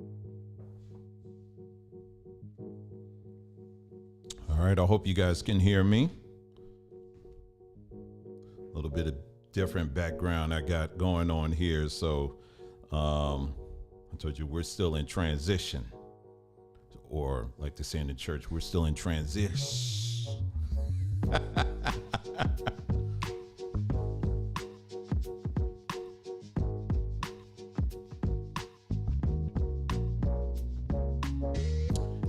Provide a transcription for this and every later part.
All right, I hope you guys can hear me. A little bit of different background I got going on here. So I told you we're still in transition, or like they say in the church, we're still in transition.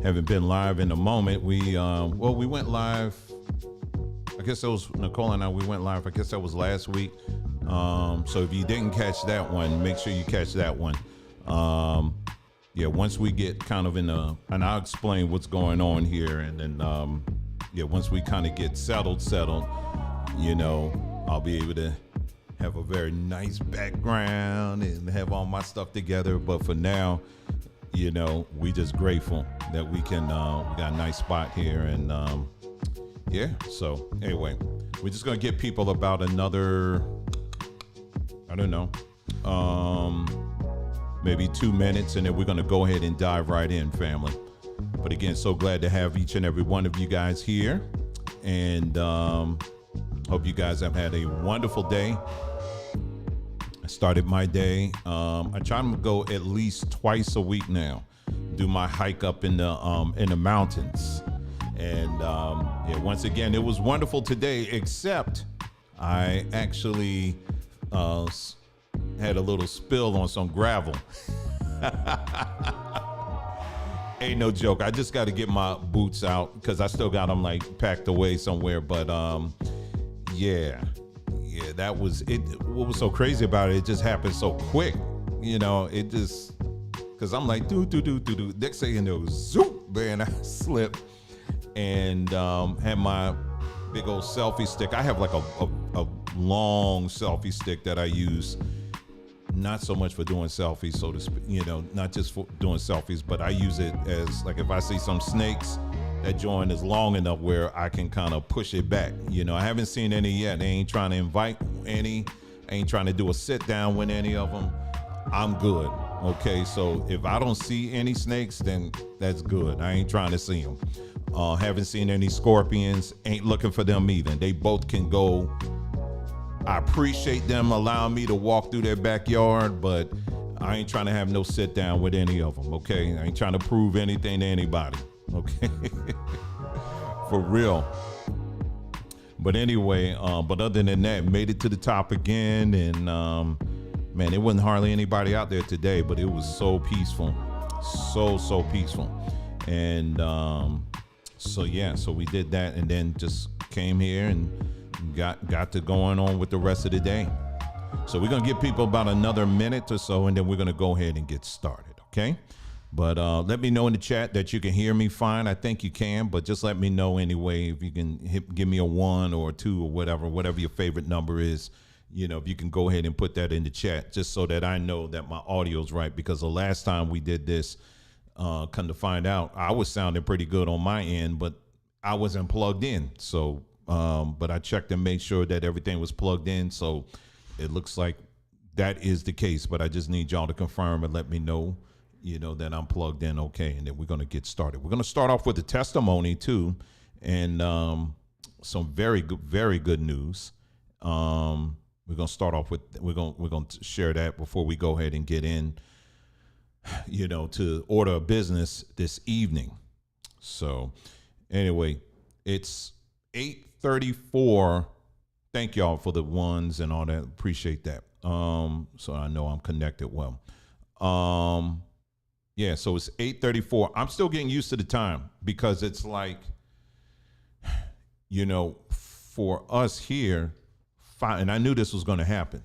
Haven't been live in a moment. We went live. I guess that was Nicole and I. We went live. I guess that was last week. So if you didn't catch that one, make sure you catch that one. Yeah, once we get kind of and I'll explain what's going on here, and then once we kind of get settled, I'll be able to have a very nice background and have all my stuff together. But for now, we just grateful that we can we got a nice spot here, and so anyway, we're just gonna give people about another, I don't know, maybe 2 minutes, and then we're gonna go ahead and dive right in, family. But again, so glad to have each and every one of you guys here, and hope you guys have had a wonderful day. I started my day. I try to go at least twice a week now, do my hike up in the mountains. And once again, it was wonderful today, except I actually had a little spill on some gravel. Ain't no joke. I just got to get my boots out because I still got them like packed away somewhere. But that was it. What was so crazy about it? It just happened so quick. It just, because I'm like, do. Next thing you know, zoop, man, I slipped and had my big old selfie stick. I have like a long selfie stick that I use, not so much for doing selfies, so to speak, not just for doing selfies, but I use it as like if I see some snakes, that joint is long enough where I can kind of push it back. I haven't seen any yet. They ain't trying to invite any. I ain't trying to do a sit down with any of them. I'm good. Okay, so if I don't see any snakes, then that's good. I ain't trying to see them. Haven't seen any scorpions. Ain't looking for them either. They both can go. I appreciate them allowing me to walk through their backyard, but I ain't trying to have no sit down with any of them. Okay, I ain't trying to prove anything to anybody. Okay, for real. But anyway, but other than that, made it to the top again, and man, it wasn't hardly anybody out there today, but it was so peaceful, so peaceful. And so we did that, and then just came here and got to going on with the rest of the day. So we're gonna give people about another minute or so, and then we're gonna go ahead and get started. Okay. But let me know in the chat that you can hear me fine. I think you can, but just let me know anyway. If you can give me a 1 or a 2 or whatever your favorite number is, if you can go ahead and put that in the chat, just so that I know that my audio's right. Because the last time we did this, come to find out, I was sounding pretty good on my end, but I wasn't plugged in. So, but I checked and made sure that everything was plugged in. So it looks like that is the case, but I just need y'all to confirm and let me know, that I'm plugged in okay, and then we're going to get started. We're going to start off with a testimony too, and some very good news. We're going to start off with we're going to share that before we go ahead and get in, to order of business this evening. So anyway, it's 8:34. Thank y'all for the ones and all that. Appreciate that. So I know I'm connected well. So it's 8:34. I'm still getting used to the time because it's like, for us here, and I knew this was going to happen,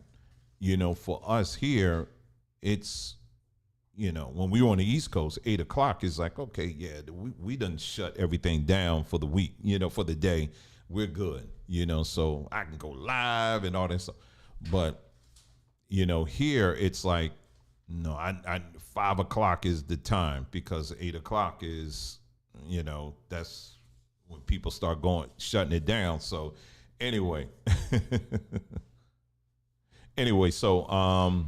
for us here, it's, when we were on the East Coast, 8 o'clock is like, okay, yeah, we done shut everything down for the week, for the day. We're good, so I can go live and all that stuff. But, here it's like, no, I 5 o'clock is the time, because 8 o'clock is, that's when people start shutting it down. So anyway, so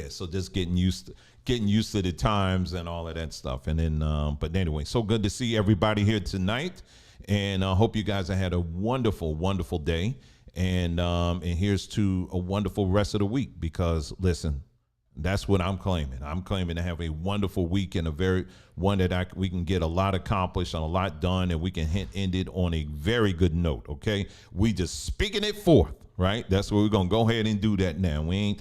so just getting used getting used to the times and all of that stuff. And then, but anyway, so good to see everybody here tonight. And I hope you guys have had a wonderful, wonderful day. And here's to a wonderful rest of the week, because listen, that's what I'm claiming. I'm claiming to have a wonderful week, and a very one that we can get a lot accomplished and a lot done, and we can end it on a very good note. Okay, we just speaking it forth, right? That's what we're gonna go ahead and do that now. We ain't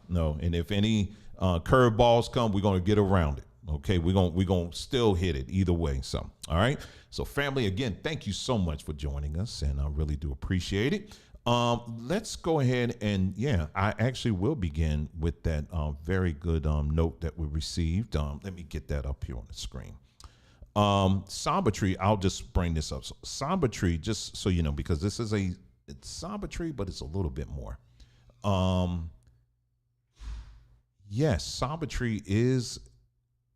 no. And if any curveballs come, we're gonna get around it. Okay, we're gonna still hit it either way. So all right. So family, again, thank you so much for joining us, and I really do appreciate it. Let's go ahead and, I actually will begin with that very good note that we received. Let me get that up here on the screen. Samba Tree, I'll just bring this up. So Samba Tree, just so you know, because this is it's Samba Tree, but it's a little bit more. Yes, Samba Tree is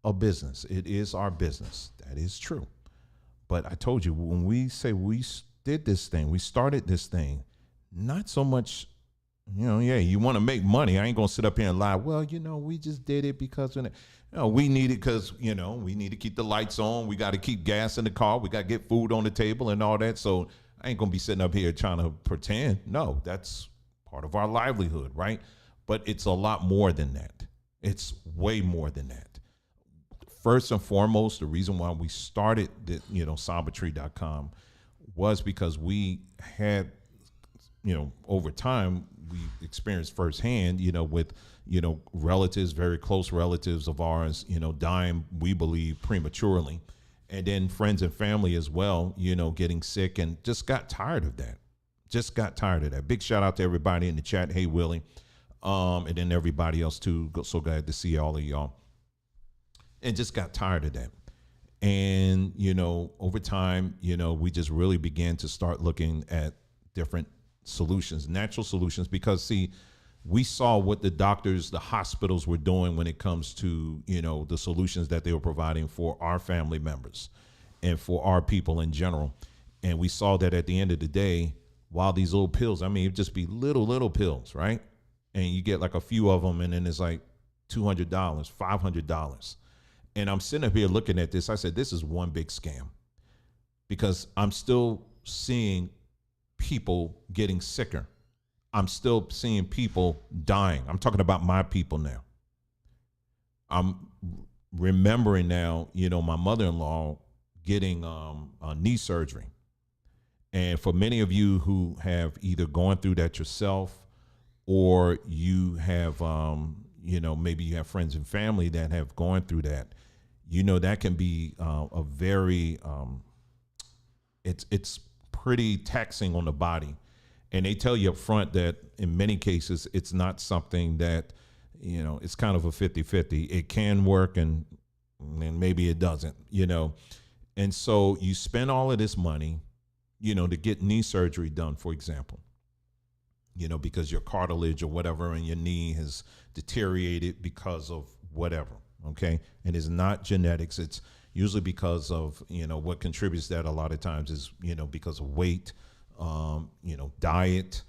a business. It is our business. That is true. But I told you, when we say we did this thing, we started this thing, not so much, you want to make money. I ain't going to sit up here and lie. Well, we just did it because we need it because, we need to keep the lights on. We got to keep gas in the car. We got to get food on the table and all that. So I ain't going to be sitting up here trying to pretend. No, that's part of our livelihood, right? But it's a lot more than that. It's way more than that. First and foremost, the reason why we started the, sambatree.com was because we had, over time, we experienced firsthand, with, relatives, very close relatives of ours, dying, we believe, prematurely. And then friends and family as well, getting sick, and just got tired of that. Big shout out to everybody in the chat. Hey, Willie. And then everybody else too. So glad to see all of y'all. And just got tired of that. And, over time, we just really began to start looking at different solutions, natural solutions, because see, we saw what the doctors, the hospitals were doing when it comes to, the solutions that they were providing for our family members and for our people in general. And we saw that at the end of the day, while these little pills, it'd just be little pills, right? And you get like a few of them, and then it's like $200, $500. And I'm sitting up here looking at this. I said, this is one big scam, because I'm still seeing people getting sicker. I'm still seeing people dying. I'm talking about my people now. I'm remembering now, my mother-in-law getting a knee surgery. And for many of you who have either gone through that yourself, or you have, maybe you have friends and family that have gone through that, that can be a very, it's pretty taxing on the body. And they tell you up front that in many cases, it's not something that, it's kind of a 50-50. It can work and maybe it doesn't, And so you spend all of this money, to get knee surgery done, for example, because your cartilage or whatever in your knee has deteriorated because of whatever. Okay. And it's not genetics. It's usually because of, what contributes to that a lot of times is, because of weight, diet,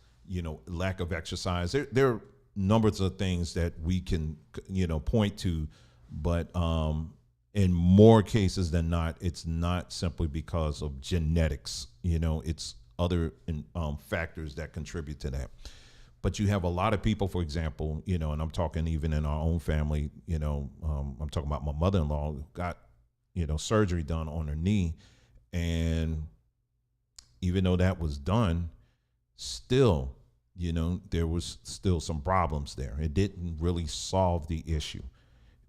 lack of exercise. There are numbers of things that we can, point to, but in more cases than not, it's not simply because of genetics. It's other factors that contribute to that. But you have a lot of people, for example, and I'm talking even in our own family, I'm talking about my mother-in-law who got, surgery done on her knee. And even though that was done, still, there was still some problems there. It didn't really solve the issue.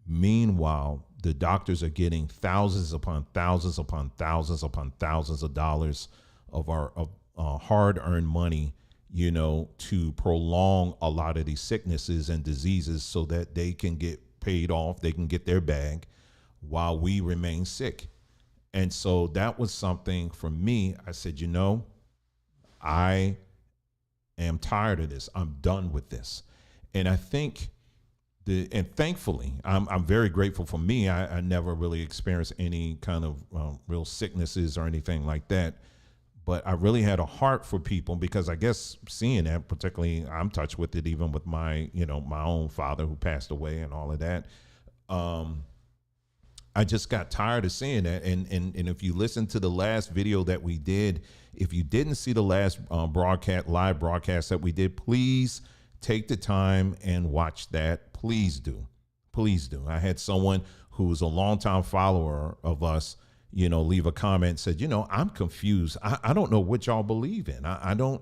Meanwhile, the doctors are getting thousands upon thousands upon thousands upon thousands of dollars of our hard-earned money, to prolong a lot of these sicknesses and diseases so that they can get paid off, they can get their bag while we remain sick. And so that was something for me. I said, I am tired of this. I'm done with this. And I think and thankfully, I'm very grateful for me. I never really experienced any kind of real sicknesses or anything like that. But I really had a heart for people, because I guess seeing that, particularly I'm touched with it, even with my, my own father who passed away and all of that. I just got tired of seeing that. And if you listen to the last video that we did, if you didn't see the last live broadcast that we did, please take the time and watch that. Please do. Please do. I had someone who was a longtime follower of us, leave a comment and said, I'm confused. I don't know what y'all believe in. I don't.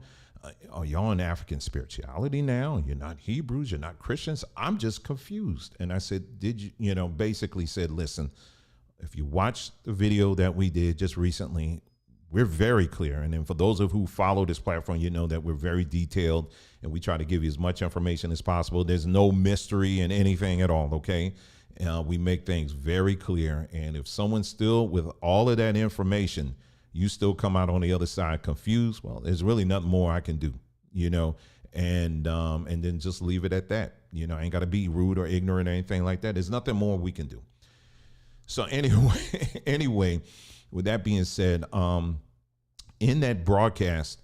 Are y'all in African spirituality now? You're not Hebrews. You're not Christians. I'm just confused. And I said, did you, basically said, listen, if you watch the video that we did just recently, we're very clear. And then for those of who follow this platform, that we're very detailed and we try to give you as much information as possible. There's no mystery in anything at all. Okay. We make things very clear. And if someone's still with all of that information, you still come out on the other side confused, well, there's really nothing more I can do, and then just leave it at that. I ain't got to be rude or ignorant or anything like that. There's nothing more we can do. So anyway, with that being said, in that broadcast,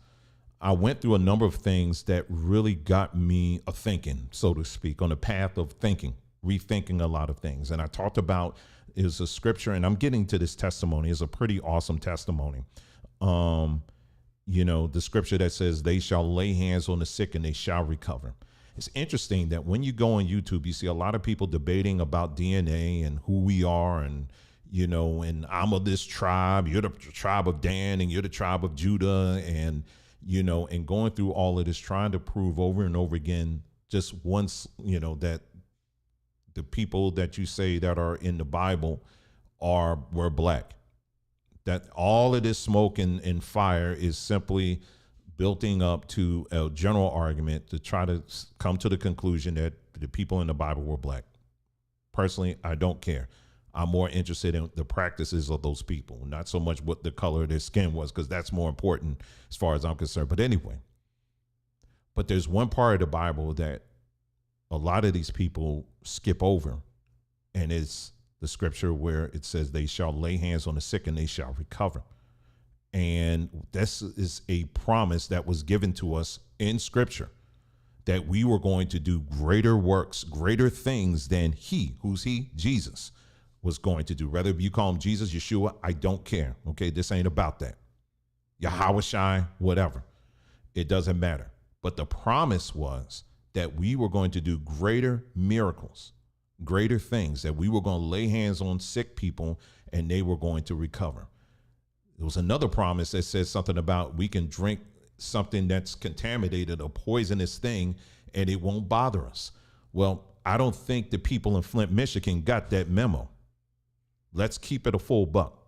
I went through a number of things that really got me a thinking, so to speak, on the path of thinking, rethinking a lot of things. And I talked about is a scripture, and I'm getting to this testimony. It's a pretty awesome testimony. The scripture that says they shall lay hands on the sick and they shall recover. It's interesting that when you go on YouTube, you see a lot of people debating about DNA and who we are, and and I'm of this tribe, you're the tribe of Dan, and you're the tribe of Judah, and and going through all of this, trying to prove over and over again, just once, that the people that you say that are in the Bible were black. That all of this smoke and fire is simply building up to a general argument to try to come to the conclusion that the people in the Bible were black. Personally, I don't care. I'm more interested in the practices of those people, not so much what the color of their skin was, because that's more important as far as I'm concerned. But anyway, but there's one part of the Bible that a lot of these people skip over, and it's the scripture where it says they shall lay hands on the sick and they shall recover. And this is a promise that was given to us in scripture, that we were going to do greater works, greater things than who's he? Jesus was going to do. Whether you call him Jesus, Yeshua, I don't care. Okay, this ain't about that. Yahweh Shai, whatever. It doesn't matter. But the promise was that we were going to do greater miracles, greater things, that we were going to lay hands on sick people and they were going to recover. There was another promise that says something about we can drink something that's contaminated, a poisonous thing, and it won't bother us. Well, I don't think the people in Flint, Michigan got that memo. Let's keep it a full buck.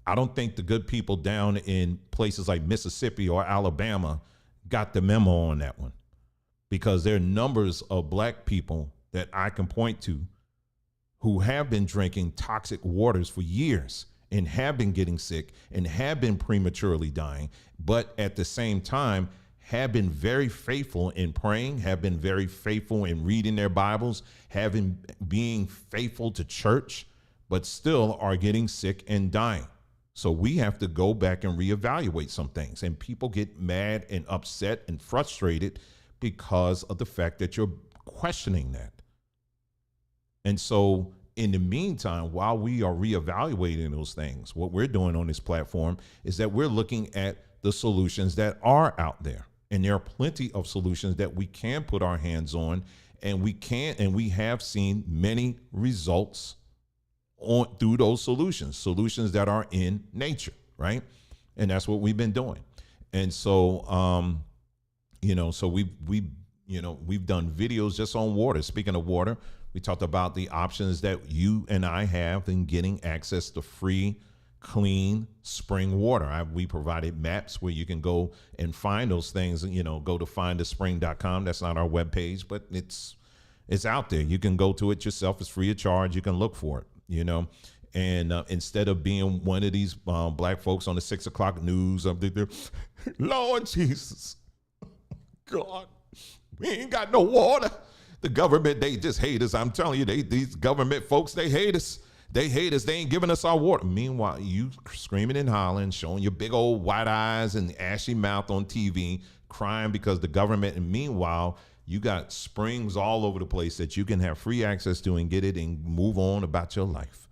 I don't think the good people down in places like Mississippi or Alabama got the memo on that one, because there are numbers of black people that I can point to who have been drinking toxic waters for years and have been getting sick and have been prematurely dying, but at the same time have been very faithful in praying, have been very faithful in reading their Bibles, being faithful to church, but still are getting sick and dying. So we have to go back and reevaluate some things. And people get mad and upset and frustrated because of the fact that you're questioning that. And so in the meantime, while we are reevaluating those things, what we're doing on this platform is that we're looking at the solutions that are out there. And there are plenty of solutions that we can put our hands on, and we have seen many results through those solutions that are in nature, right? And that's what we've been doing. And so, so we've done videos just on water. Speaking of water, we talked about the options that you and I have in getting access to free, clean spring water. We provided maps where you can go and find those things, go to findthespring.com. That's not our webpage, but it's out there. You can go to it yourself. It's free of charge. You can look for it. And instead of being one of these black folks on the 6 o'clock news of the Lord Jesus, God, we ain't got no water. The government, they just hate us. I'm telling you, these government folks, they hate us. They hate us. They ain't giving us our water. Meanwhile, you screaming and hollering, showing your big old white eyes and ashy mouth on TV, crying because the government, and meanwhile, You got springs all over the place that you can have free access to and get it and move on about your life.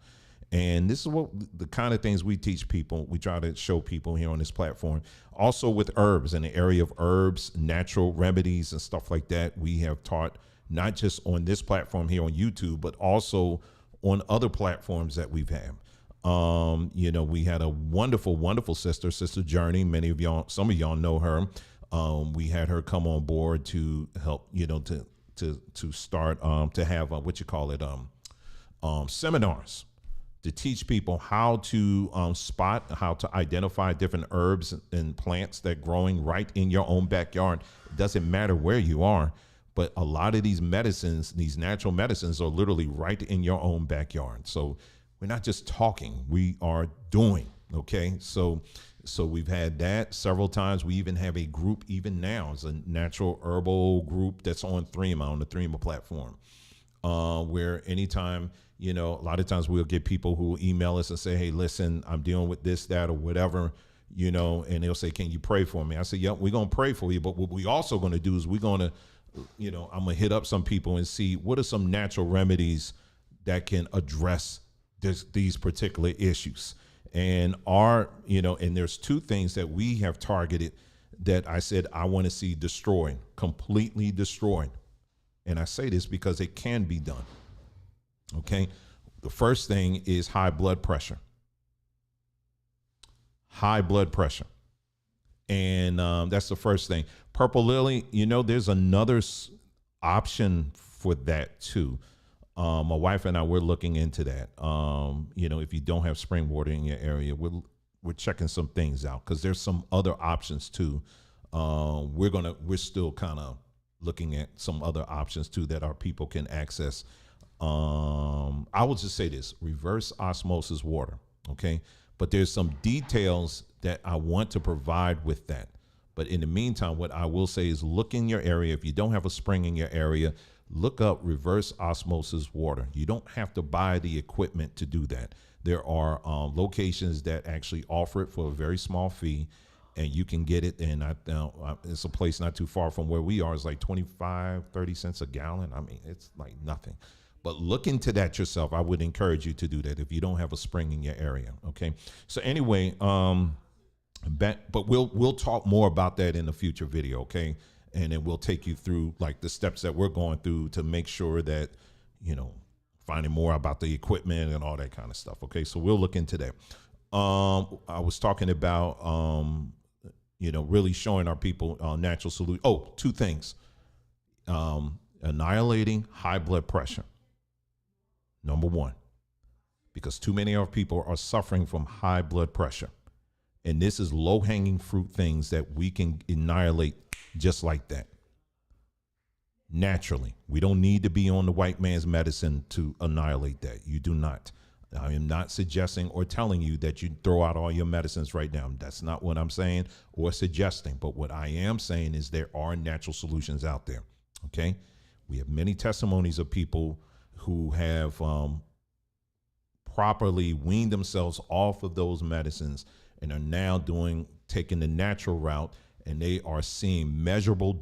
And this is what the kind of things we teach people. We try to show people here on this platform. Also with herbs, in the area of herbs, natural remedies and stuff like that, we have taught not just on this platform here on YouTube, but also on other platforms that we've had. We had a wonderful, wonderful sister Journey. Many of y'all, some of y'all know her. We had her come on board to help, to start, to have seminars to teach people how to spot, how to identify different herbs and plants that growing right in your own backyard. It doesn't matter where you are, but a lot of these medicines, these natural medicines, are literally right in your own backyard. So we're not just talking, we are doing. Okay, so we've had that several times. We even have a group, even now, it's a natural herbal group that's on Threema, on the Threema platform, where anytime, a lot of times we'll get people who email us and say, hey, listen, I'm dealing with this, that, or whatever, and they'll say, can you pray for me? I say, yep, we're going to pray for you. But what we also going to do is we're going to, I'm going to hit up some people and see what are some natural remedies that can address these particular issues. And and there's two things that we have targeted that I said I want to see destroyed, completely destroyed. And I say this because it can be done. Okay. The first thing is high blood pressure. High blood pressure. And that's the first thing. Purple lily, there's another option for that too. My wife and I, we're looking into that. If you don't have spring water in your area, we're checking some things out because there's some other options too. We're still kind of looking at some other options too that our people can access. I will just say this: reverse osmosis water. Okay. But there's some details that I want to provide with that. But in the meantime, what I will say is look in your area. If you don't have a spring in your area, look up reverse osmosis water. You don't have to buy the equipment to do that. There are locations that actually offer it for a very small fee, and you can get it. And it's a place not too far from where we are. It's like 25, 30 cents a gallon. I mean, it's like nothing. But look into that yourself. I would encourage you to do that if you don't have a spring in your area. Okay. So anyway, but we'll talk more about that in a future video. Okay. And then we'll take you through like the steps that we're going through to make sure that, finding more about the equipment and all that kind of stuff. Okay. So we'll look into that. I was talking about, really showing our people natural solution. Oh, two things. Annihilating high blood pressure. Number one, because too many of our people are suffering from high blood pressure. And this is low-hanging fruit things that we can annihilate just like that. Naturally. We don't need to be on the white man's medicine to annihilate that. You do not. I am not suggesting or telling you that you throw out all your medicines right now. That's not what I'm saying or suggesting. But what I am saying is there are natural solutions out there. Okay? We have many testimonies of people who have properly weaned themselves off of those medicines and are now taking the natural route, and they are seeing measurable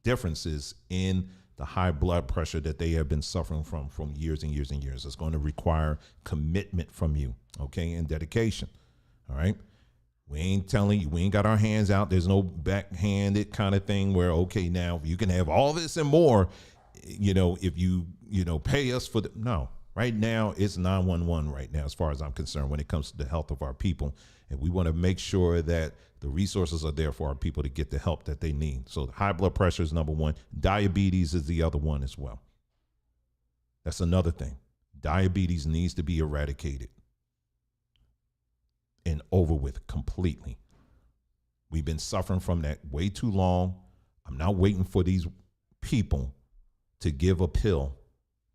differences in the high blood pressure that they have been suffering from years and years and years. It's going to require commitment from you, okay, and dedication. All right. We ain't telling you, we ain't got our hands out. There's no backhanded kind of thing where, okay, now you can have all this and more, if you, pay us for no, right now it's 911 right now, as far as I'm concerned, when it comes to the health of our people. And we want to make sure that the resources are there for our people to get the help that they need. So high blood pressure is number one. Diabetes is the other one as well. That's another thing. Diabetes needs to be eradicated and over with completely. We've been suffering from that way too long. I'm not waiting for these people to give a pill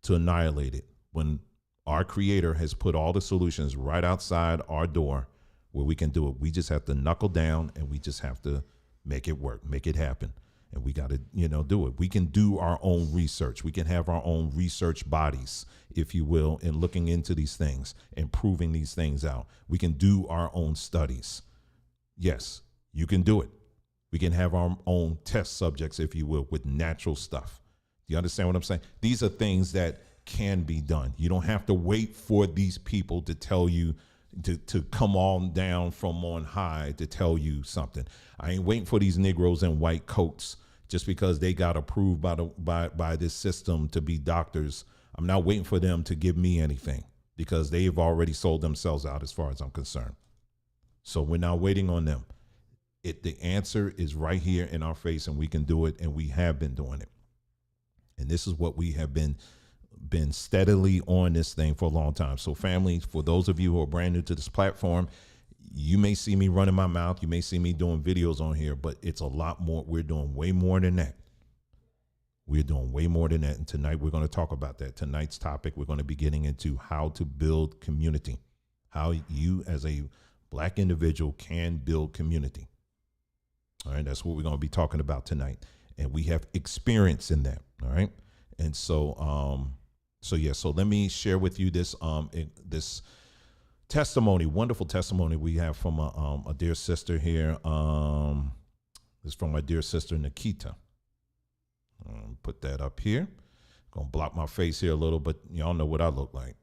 to annihilate it when our Creator has put all the solutions right outside our door where we can do it. We just have to knuckle down and we just have to make it work, make it happen. And we got to, do it. We can do our own research. We can have our own research bodies, if you will, in looking into these things and proving these things out. We can do our own studies. Yes, you can do it. We can have our own test subjects, if you will, with natural stuff. Do you understand what I'm saying? These are things that can be done. You don't have to wait for these people to tell you to come on down from on high to tell you something. I ain't waiting for these Negroes in white coats just because they got approved by this system to be doctors. I'm not waiting for them to give me anything because they've already sold themselves out as far as I'm concerned. So we're not waiting on them. The answer is right here in our face, and we can do it, and we have been doing it. And this is what we have been steadily on this thing for a long time. So family, for those of you who are brand new to this platform, you may see me running my mouth. You may see me doing videos on here, but it's a lot more. We're doing way more than that. We're doing way more than that. And tonight we're going to talk about that. Tonight's topic, we're going to be getting into how to build community, how you as a Black individual can build community. All right. That's what we're going to be talking about tonight. And we have experience in that. All right. And so, so let me share with you this testimony, wonderful testimony we have from a dear sister here. This is from my dear sister, Nikita. Put that up here. Gonna block my face here a little, but y'all know what I look like.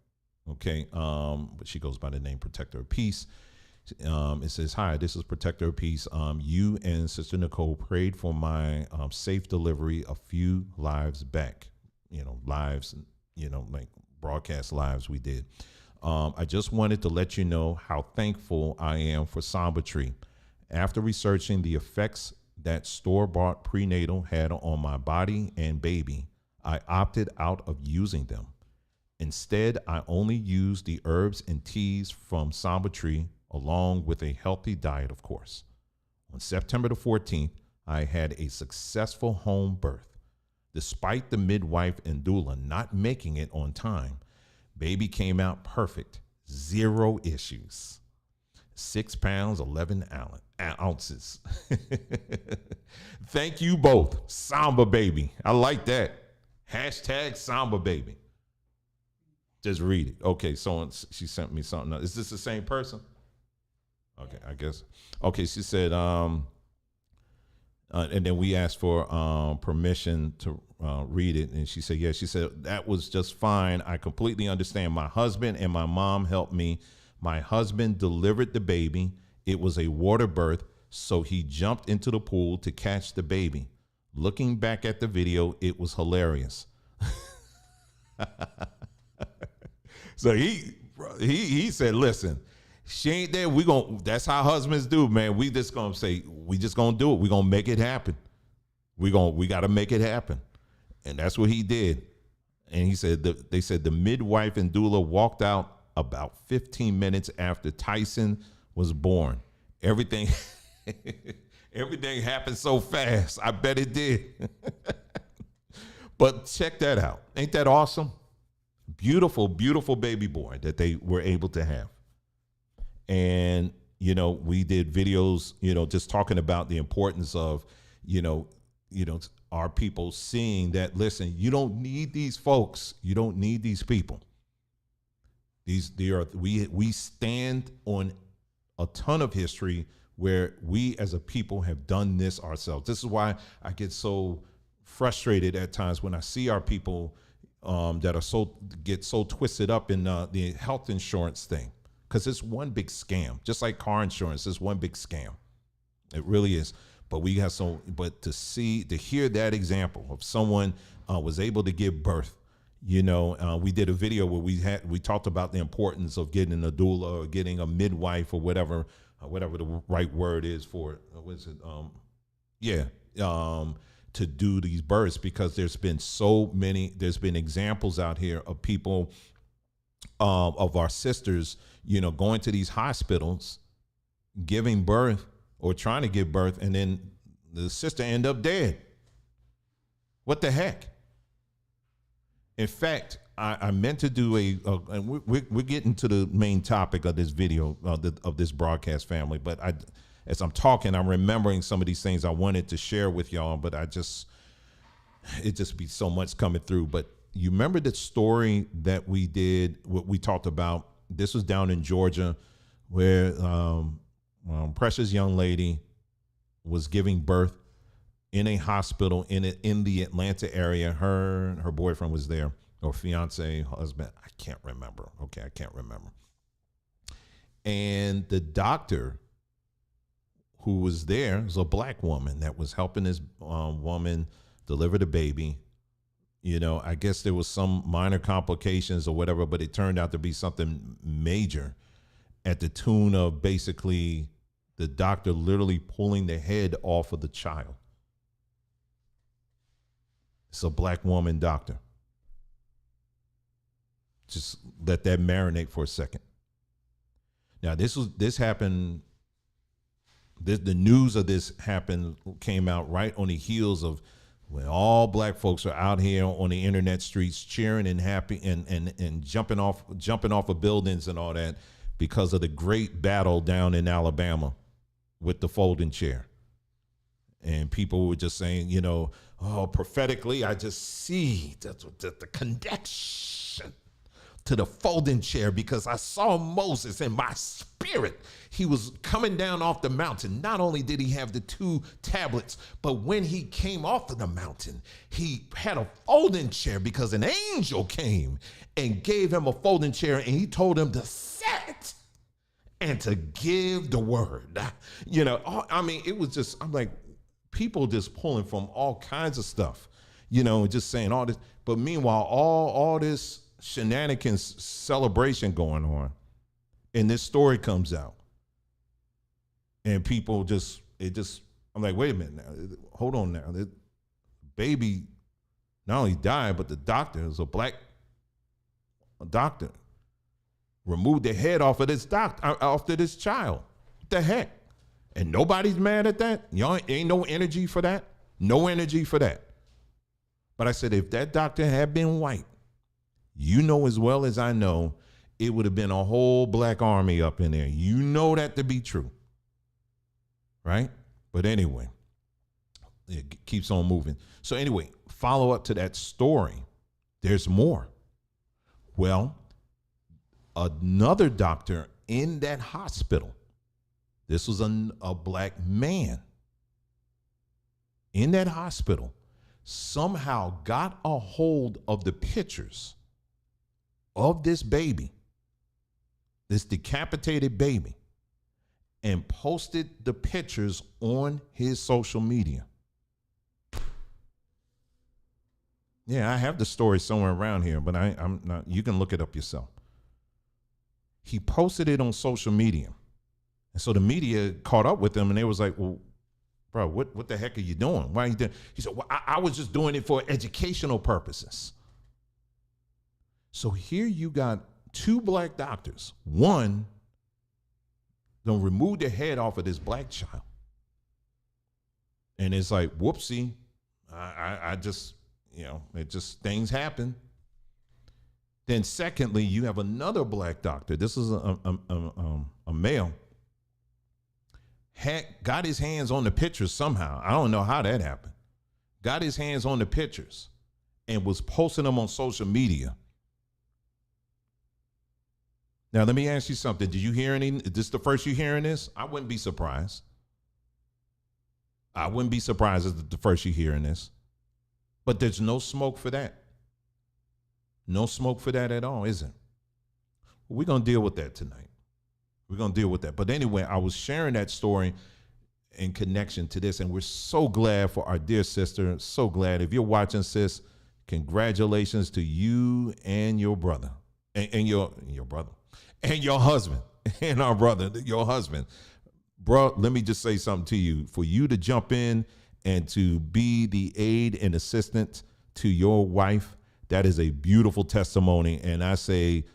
Okay. But she goes by the name Protector of Peace. It says, "Hi, this is Protector of Peace. You and Sister Nicole prayed for my safe delivery a few lives back. Lives, like broadcast lives we did. I just wanted to let you know how thankful I am for Samba Tree. After researching the effects that store-bought prenatal had on my body and baby, I opted out of using them. Instead, I only used the herbs and teas from Samba Tree, along with a healthy diet, of course. On September the 14th, I had a successful home birth. Despite the midwife and doula not making it on time, baby came out perfect, 0 issues. 6 pounds, 11 ounces. Thank you both. Samba baby. I like that. Hashtag Samba baby. Just read it. Okay, so she sent me something. Is this the same person? Okay, I guess. Okay, she said, and then we asked for permission to read it. And she said, yes. She said, that was just fine. I completely understand. My husband and my mom helped me. My husband delivered the baby. It was a water birth, so he jumped into the pool to catch the baby. Looking back at the video, it was hilarious. So he said, listen, she ain't there. That's how husbands do, man. We just gonna say, we just gonna do it. We gonna make it happen. We gotta make it happen. And that's what he did. And he said, they said the midwife and doula walked out about 15 minutes after Tyson was born. Everything happened so fast. I bet it did. But check that out. Ain't that awesome? Beautiful, beautiful baby boy that they were able to have. And, we did videos, just talking about the importance of, our people seeing that, listen, you don't need these folks. You don't need these people. We stand on a ton of history where we as a people have done this ourselves. This is why I get so frustrated at times when I see our people that get so twisted up in the health insurance thing, because it's one big scam. Just like car insurance is one big scam. It really is. But to hear that example of someone was able to give birth. We did a video where we talked about the importance of getting a doula or getting a midwife or whatever the right word is for it. What is it? To do these births, because there's been examples out here of people, of our sisters, going to these hospitals, giving birth or trying to give birth, and then the sister end up dead. What the heck? In fact, I meant to do and we're getting to the main topic of this video, of this broadcast, family. But as I'm talking, I'm remembering some of these things I wanted to share with y'all, but it just be so much coming through. But you remember the story that we did, what we talked about? This was down in Georgia, where precious young lady was giving birth in a hospital in the Atlanta area. Her boyfriend was there, or fiance, husband. I can't remember. Okay, I can't remember. And the doctor who was there was a black woman that was helping this woman deliver the baby. You know, I guess there was some minor complications or whatever, but it turned out to be something major, at the tune of basically the doctor literally pulling the head off of the child. It's a black woman doctor. Just let that marinate for a second. Now, this happened. The news of this came out right on the heels of when all black folks are out here on the internet streets cheering and happy and jumping off of buildings and all that, because of the great battle down in Alabama with the folding chair. And people were just saying, you know, oh, prophetically, I just see the connection to the folding chair, because I saw Moses in my spirit. He was coming down off the mountain. Not only did he have the 2 tablets, but when he came off of the mountain, he had a folding chair, because an angel came and gave him a folding chair, and he told him to sit and to give the word. You know, I mean, it was just, I'm like, people just pulling from all kinds of stuff, you know, just saying all this. But meanwhile, all this shenanigans celebration going on, and this story comes out, and people I'm like, wait a minute now, hold on now. The baby not only died, but the doctor is a black doctor, removed the head off of this child. What the heck? And nobody's mad at that? Y'all ain't no energy for that? No energy for that. But I said, if that doctor had been white, you know as well as I know, it would have been a whole black army up in there. You know that to be true. Right? But anyway, it keeps on moving. So anyway, follow up to that story. There's more. Well, another doctor in that hospital, this was a black man in that hospital, somehow got a hold of the pictures of this baby, this decapitated baby, and posted the pictures on his social media. Yeah, I have the story somewhere around here, but I'm not, you can look it up yourself. He posted it on social media. And so the media caught up with him, and they was like, well, bro, what the heck are you doing? Why are you doing? He said, well, I was just doing it for educational purposes. So here you got 2 black doctors. One done removed the head off of this black child. And it's like, whoopsie, I just, you know, it just, things happen. Then secondly, you have another black doctor. This is a male. Got his hands on the pictures somehow. I don't know how that happened. Got his hands on the pictures and was posting them on social media. Now, let me ask you something. Did you hear any? Is this the first you hearing this? I wouldn't be surprised. I wouldn't be surprised if the first you hearing this. But there's no smoke for that. No smoke for that at all, is it? We're going to deal with that tonight. We're going to deal with that. But anyway, I was sharing that story in connection to this, and we're so glad for our dear sister. So glad. If you're watching, sis, congratulations to you and your brother, and your brother, and your husband, and our brother, your husband. Bro, let me just say something to you. For you to jump in and to be the aid and assistant to your wife, that is a beautiful testimony. And I say,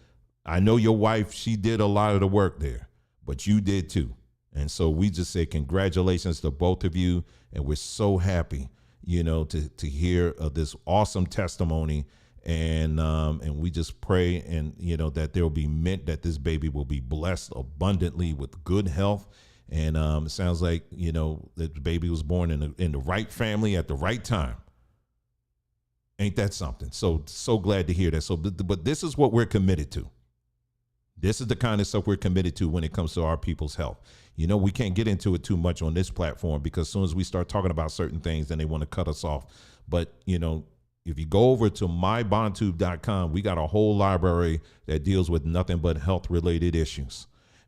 I know your wife, she did a lot of the work there, but you did too. And so we just say congratulations to both of you. And we're so happy, you know, to hear this awesome testimony. And we just pray, and, you know, that there will be meant that this baby will be blessed abundantly with good health. And it sounds like, you know, that the baby was born in the right family at the right time. Ain't that something? So glad to hear that. So, but this is what we're committed to. This is the kind of stuff we're committed to when it comes to our people's health. You know, we can't get into it too much on this platform because as soon as we start talking about certain things, then they want to cut us off. But, you know, if you go over to mybondtube.com, we got a whole library that deals with nothing but health related issues.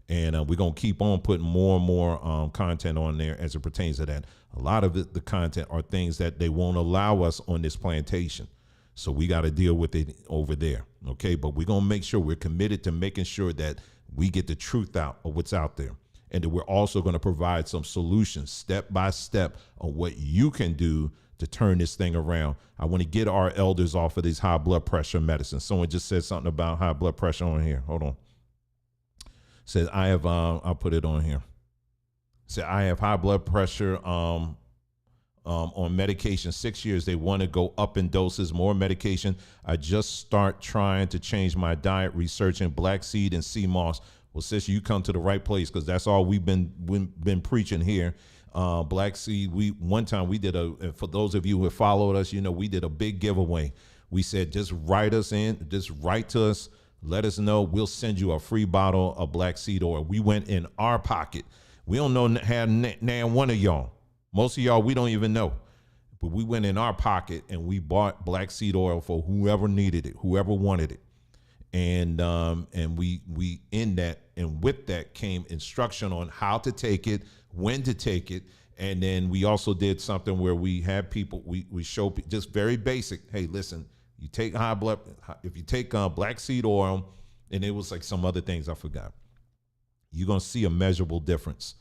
And we're going to keep on putting more and more content on there as it pertains to that. A lot of the content are things that they won't allow us on this plantation. So we got to deal with it over there. Okay. But we're going to make sure we're committed to making sure that we get the truth out of what's out there. And that we're also going to provide some solutions step by step on what you can do to turn this thing around. I want to get our elders off of these high blood pressure medicines. Someone just said something about high blood pressure on here. Hold on. Says I have, I'll put it on here. Said I have high blood pressure on medication 6 years. They want to go up in doses, more medication. I just start trying to change my diet, researching black seed and sea moss. Well, sis, you come to the right place because that's all we've been preaching here. Black seed. One time we did for those of you who have followed us, you know, we did a big giveaway. We said, just write to us. Let us know. We'll send you a free bottle of black seed oil. We went in our pocket. We don't know how now one of y'all. Most of y'all, we don't even know. But we went in our pocket and we bought black seed oil for whoever needed it, whoever wanted it. And we in that, and with that came instruction on how to take it, when to take it. And then we also did something where we had people, we show just very basic. Hey, listen, you take if you take black seed oil, and it was like some other things I forgot, you're going to see a measurable difference.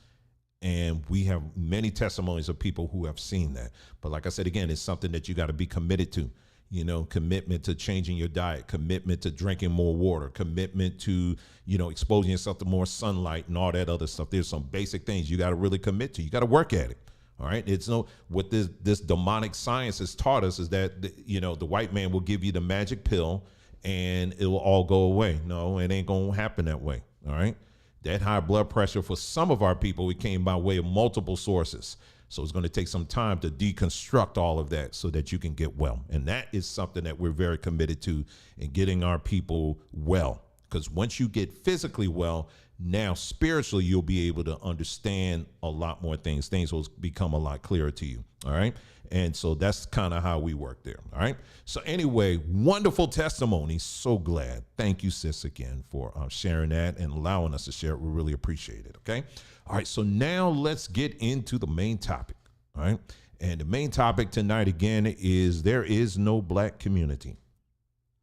And we have many testimonies of people who have seen that. But like I said, again, it's something that you got to be committed to. You know, commitment to changing your diet, commitment to drinking more water, commitment to, you know, exposing yourself to more sunlight and all that other stuff. There's some basic things you got to really commit to. You got to work at it. All right. It's what this demonic science has taught us is that, you know, the white man will give you the magic pill and it will all go away. No, it ain't going to happen that way. All right. That high blood pressure for some of our people, it came by way of multiple sources. So it's going to take some time to deconstruct all of that so that you can get well. And that is something that we're very committed to in getting our people well. Because once you get physically well, now spiritually, you'll be able to understand a lot more things. Things will become a lot clearer to you. All right. And so that's kind of how we work there. All right. So anyway, wonderful testimony. So glad. Thank you, sis, again for sharing that and allowing us to share it. We really appreciate it. Okay. All right. So now let's get into the main topic. All right. And the main topic tonight, again, is there is no black community.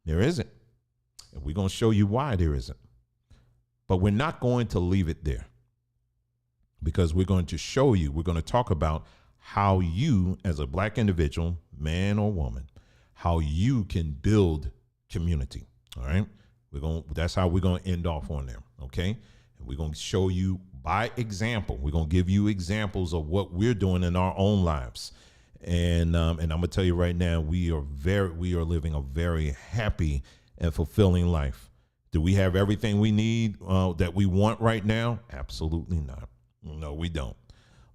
There isn't. And we're going to show you why there isn't. But we're not going to leave it there because we're going to show you, we're going to talk about how you as a black individual, man or woman, how you can build community. All right. That's how we're going to end off on there. Okay. And we're going to show you by example. We're going to give you examples of what we're doing in our own lives. And I'm going to tell you right now, we are living a very happy and fulfilling life. Do we have everything we need that we want right now? Absolutely not. No, we don't.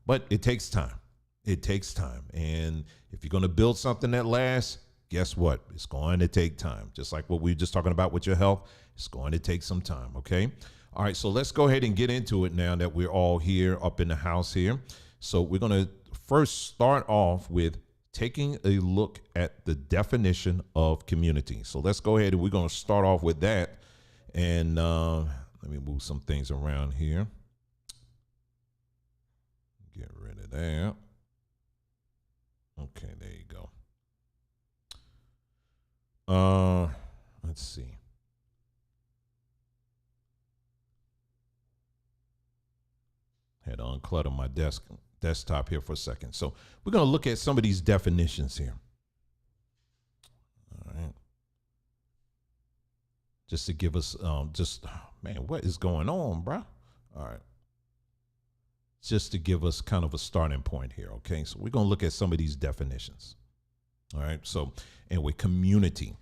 But it takes time. It takes time. And if you're going to build something that lasts, guess what? It's going to take time. Just like what we were just talking about with your health, it's going to take some time, okay? All right, so let's go ahead and get into it now that we're all here up in the house here. So we're going to first start off with taking a look at the definition of community. So let's go ahead and we're going to start off with that. And let me move some things around here. Get rid of that. Okay, there you go. Let's see. Had to unclutter my desktop here for a second. So we're going to look at some of these definitions here. All right. Just to give us, man, what is going on, bro? All right. Just to give us kind of a starting point here, okay? So we're going to look at some of these definitions. All right. So anyway, community.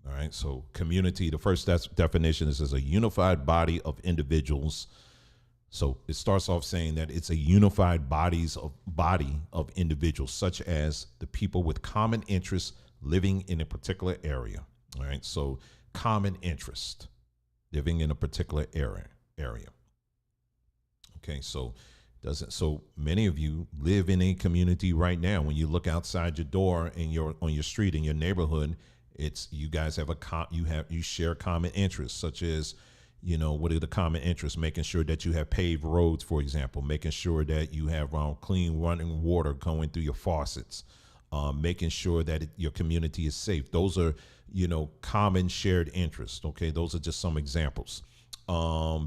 All right. So community, the first definition is as a unified body of individuals. So it starts off saying that it's a unified body of individuals, such as the people with common interests living in a particular area. All right. So common interest. living in a particular area. Okay, so doesn't so many of you live in a community right now. When you look outside your door and you're on your street in your neighborhood, it's you guys have you share common interests, such as, you know, what are the common interests? Making sure that you have paved roads, for example, making sure that you have clean running water going through your faucets, making sure that your community is safe. Those are, you know, common shared interests. Okay, those are just some examples.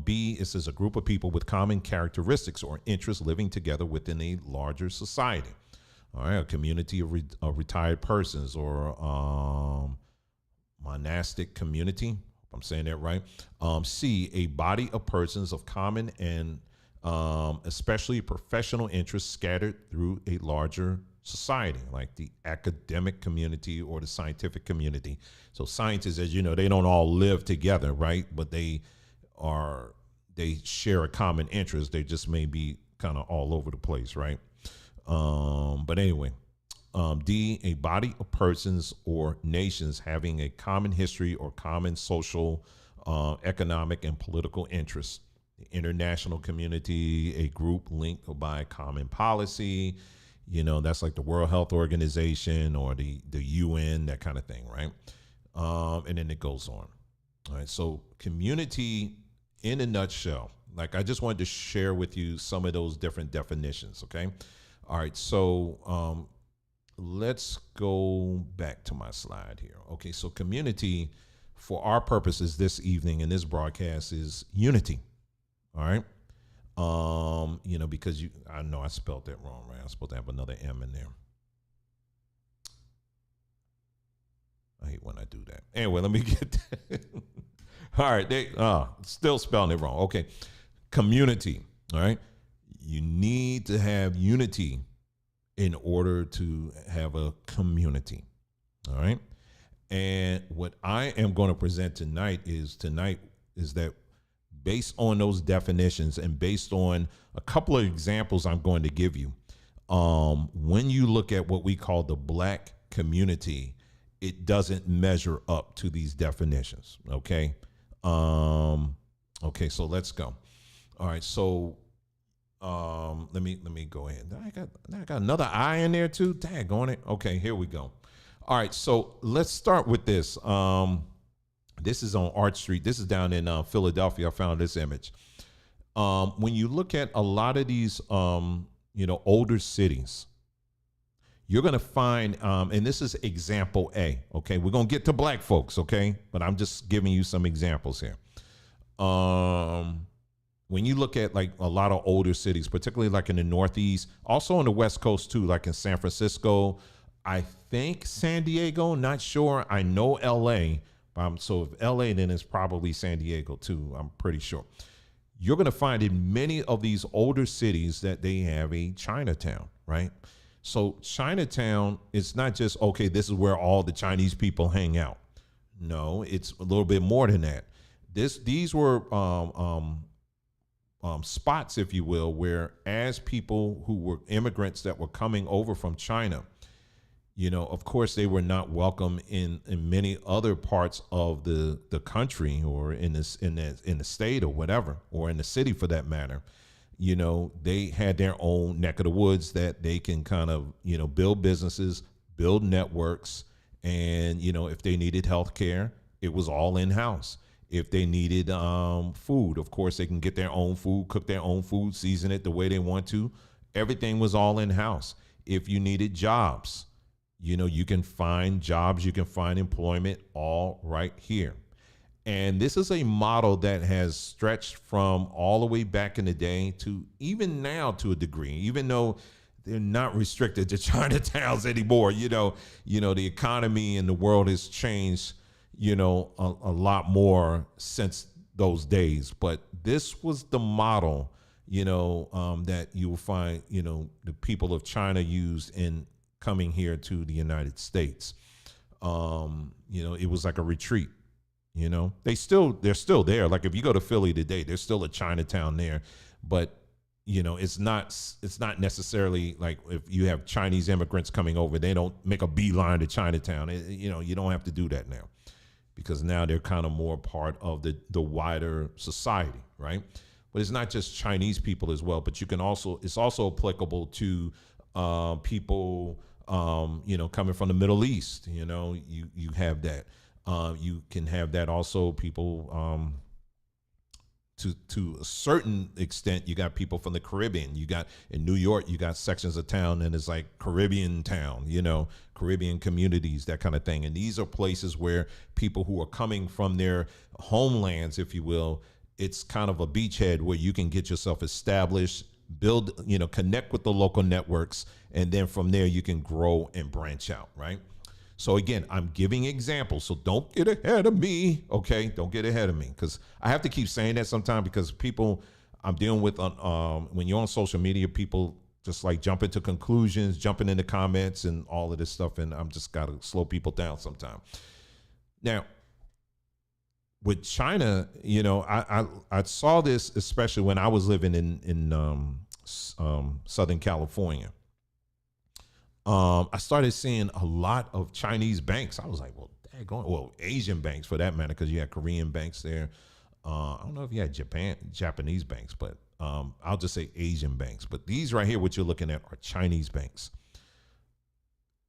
B, it says a group of people with common characteristics or interests living together within a larger society. All right, a community of retired persons or monastic community. I'm saying that right. C, a body of persons of common and especially professional interests scattered through a larger society, like the academic community or the scientific community. So scientists, as you know, they don't all live together, right? But they share a common interest. They just may be kind of all over the place, right? But anyway, D, a body of persons or nations having a common history or common social, economic, and political interests. The international community, a group linked by common policy. You know, that's like the World Health Organization or the UN, that kind of thing, right? And then it goes on. All right, so community in a nutshell. Like, I just wanted to share with you some of those different definitions, okay? All right, so let's go back to my slide here. Okay, so community, for our purposes this evening in this broadcast, is unity, all right? You know, because I know I spelled that wrong, right? I'm supposed to have another M in there. I hate when I do that. Anyway, let me get that. All right, they still spelling it wrong. Okay, community. All right, you need to have unity in order to have a community. All right, and what I am going to present tonight is that based on those definitions and based on a couple of examples I'm going to give you, when you look at what we call the Black community, it doesn't measure up to these definitions. Okay. Okay, so let's go. All right, so let me go ahead. I got another I in there too. Dang on it. Okay, here we go. All right, so let's start with this. This is on Art Street. This is down in Philadelphia. I found this image. When you look at a lot of these older cities, you're going to find, and this is example A, okay? We're going to get to Black folks, okay? But I'm just giving you some examples here. When you look at like a lot of older cities, particularly like in the Northeast, also on the West Coast too, like in San Francisco, I think San Diego, not sure. I know LA, so if LA, then it's probably San Diego too, I'm pretty sure. You're going to find in many of these older cities that they have a Chinatown, right? So Chinatown, it's not just, okay, this is where all the Chinese people hang out. No, it's a little bit more than that. These were spots, if you will, where as people who were immigrants that were coming over from China, you know, of course, they were not welcome in many other parts of the country or in the state or whatever, or in the city for that matter. You know, they had their own neck of the woods that they can kind of, you know, build businesses, build networks. And, you know, if they needed health care, it was all in-house. If they needed food, of course, they can get their own food, cook their own food, season it the way they want to. Everything was all in-house. If you needed jobs, you know, you can find jobs, you can find employment all right here. And this is a model that has stretched from all the way back in the day to even now to a degree, even though they're not restricted to Chinatowns anymore. You know, the economy and the world has changed, you know, a lot more since those days. But this was the model, you know, that you will find, you know, the people of China used in coming here to the United States. You know, it was like a retreat. You know, they're still there. Like if you go to Philly today, there's still a Chinatown there, but you know, it's not necessarily like if you have Chinese immigrants coming over, they don't make a beeline to Chinatown. You know, you don't have to do that now because now they're kind of more part of the wider society, right? But it's not just Chinese people as well, but you can also, it's also applicable to people, coming from the Middle East. You have that. You can have that also, people, to a certain extent. You got people from the Caribbean. You got in New York, you got sections of town and it's like Caribbean town, Caribbean communities, that kind of thing. And these are places where people who are coming from their homelands, if you will, it's kind of a beachhead where you can get yourself established, build, connect with the local networks, and then from there you can grow and branch out, right? So again, I'm giving examples, so don't get ahead of me, okay? Don't get ahead of me, because I have to keep saying that sometimes, because people I'm dealing with when you're on social media, people just like jump into conclusions, jumping into comments and all of this stuff, and I'm just gotta slow people down sometimes. Now, with China, I saw this especially when I was living in Southern California. I started seeing a lot of Chinese banks. I was like, well, well, Asian banks for that matter, because you had Korean banks there. I don't know if you had Japanese banks, but I'll just say Asian banks. But these right here, what you're looking at, are Chinese banks.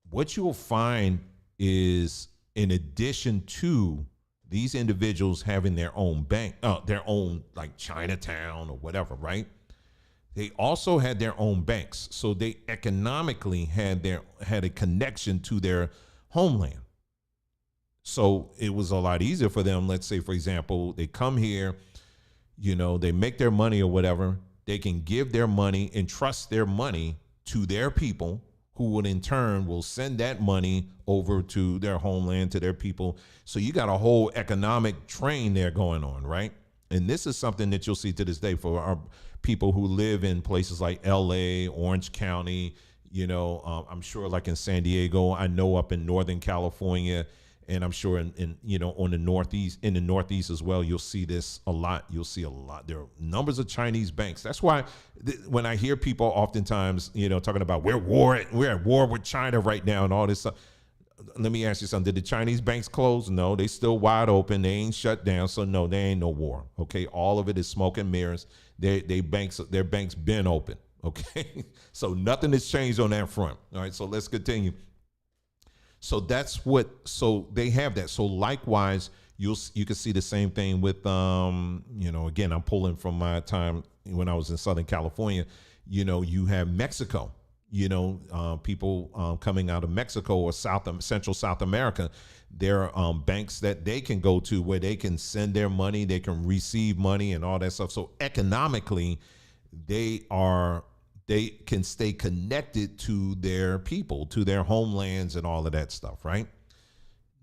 What you'll find is, in addition to these individuals having their own bank, their own like Chinatown or whatever, right? They also had their own banks. So they economically had a connection to their homeland. So it was a lot easier for them. Let's say, for example, they come here, they make their money or whatever. They can give their money, entrust their money to their people, who would in turn will send that money over to their homeland, to their people. So you got a whole economic train there going on, right? And this is something that you'll see to this day for our people who live in places like LA, Orange County, I'm sure like in San Diego, I know up in Northern California, and I'm sure in on the Northeast as well, you'll see this a lot. You'll see a lot. There are numbers of Chinese banks. That's why when I hear people oftentimes, talking about we're at war with China right now and all this stuff. Let me ask you something. Did the Chinese banks close? No, they still wide open. They ain't shut down. So no, there ain't no war. Okay. All of it is smoke and mirrors. Their banks been open. Okay. So nothing has changed on that front. All right. So let's continue. So so they have that. So likewise, you can see the same thing with, again, I'm pulling from my time when I was in Southern California. You have Mexico. People coming out of Mexico or Central South America, there are banks that they can go to where they can send their money, they can receive money and all that stuff. So economically, they can stay connected to their people, to their homelands and all of that stuff, right?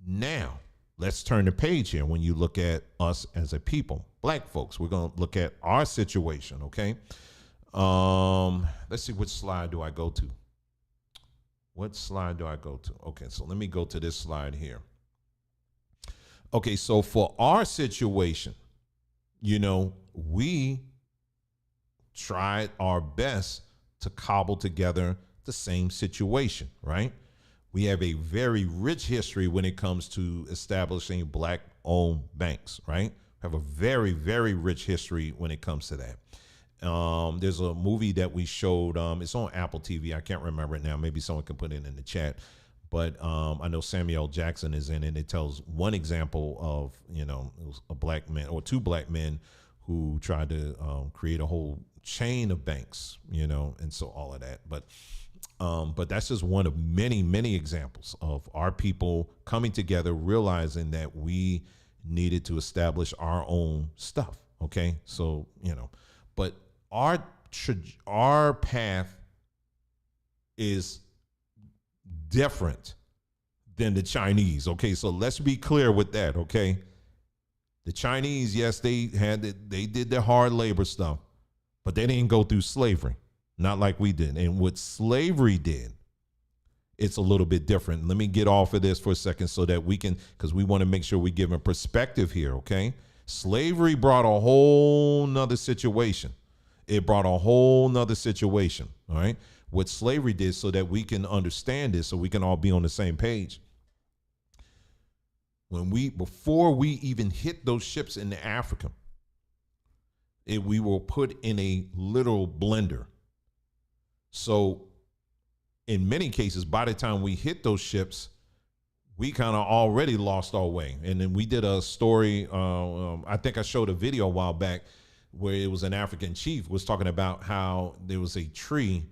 Now, let's turn the page here. When you look at us as a people, black folks, we're going to look at our situation, okay? Let's see, which slide do I go to? What slide do I go to? Okay, so let me go to this slide here. Okay, so for our situation, we tried our best to cobble together the same situation, right? We have a very rich history when it comes to establishing black-owned banks, right? We have a very, very rich history when it comes to that. There's a movie that we showed. It's on Apple TV. I can't remember it now. Maybe someone can put it in the chat. But I know Samuel Jackson is in it. It tells one example of, it was a black man or two black men who tried to create a whole chain of banks, and so all of that. But that's just one of many, many examples of our people coming together, realizing that we needed to establish our own stuff. Okay. So, but our path is different than the Chinese. Okay, so let's be clear with that. Okay, the Chinese, yes, they did their hard labor stuff, but they didn't go through slavery, not like we did. And what slavery did, it's a little bit different. Let me get off of this for a second so that we can, because we want to make sure we give a perspective here. Okay, slavery brought a whole nother situation. It brought a whole nother situation, all right? What slavery did, so that we can understand this, so we can all be on the same page. Before we even hit those ships in Africa, we were put in a literal blender. So in many cases, by the time we hit those ships, we kind of already lost our way. And then we did a story, I think I showed a video a while back where it was an African chief was talking about how there was a tree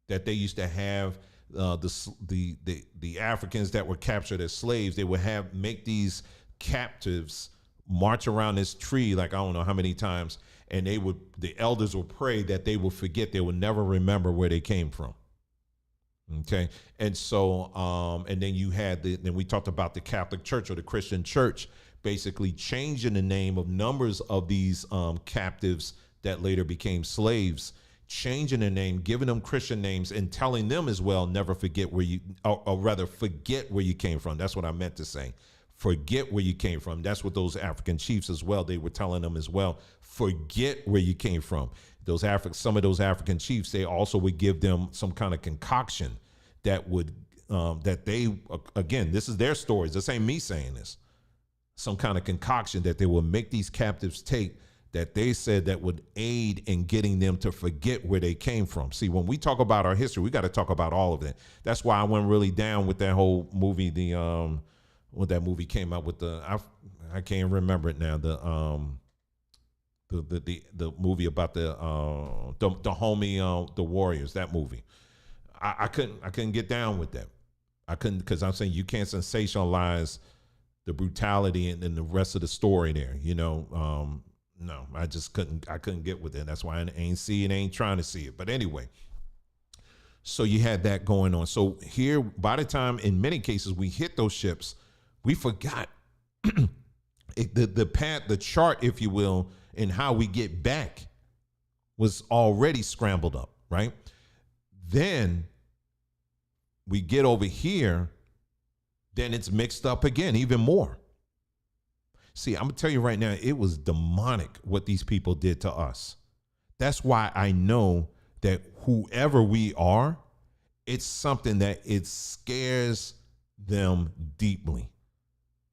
that they used to have the Africans that were captured as slaves. They would make these captives march around this tree like I don't know how many times, and the elders would pray that they would forget, they would never remember where they came from. Okay. And so, and then then we talked about the Catholic Church or the Christian Church basically changing the name of numbers of these captives that later became slaves, changing their name, giving them Christian names, and telling them as well, never forget where or rather forget where you came from. That's what I meant to say. Forget where you came from. That's what those African chiefs as well, they were telling them as well. Forget where you came from. Some of those African chiefs, they also would give them some kind of concoction that would, again, this is their stories. This ain't me saying this. Some kind of concoction that they would make these captives take that they said that would aid in getting them to forget where they came from. See, when we talk about our history, we got to talk about all of it. That's why I went really down with that whole movie, when that movie came out with I can't remember it now, the movie about the homie, the Warriors, that movie. I couldn't get down with that. I couldn't, because I'm saying you can't sensationalize the brutality and the rest of the story there. No, I just couldn't get with it. That's why I ain't trying to see it. But anyway, so you had that going on. So here, by the time in many cases we hit those ships, we forgot the path, the chart, if you will, and how we get back was already scrambled up, right? Then we get over here, then it's mixed up again, even more. See, I'm gonna tell you right now, it was demonic what these people did to us. That's why I know that whoever we are, it's something that it scares them deeply.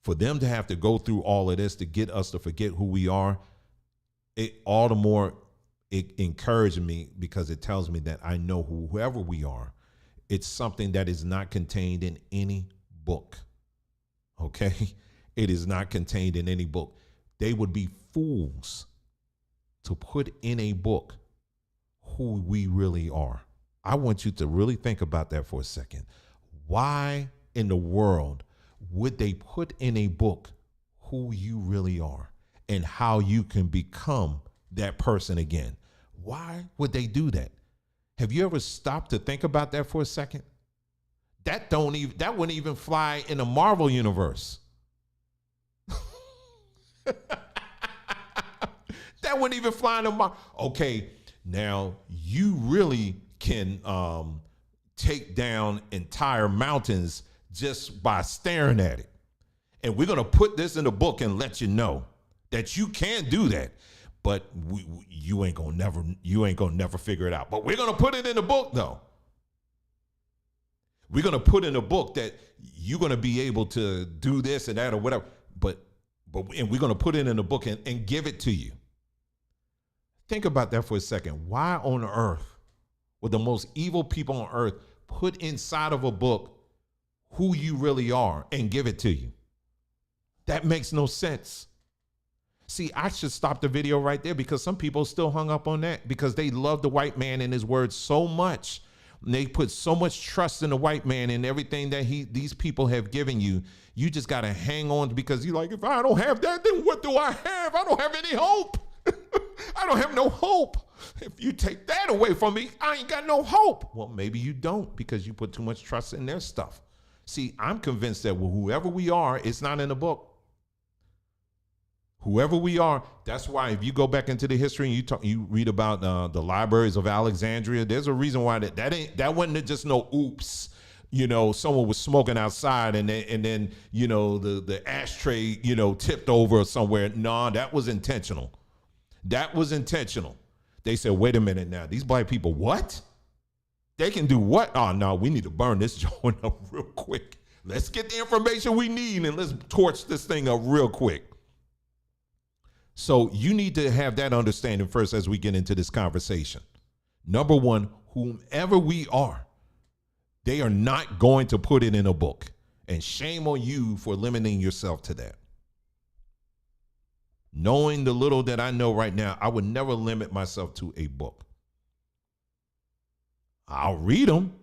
For them to have to go through all of this to get us to forget who we are, all the more it encouraged me, because it tells me that I know whoever we are, it's something that is not contained in any book. Okay? It is not contained in any book. They would be fools to put in a book who we really are. I want you to really think about that for a second. Why in the world would they put in a book who you really are and how you can become that person again? Why would they do that? Have you ever stopped to think about that for a second? That wouldn't even fly in the Marvel universe. That wouldn't even fly in the Marvel. Okay, now you really can take down entire mountains just by staring at it. And we're going to put this in the book and let you know that you can do that. But you ain't gonna never figure it out. But we're gonna put it in the book, though. We're gonna put in a book that you're gonna be able to do this and that or whatever. And we're gonna put it in the book and give it to you. Think about that for a second. Why on earth would the most evil people on earth put inside of a book who you really are and give it to you? That makes no sense. See, I should stop the video right there, because some people still hung up on that because they love the white man and his words so much. And they put so much trust in the white man and everything that these people have given you. You just got to hang on, because you're like, if I don't have that, then what do I have? I don't have any hope. I don't have no hope. If you take that away from me, I ain't got no hope. Well, maybe you don't, because you put too much trust in their stuff. See, I'm convinced that whoever we are, it's not in the book. Whoever we are, that's why if you go back into the history and you read about the libraries of Alexandria, there's a reason why that wasn't just no oops. Someone was smoking outside and then the ashtray tipped over somewhere. No, that was intentional. That was intentional. They said, wait a minute now, these black people, what? They can do what? Oh no, we need to burn this joint up real quick. Let's get the information we need and let's torch this thing up real quick. So you need to have that understanding first as we get into this conversation. Number one, whomever we are, they are not going to put it in a book. And shame on you for limiting yourself to that. Knowing the little that I know right now, I would never limit myself to a book. I'll read them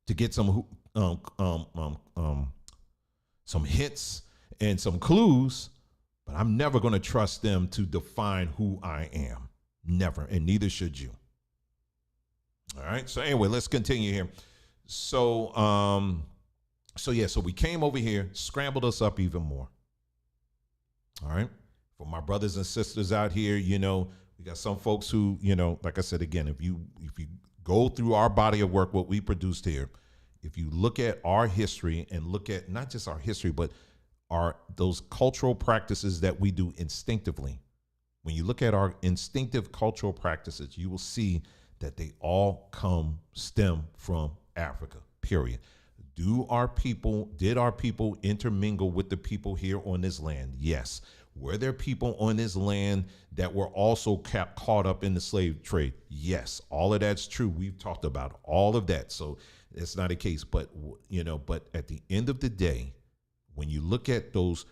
to get some hints and some clues, but I'm never going to trust them to define who I am. Never, and neither should you. All right. So anyway, let's continue here. So so we came over here, scrambled us up even more. All right. For my brothers and sisters out here, we got some folks who, like I said, again, if you go through our body of work, what we produced here, if you look at our history and look at not just our history, but those cultural practices that we do instinctively, when you look at our instinctive cultural practices, you will see that they all stem from Africa, period. Did our people intermingle with the people here on this land? Yes. Were there people on this land that were also caught up in the slave trade? Yes. All of that's true. We've talked about all of that. So it's not a case, but at the end of the day, when you look at those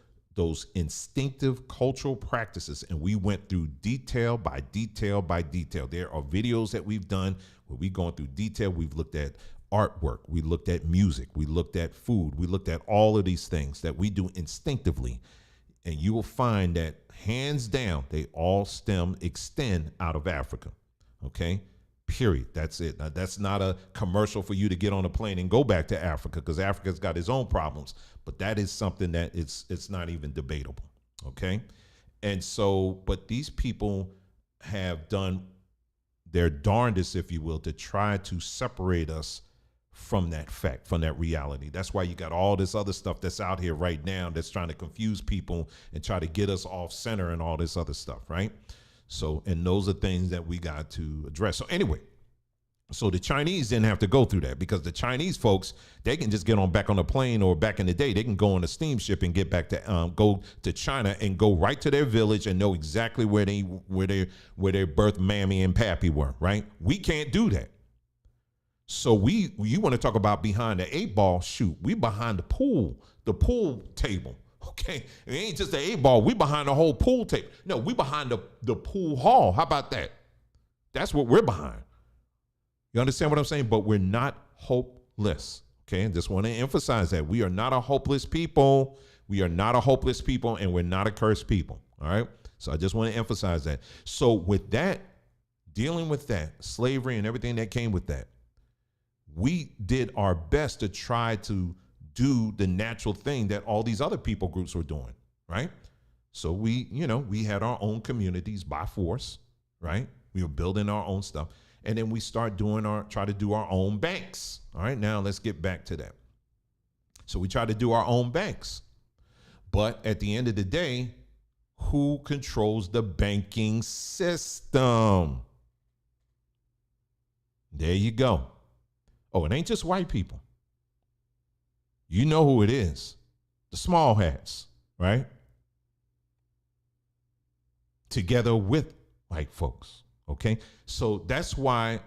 instinctive cultural practices, and we went through detail by detail by detail. There are videos that we've done where we've gone through detail. We've looked at artwork. We looked at music. We looked at food. We looked at all of these things that we do instinctively. And you will find that hands down, they all extend out of Africa. Okay. Period. That's it. Now, that's not a commercial for you to get on a plane and go back to Africa, because Africa's got its own problems. But that is something that it's not even debatable. Okay. And so, but these people have done their darndest, if you will, to try to separate us from that fact, from that reality. That's why you got all this other stuff that's out here right now that's trying to confuse people and try to get us off center and all this other stuff, right? So, and those are things that we got to address. So anyway, so the Chinese didn't have to go through that, because the Chinese folks, they can just get back on a plane, or back in the day, they can go on a steamship and get back to go to China and go right to their village and know exactly where their birth mammy and pappy were, right? We can't do that. So you want to talk about behind the 8-ball? Shoot, we behind the pool table. Okay, it ain't just the 8-ball. We behind the whole pool table. No, we behind the pool hall. How about that? That's what we're behind. You understand what I'm saying? But we're not hopeless. Okay, and just want to emphasize that we are not a hopeless people. We are not a hopeless people, and we're not a cursed people. All right. So I just want to emphasize that. So with that, dealing with that slavery and everything that came with that, we did our best to try to do the natural thing that all these other people groups were doing, right? So we had our own communities by force, right? We were building our own stuff. And then we try to do our own banks. All right, now let's get back to that. So we try to do our own banks. But at the end of the day, who controls the banking system? There you go. Oh, it ain't just white people. You know who it is. The small hats, right? Together with white folks, okay? So that's why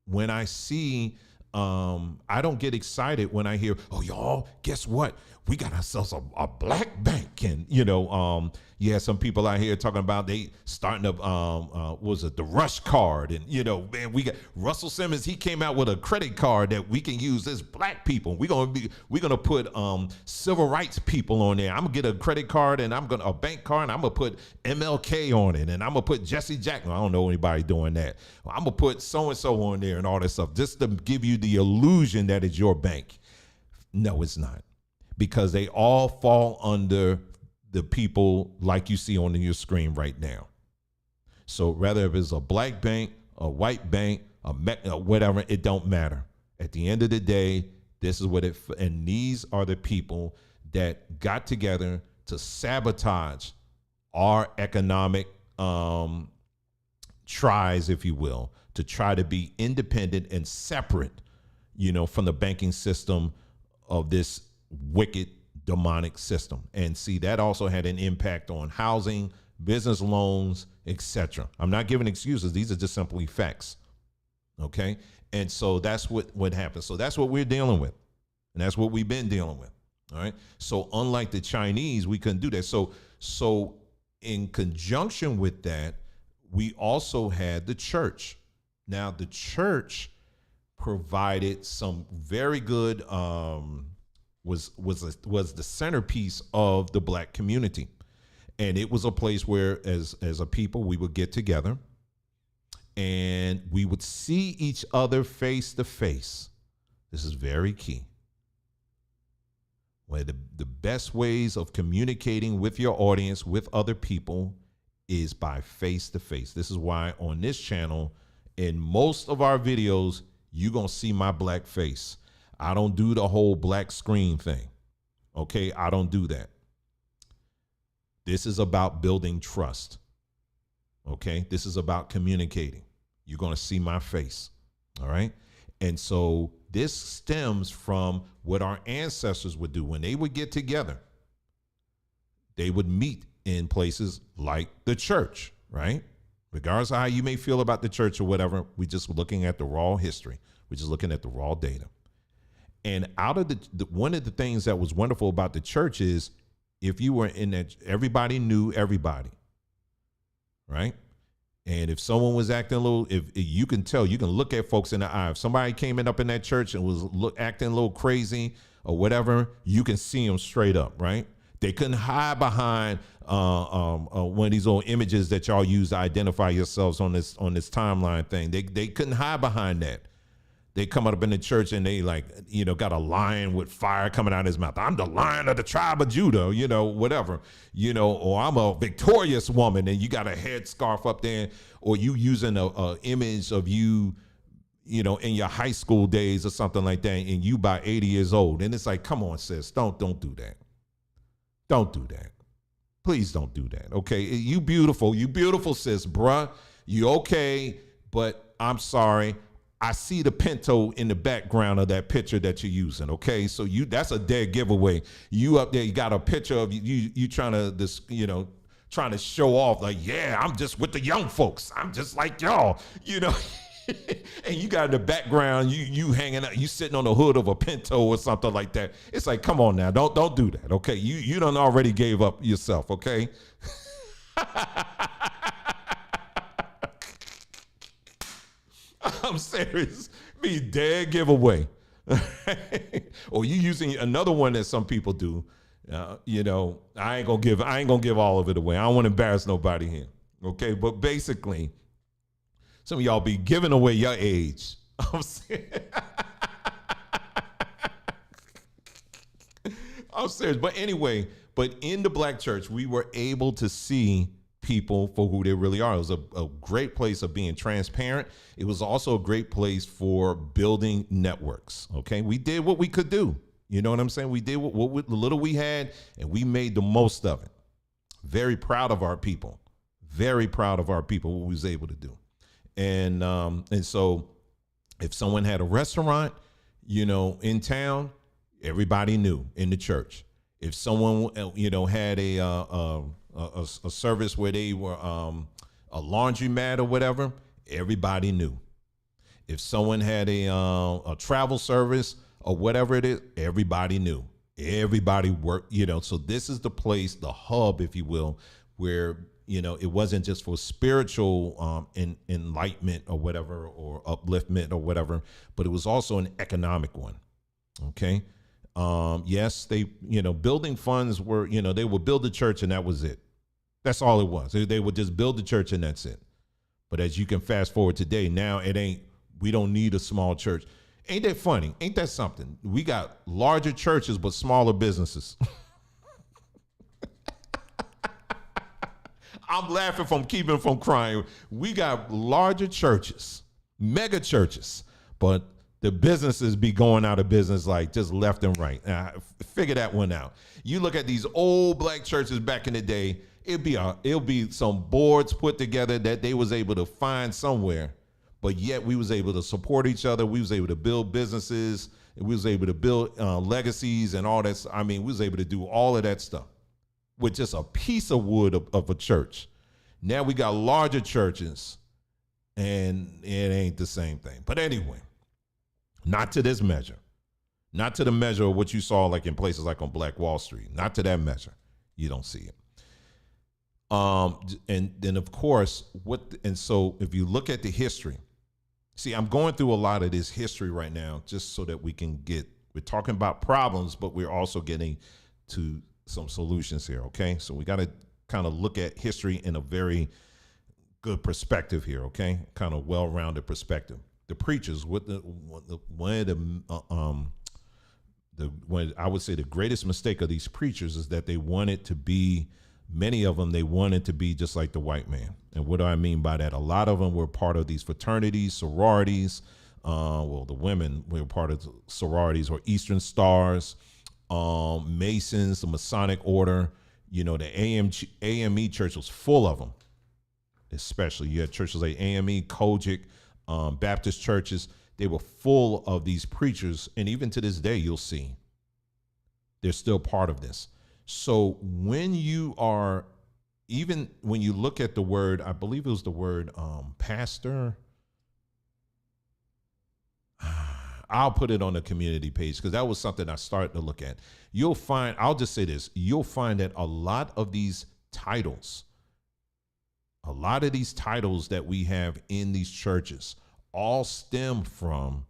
when I see, I don't get excited when I hear, oh, y'all, guess what? We got ourselves a black bank. And, you have some people out here talking about they starting up, the Rush card. And, man, we got Russell Simmons. He came out with a credit card that we can use as black people. We're going to put civil rights people on there. I'm going to get a credit card and a bank card, and I'm going to put MLK on it. And I'm going to put Jesse Jackson. I don't know anybody doing that. I'm going to put so-and-so on there and all this stuff just to give you the illusion that it's your bank. No, it's not. Because they all fall under the people like you see on your screen right now. So rather if it's a black bank, a white bank, whatever, it don't matter. At the end of the day, this is and these are the people that got together to sabotage our economic tries, if you will, to try to be independent and separate, from the banking system of this wicked demonic system. And see, that also had an impact on housing, business loans, etc. I'm not giving excuses. These are just simply facts. Okay. And so that's what happened. So that's what we're dealing with. And that's what we've been dealing with. All right. So unlike the Chinese, we couldn't do that. So in conjunction with that, we also had the church. Now the church provided some very good, was the centerpiece of the Black community. And it was a place where as a people, we would get together and we would see each other face to face. This is very key. One of the best ways of communicating with your audience, with other people, is by face to face. This is why on this channel, in most of our videos, you're going to see my black face. I don't do the whole black screen thing. Okay, I don't do that. This is about building trust. Okay, this is about communicating. You're going to see my face. All right. And so this stems from what our ancestors would do when they would get together. They would meet in places like the church, right? Regardless of how you may feel about the church or whatever, we're just looking at the raw history. We're just looking at the raw data. And out of one of the things that was wonderful about the church is if you were in that, everybody knew everybody, right? And if someone was acting a little, if you can tell, you can look at folks in the eye. If somebody came up in that church and was acting a little crazy or whatever, you can see them straight up, right? They couldn't hide behind one of these old images that y'all use to identify yourselves on this timeline thing. They couldn't hide behind that. They come up in the church and they got a lion with fire coming out of his mouth. I'm the Lion of the tribe of Judah, whatever, or I'm a victorious woman, and you got a headscarf up there, or you using a image of you, in your high school days or something like that, and you by 80 years old. And it's like, come on, sis, don't do that. Don't do that. Please don't do that. Okay. You beautiful, sis, bruh. You okay. But I'm sorry. I see the Pinto in the background of that picture that you're using. Okay. So that's a dead giveaway. You up there, you got a picture of you trying to trying to show off like, yeah, I'm just with the young folks. I'm just like y'all, and you got in the background, you hanging out, you sitting on the hood of a Pinto or something like that. It's like, come on now, don't do that. Okay. You done already gave up yourself. Okay. I'm serious. Be dead giveaway. Or you using another one that some people do. I ain't gonna give all of it away. I don't want to embarrass nobody here. Okay, but basically, some of y'all be giving away your age. I'm serious. But anyway, in the Black church, we were able to see people for who they really are. It was a great place of being transparent. It was also a great place for building networks. Okay. We did what we could do. You know what I'm saying? We did what the little we had, and we made the most of it. Very proud of our people. Very proud of our people, what we was able to do. And so if someone had a restaurant, in town, everybody knew in the church. If someone, had a service where they were a laundromat or whatever, everybody knew. If someone had a travel service or whatever it is, everybody knew. Everybody worked, so this is the place, the hub, if you will, where, it wasn't just for spiritual enlightenment or whatever, or upliftment or whatever, but it was also an economic one. Okay. Yes, they, building funds were, they would build the church and that was it. That's all it was. They would just build the church and that's it. But as you can fast forward today, now we don't need a small church. Ain't that funny? Ain't that something? We got larger churches, but smaller businesses. I'm laughing from keeping from crying. We got larger churches, mega churches, but the businesses be going out of business like just left and right. Figure that one out. You look at these old Black churches back in the day, it'll be some boards put together that they was able to find somewhere, but yet we was able to support each other. We was able to build businesses. We was able to build legacies and all that. I mean, we was able to do all of that stuff with just a piece of wood of a church. Now we got larger churches, and it ain't the same thing. But anyway, not to this measure. Not to the measure of what you saw like in places like on Black Wall Street. Not to that measure. You don't see it. And then of course, so if you look at the history, see, I'm going through a lot of this history right now just so that we're talking about problems, but we're also getting to some solutions here. Okay. So we got to kind of look at history in a very good perspective here. Okay. Kind of well-rounded perspective. The preachers, I would say the greatest mistake of these preachers is that they wanted to be, many of them, they wanted to be just like the white man. And what do I mean by that? A lot of them were part of these fraternities, sororities. The women were part of sororities or Eastern Stars, Masons, the Masonic Order. You know, the AME church was full of them, especially. You had churches like AME, Kojic, Baptist churches. They were full of these preachers. And even to this day, you'll see they're still part of this. So when you look at the word, I believe it was the word pastor. I'll put it on the community page because that was something I started to look at. You'll find, I'll just say this, you'll find that a lot of these titles that we have in these churches all stem from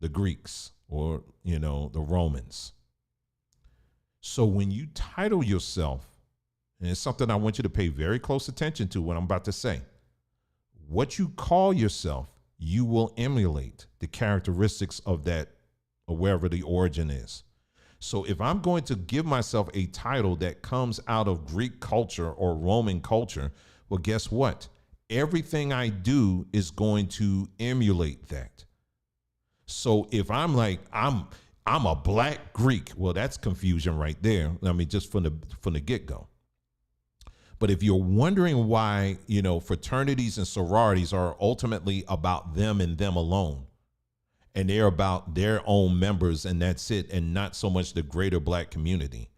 the Greeks or, the Romans. So when you title yourself, and it's something I want you to pay very close attention to what I'm about to say, what you call yourself, you will emulate the characteristics of that or wherever the origin is. So if I'm going to give myself a title that comes out of Greek culture or Roman culture, well, guess what? Everything I do is going to emulate that. So if I'm like, I'm a black Greek, well, that's confusion right there. I mean, just from the get-go. But if you're wondering why, fraternities and sororities are ultimately about them and them alone, and they're about their own members and that's it, and not so much the greater black community.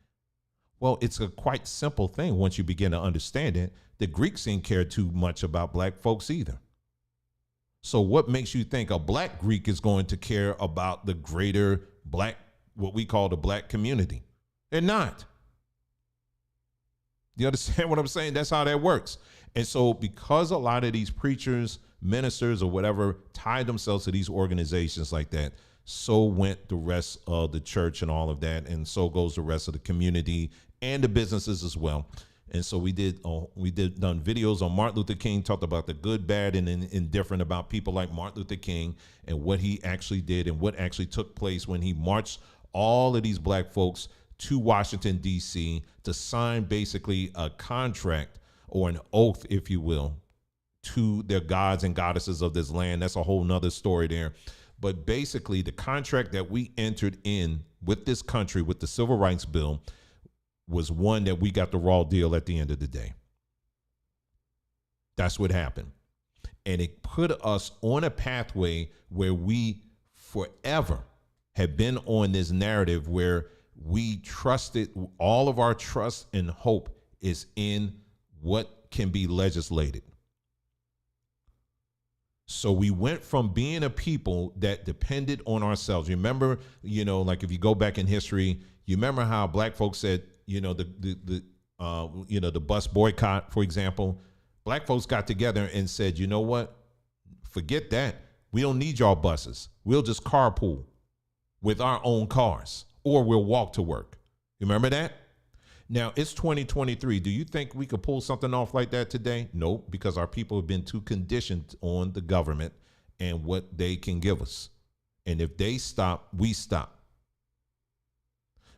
Well, it's a quite simple thing once you begin to understand it. The Greeks didn't care too much about black folks either. So what makes you think a black Greek is going to care about the greater black, what we call the black community? They're not. You understand what I'm saying? That's how that works. And so because a lot of these preachers, ministers, or whatever tied themselves to these organizations like that, so went the rest of the church and all of that. And so goes the rest of the community and the businesses as well. And so we done videos on Martin Luther King, talked about the good, bad, and indifferent about people like Martin Luther King and what he actually did and what actually took place when he marched all of these black folks to Washington, D.C. to sign basically a contract or an oath, if you will, to their gods and goddesses of this land. That's a whole nother story there. But basically, the contract that we entered in with this country, with the Civil Rights Bill, was one that we got the raw deal at the end of the day. That's what happened. And it put us on a pathway where we forever have been on this narrative where we trusted, all of our trust and hope is in what can be legislated. So we went from being a people that depended on ourselves. Remember, like if you go back in history, you remember how black folks said, the bus boycott, for example. Black folks got together and said, you know what? Forget that. We don't need y'all buses. We'll just carpool with our own cars, or we'll walk to work. You remember that? Now, it's 2023. Do you think we could pull something off like that today? No, because our people have been too conditioned on the government and what they can give us. And if they stop, we stop.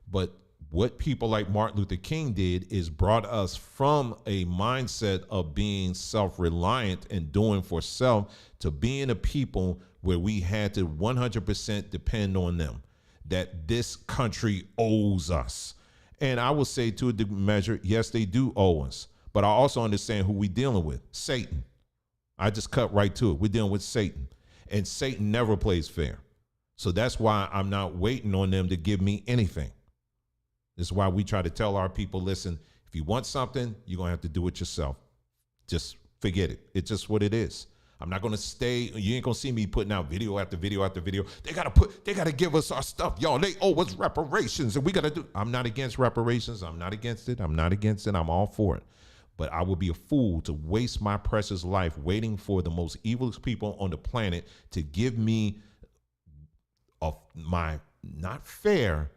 But what people like Martin Luther King did is brought us from a mindset of being self-reliant and doing for self to being a people where we had to 100% depend on them, that this country owes us. And I will say to a measure, yes, they do owe us. But I also understand who we're dealing with, Satan. I just cut right to it. We're dealing with Satan. And Satan never plays fair. So that's why I'm not waiting on them to give me anything. This is why we try to tell our people, listen, if you want something, you're going to have to do it yourself. Just forget it. It's just what it is. I'm not going to stay. You ain't going to see me putting out video after video after video. They got to give us our stuff. Y'all, they owe us reparations and we got to do. I'm not against reparations. I'm not against it. I'm not against it. I'm all for it. But I would be a fool to waste my precious life waiting for the most evilest people on the planet to give me my not fair,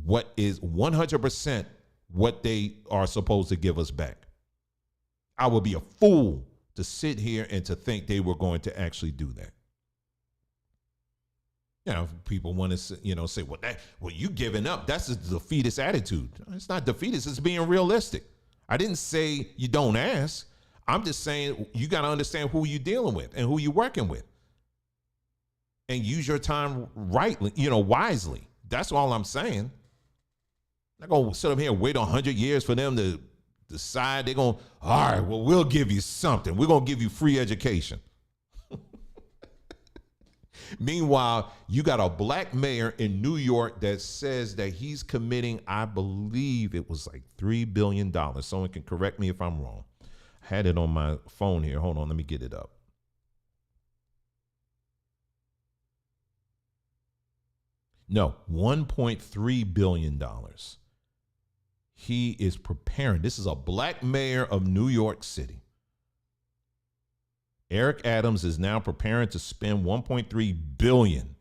what is 100% what they are supposed to give us back. I would be a fool to sit here and to think they were going to actually do that. You know, people want to, say, well, you giving up. That's a defeatist attitude. It's not defeatist. It's being realistic. I didn't say you don't ask. I'm just saying you got to understand who you're dealing with and who you're working with. And use your time rightly, wisely. That's all I'm saying. I'm not going to sit up here and wait 100 years for them to decide they're going, all right, well, we'll give you something. We're going to give you free education. Meanwhile, you got a black mayor in New York that says that he's committing, I believe it was like $3 billion. Someone can correct me if I'm wrong. I had it on my phone here. Hold on, let me get it up. No, $1.3 billion. He is preparing. This is a black mayor of New York City. Eric Adams is now preparing to spend $1.3 billion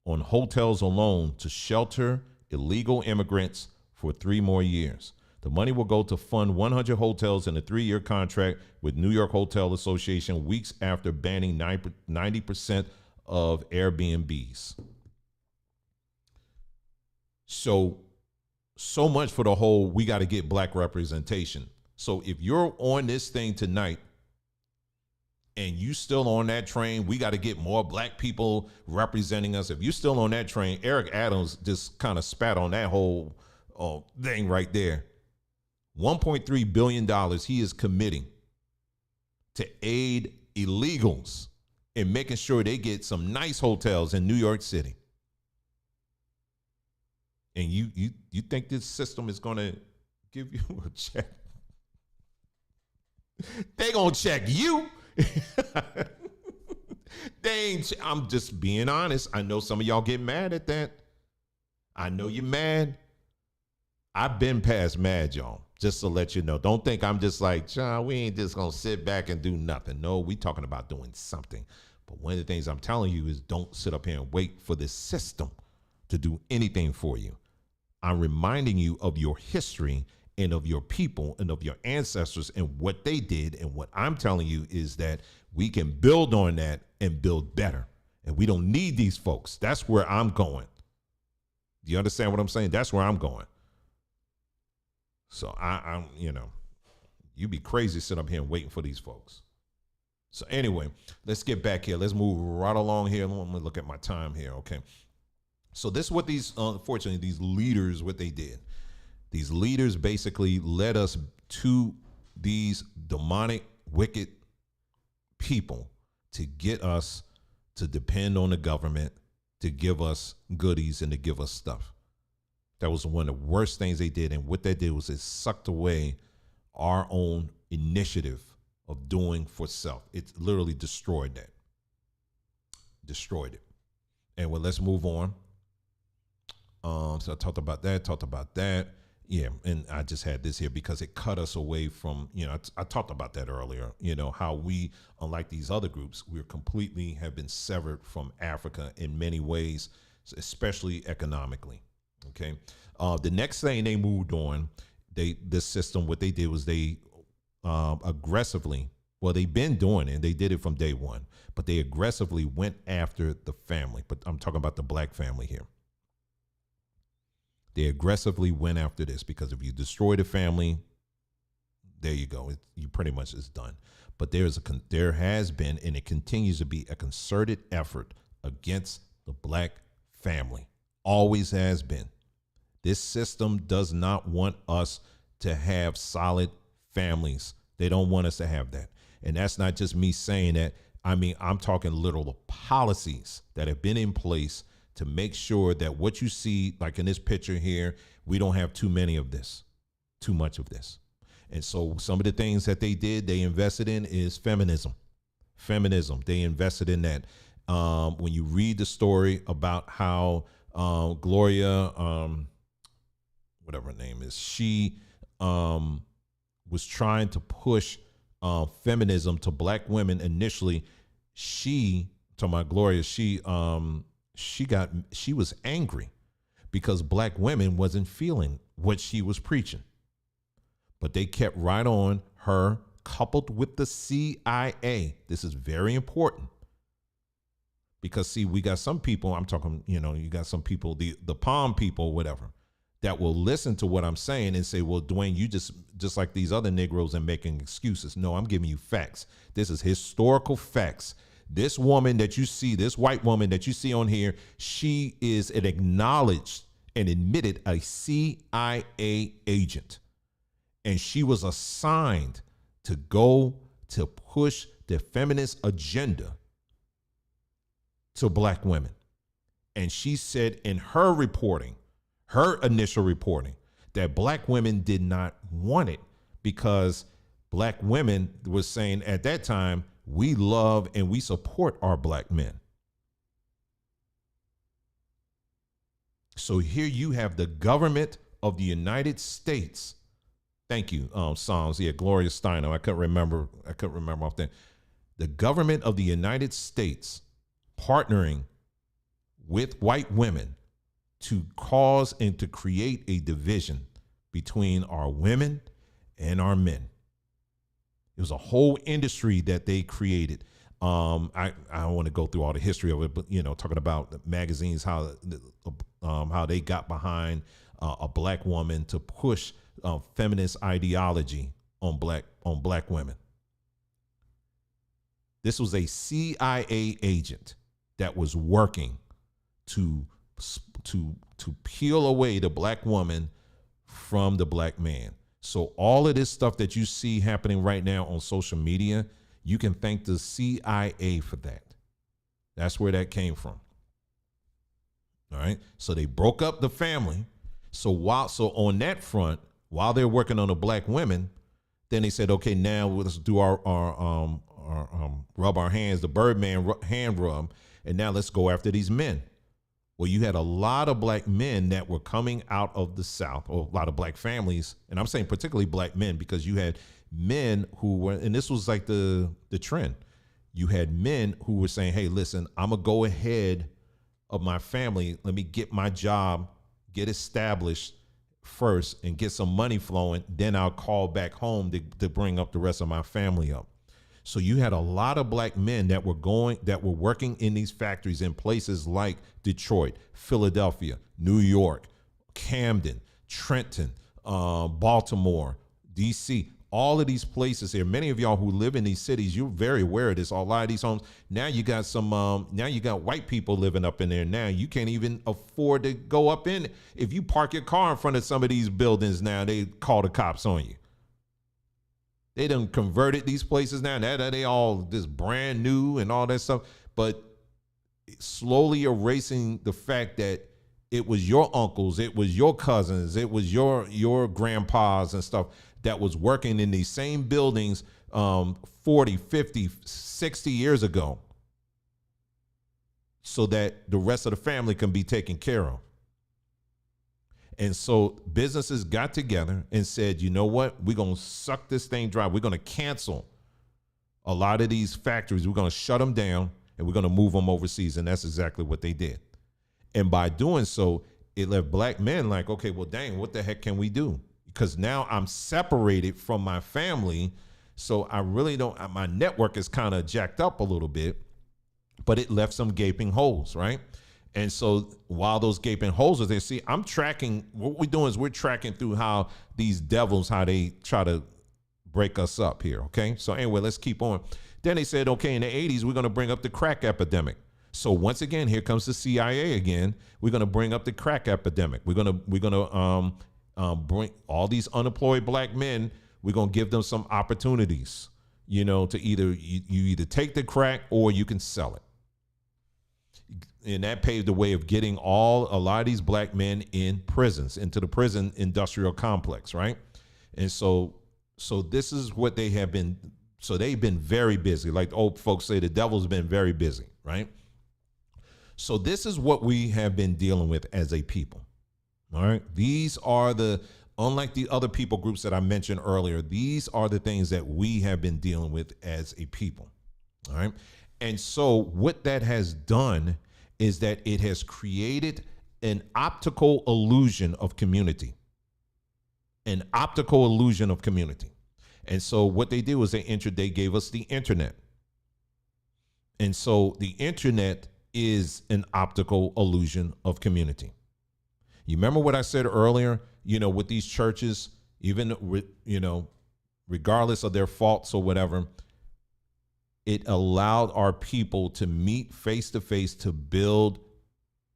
on hotels alone to shelter illegal immigrants for 3 more years. The money will go to fund 100 hotels in a 3-year contract with New York Hotel Association weeks after banning 90% of Airbnbs. So much for the whole, we got to get black representation. So if you're on this thing tonight and you still on that train, we got to get more black people representing us. If you're still on that train, Eric Adams just kind of spat on that whole thing right there. $1.3 billion he is committing to aid illegals and making sure they get some nice hotels in New York City. And you think this system is going to give you a check? They going to check you. I'm just being honest. I know some of y'all get mad at that. I know you're mad. I've been past mad, y'all, just to let you know. Don't think I'm just like, John, we ain't just going to sit back and do nothing. No, we talking about doing something. But one of the things I'm telling you is don't sit up here and wait for this system to do anything for you. I'm reminding you of your history and of your people and of your ancestors and what they did. And what I'm telling you is that we can build on that and build better. And we don't need these folks. That's where I'm going. Do you understand what I'm saying? That's where I'm going. So I'm, you'd be crazy sitting up here and waiting for these folks. So anyway, let's get back here. Let's move right along here. Let me look at my time here. Okay. So this is what these, unfortunately, these leaders, what they did. These leaders basically led us to these demonic, wicked people to get us to depend on the government, to give us goodies and to give us stuff. That was one of the worst things they did. And what they did was it sucked away our own initiative of doing for self. It literally destroyed that. Destroyed it. And well, let's move on. So I talked about that. Yeah, and I just had this here because it cut us away from, I talked about that earlier, how we, unlike these other groups, we're completely have been severed from Africa in many ways, especially economically. Okay. The next thing they moved on, this system, what they did was they aggressively, well, they've been doing it, and they did it from day one, but they aggressively went after the family. But I'm talking about the black family here. They aggressively went after this because if you destroy the family, there you go. You pretty much is done. But there has been, and it continues to be, a concerted effort against the black family. Always has been. This system does not want us to have solid families. They don't want us to have that. And that's not just me saying that. I mean, I'm talking literal policies that have been in place to make sure that what you see, like in this picture here, we don't have too much of this. And so some of the things that they did, they invested in is feminism. They invested in that. When you read the story about how Gloria, whatever her name is, she was trying to push feminism to black women initially. To my Gloria, she was angry because black women wasn't feeling what she was preaching. But they kept right on her, coupled with the CIA. This is very important. Because see, we got some people, I'm talking, you got some people, the palm people, whatever, that will listen to what I'm saying and say, well, Dwayne, you just like these other Negroes and making excuses. No, I'm giving you facts. This is historical facts. This woman that you see, this white woman that you see on here, she is an acknowledged and admitted a CIA agent. And she was assigned to go to push the feminist agenda to black women. And she said in her reporting, her initial reporting, that black women did not want it because black women were saying at that time, we love and we support our black men. So here you have the government of the United States. Thank you, Psalms. Yeah, Gloria Steinem. I couldn't remember off there. The government of the United States partnering with white women to cause and to create a division between our women and our men. It was a whole industry that they created. I don't want to go through all the history of it, but talking about the magazines, how they got behind a black woman to push feminist ideology on black women. This was a CIA agent that was working to peel away the black woman from the black man. So all of this stuff that you see happening right now on social media, you can thank the CIA for that. That's where that came from. All right. So they broke up the family. So on that front, while they're working on the black women, then they said, okay, now let's do our rub our hands, the Birdman hand rub, and now let's go after these men. Well, you had a lot of black men that were coming out of the South, or a lot of black families, and I'm saying particularly black men because you had men who were, and this was like the trend. You had men who were saying, hey, listen, I'm going to go ahead of my family. Let me get my job, get established first and get some money flowing. Then I'll call back home to bring up the rest of my family up. So you had a lot of black men that were working in these factories in places like Detroit, Philadelphia, New York, Camden, Trenton, Baltimore, DC, all of these places here. Many of y'all who live in these cities, you're very aware of this. A lot of these homes, now you got now you got white people living up in there. Now you can't even afford to go up in. If you park your car in front of some of these buildings now, they call the cops on you. They done converted these places now. They all this brand new and all that stuff, but slowly erasing the fact that it was your uncles, it was your cousins, it was your grandpas and stuff that was working in these same buildings 40, 50, 60 years ago so that the rest of the family can be taken care of. And so businesses got together and said, you know what? We're going to suck this thing dry. We're going to cancel a lot of these factories. We're going to shut them down and we're going to move them overseas. And that's exactly what they did. And by doing so, it left black men like, okay, well, dang, what the heck can we do? Because now I'm separated from my family. So I really don't, my network is kind of jacked up a little bit, but it left some gaping holes, right? And so while those gaping holes are there, see, I'm tracking, what we're doing is we're tracking through how these devils, how they try to break us up here, okay? So anyway, let's keep on. Then they said, okay, in the 80s, we're going to bring up the crack epidemic. So once again, here comes the CIA again. We're going to bring up the crack epidemic. We're going to bring all these unemployed black men. We're going to give them some opportunities, to either you either take the crack or you can sell it. And that paved the way of getting a lot of these black men in prisons, into the prison industrial complex, right? And so this is what they have been. So they've been very busy. Like the old folks say, the devil's been very busy, right? So this is what we have been dealing with as a people. All right. These are unlike the other people groups that I mentioned earlier, these are the things that we have been dealing with as a people. All right. And so what that has done is that it has created an optical illusion of community. An optical illusion of community. And so what they did was they gave us the internet. And so the internet is an optical illusion of community. You remember what I said earlier, with these churches, even, regardless of their faults or whatever, it allowed our people to meet face to face to build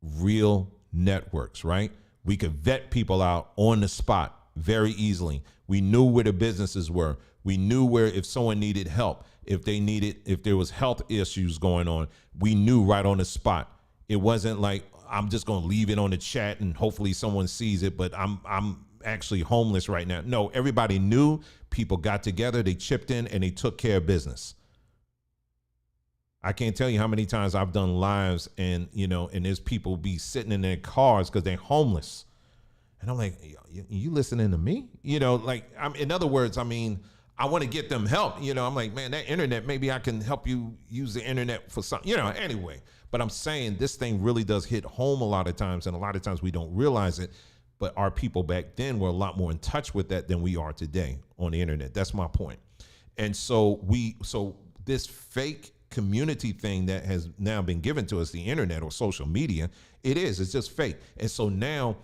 real networks, right? We could vet people out on the spot very easily. We knew where the businesses were. We knew where, if someone needed help, if there was health issues going on, we knew right on the spot. It wasn't like, I'm just going to leave it on the chat and hopefully someone sees it, but I'm actually homeless right now. No, everybody knew. People got together, they chipped in, and they took care of business. I can't tell you how many times I've done lives and there's people be sitting in their cars because they're homeless. And I'm like, you listening to me? In other words, I want to get them help. I'm like, man, that internet, maybe I can help you use the internet for something, anyway. But I'm saying this thing really does hit home a lot of times. And a lot of times we don't realize it. But our people back then were a lot more in touch with that than we are today on the internet. That's my point. And so this fake community thing that has now been given to us, the internet or social media, it's just fake. And so now,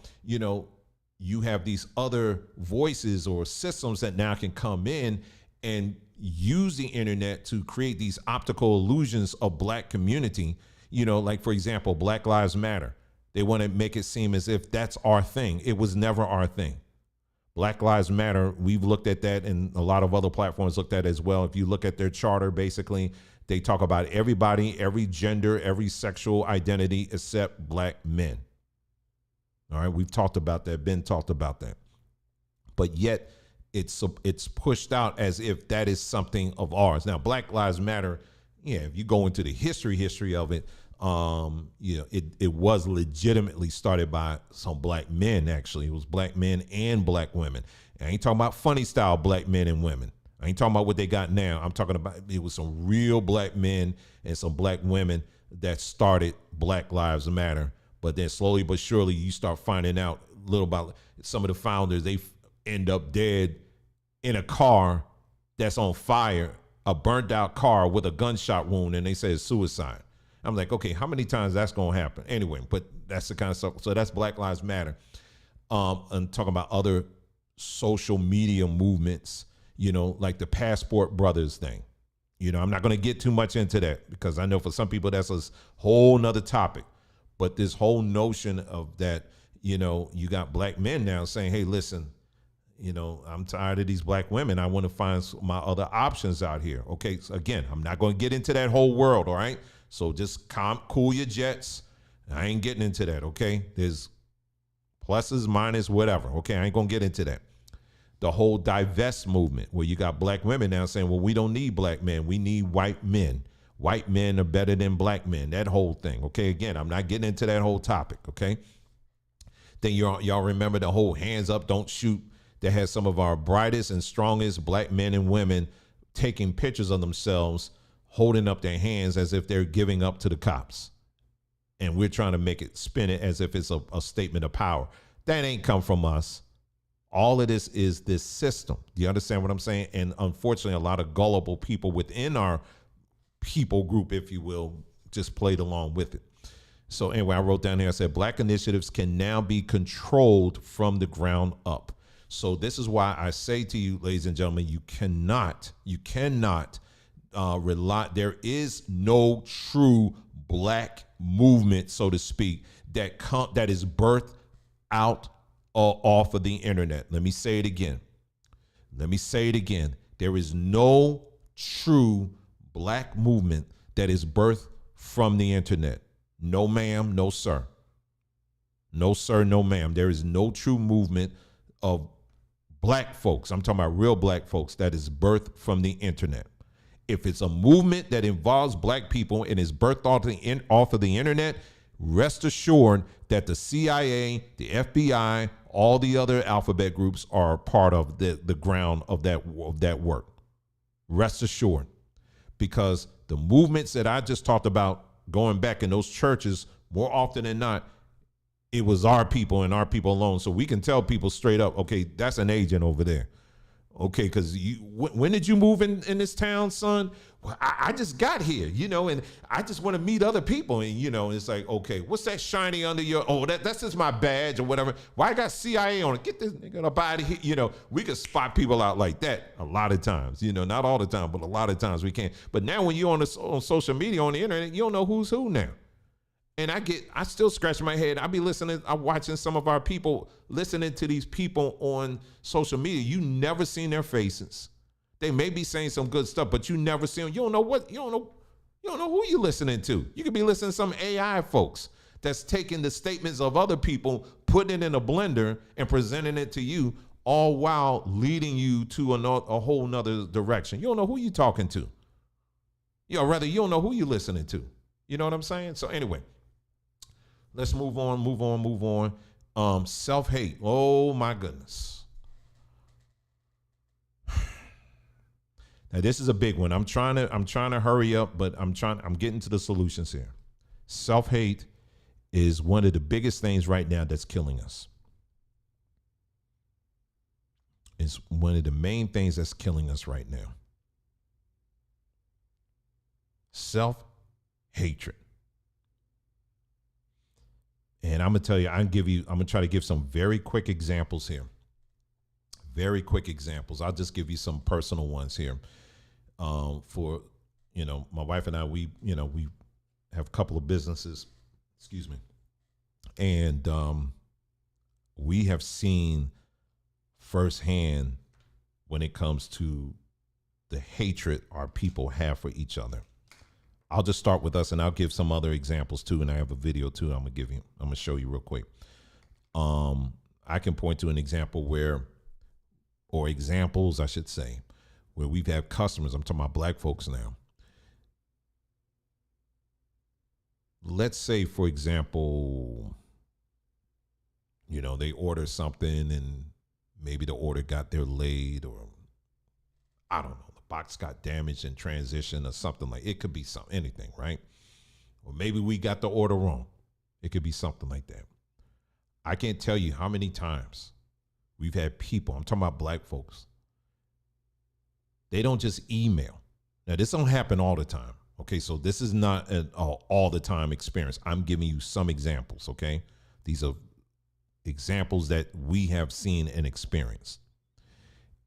you have these other voices or systems that now can come in and use the internet to create these optical illusions of black community. Like, for example, Black Lives Matter. They want to make it seem as if that's our thing. It was never our thing. Black Lives Matter, we've looked at that, and a lot of other platforms looked at it as well. If you look at their charter, basically, they talk about everybody, every gender, every sexual identity except black men. All right, we've talked about that, been talked about that. But yet it's pushed out as if that is something of ours. Now, Black Lives Matter, if you go into the history of it, it was legitimately started by some black men, actually. It was black men and black women. I ain't talking about funny style black men and women. I ain't talking about what they got now. I'm talking about, it was some real black men and some black women that started Black Lives Matter. But then slowly but surely you start finding out little about some of the founders. They end up dead in a car that's on fire, a burnt out car with a gunshot wound, and they say it's suicide. I'm like, okay, how many times that's going to happen? Anyway, but that's the kind of stuff. So that's Black Lives Matter. And talking about other social media movements, like the Passport Brothers thing. I'm not going to get too much into that because I know for some people that's a whole nother topic. But this whole notion of that, you got black men now saying, hey, listen, I'm tired of these black women. I want to find my other options out here. Okay. So again, I'm not going to get into that whole world. All right. So just cool your jets. I ain't getting into that. Okay. There's pluses, minus, whatever. Okay. I ain't going to get into that. The whole divest movement where you got black women now saying, well, we don't need black men. We need white men. White men are better than black men. That whole thing. Okay. Again, I'm not getting into that whole topic. Okay. Then y'all remember the whole hands up, don't shoot that has some of our brightest and strongest black men and women taking pictures of themselves, holding up their hands as if they're giving up to the cops. And we're trying to spin it as if it's a statement of power. That ain't come from us. All of this is this system. Do you understand what I'm saying? And unfortunately, a lot of gullible people within our people group, if you will, just played along with it. So anyway, I wrote down here, I said, black initiatives can now be controlled from the ground up. So this is why I say to you, ladies and gentlemen, you cannot rely. There is no true black movement, so to speak, that is birthed out off of the internet. Let me say it again. There is no true black movement that is birthed from the internet. No, ma'am. No, sir. No, sir. No, ma'am. There is no true movement of black folks. I'm talking about real black folks that is birthed from the internet. If it's a movement that involves black people and is birthed off of the internet, rest assured that the CIA, the FBI, all the other alphabet groups are part of the ground of that work. Rest assured. Because the movements that I just talked about going back in those churches, more often than not, it was our people and our people alone. So we can tell people straight up, okay, that's an agent over there. Okay, because when did you move in this town, son? Well, I just got here, and I just want to meet other people. And, it's like, okay, what's that shiny under your, that's just my badge or whatever. Why I got CIA on it? Get this nigga up out of here. We can spot people out like that a lot of times, not all the time, but a lot of times we can. But now when you're on social media, on the internet, you don't know who's who now. And I still scratch my head. I'm watching some of our people, listening to these people on social media. You never seen their faces. They may be saying some good stuff, but you never see them. You don't know who you're listening to. You could be listening to some AI folks that's taking the statements of other people, putting it in a blender and presenting it to you, all while leading you to a whole nother direction. You don't know who you're talking to. Rather, you don't know who you're listening to. You know what I'm saying? So anyway. Let's move on. Self-hate. Oh my goodness. Now this is a big one. I'm trying to hurry up, but I'm getting to the solutions here. Self-hate is one of the biggest things right now that's killing us. It's one of the main things that's killing us right now. Self-hatred. And I'm going to tell you, I'm going to try to give some very quick examples here. Very quick examples. I'll just give you some personal ones here. For, my wife and I, we have a couple of businesses, excuse me. And we have seen firsthand when it comes to the hatred our people have for each other. I'll just start with us, and I'll give some other examples too. And I have a video too. I'm gonna show you real quick. I can point to an example or examples, I should say, where we've had customers. I'm talking about black folks now. Let's say, for example, they order something and maybe the order got there late, or I don't know. Box got damaged in transition or something like it could be anything, right? Or maybe we got the order wrong. It could be something like that. I can't tell you how many times we've had people, I'm talking about black folks. They don't just email. Now this don't happen all the time. Okay. So this is not an all the time experience. I'm giving you some examples. Okay. These are examples that we have seen and experienced.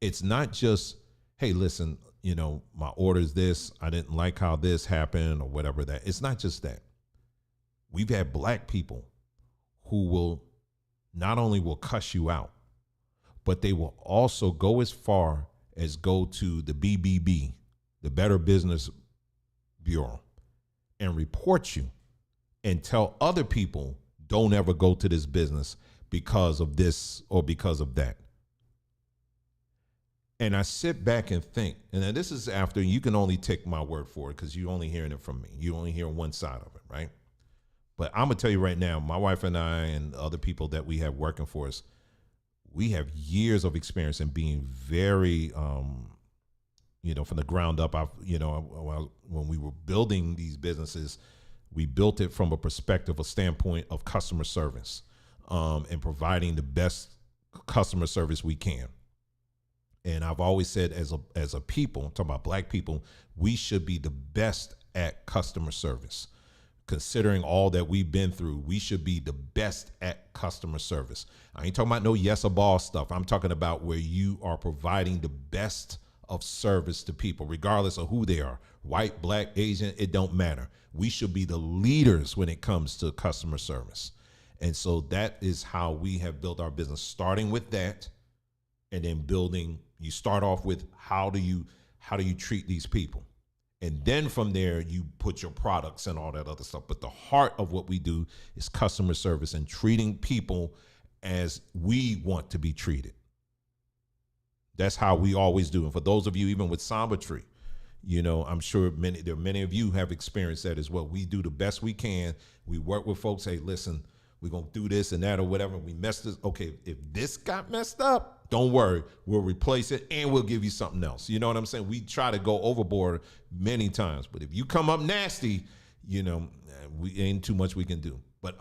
It's not just, hey, listen, my order's this, I didn't like how this happened or whatever that. It's not just that. We've had black people who will not only will cuss you out, but they will also go as far as go to the BBB, the Better Business Bureau, and report you and tell other people don't ever go to this business because of this or because of that. And I sit back and think, and then this is after, you can only take my word for it because you're only hearing it from me. You only hear one side of it, right? But I'm going to tell you right now, my wife and I and other people that we have working for us, we have years of experience in being very, from the ground up. When we were building these businesses, we built it from a standpoint of customer service, and providing the best customer service we can. And I've always said, as a people, I'm talking about black people, we should be the best at customer service. Considering all that we've been through, we should be the best at customer service. I ain't talking about no yes or boss stuff. I'm talking about where you are providing the best of service to people, regardless of who they are, white, black, Asian, it don't matter. We should be the leaders when it comes to customer service. And so that is how we have built our business, starting with that. And then building, you start off with how do you treat these people? And then from there, you put your products and all that other stuff. But the heart of what we do is customer service and treating people as we want to be treated. That's how we always do. And for those of you, even with Samba Tree, you know, I'm sure there are many of you have experienced that as well. We do the best we can. We work with folks. Hey, listen, we're going to do this and that or whatever. We messed this. Okay, if this got messed up, don't worry. We'll replace it and we'll give you something else. You know what I'm saying? We try to go overboard many times. But if you come up nasty, you know, we ain't too much we can do. But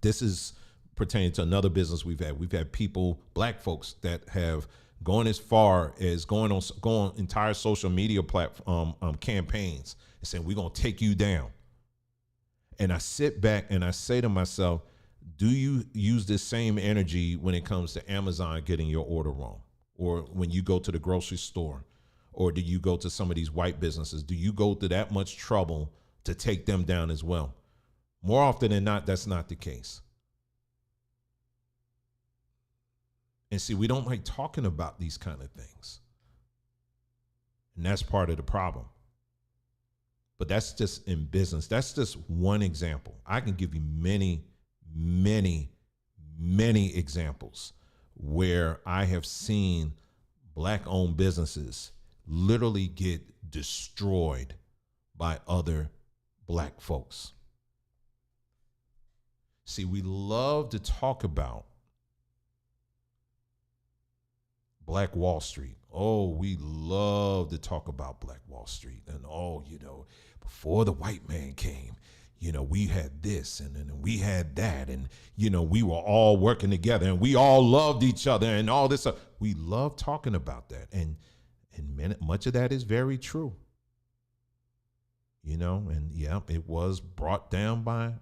this is pertaining to another business we've had. We've had people, black folks, that have gone as far as going on entire social media platform campaigns and saying, we're going to take you down. And I sit back and I say to myself, do you use this same energy when it comes to Amazon getting your order wrong? Or when you go to the grocery store? Or do you go to some of these white businesses? Do you go to that much trouble to take them down as well? More often than not, that's not the case. And see, we don't like talking about these kind of things. And that's part of the problem. But that's just in business. That's just one example. I can give you many, many, many examples where I have seen black-owned businesses literally get destroyed by other black folks. See, we love to talk about Black Wall Street. Oh, we love to talk about Black Wall Street. And you know, before the white man came, you know, we had this and we had that. And, you know, we were all working together and we all loved each other and all this stuff. We love talking about that. And much of that is very true. You know, and yeah, it was brought down by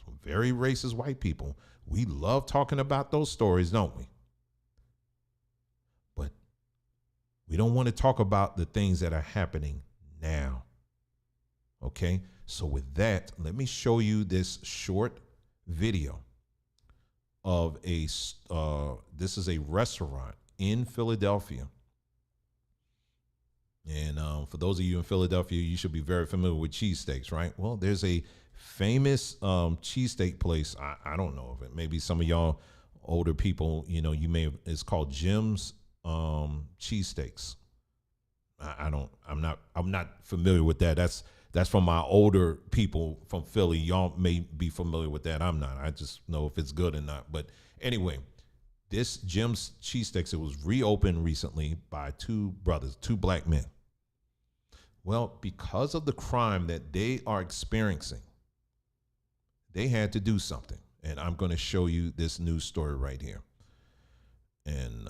some very racist white people. We love talking about those stories, don't we? We don't want to talk about the things that are happening now. Okay, so with that, let me show you this short video of this is a restaurant in Philadelphia. And for those of you in Philadelphia, you should be very familiar with cheesesteaks, right? Well, there's a famous cheesesteak place. I don't know if it maybe some of y'all older people, you know, it's called Jim's cheesesteaks. I'm not familiar with that. That's from my older people from Philly. Y'all may be familiar with that. I'm not. I just know if it's good or not. But anyway, this Jim's cheesesteaks, it was reopened recently by two black men. Well, because of the crime that they are experiencing, they had to do something. And I'm going to show you this news story right here. And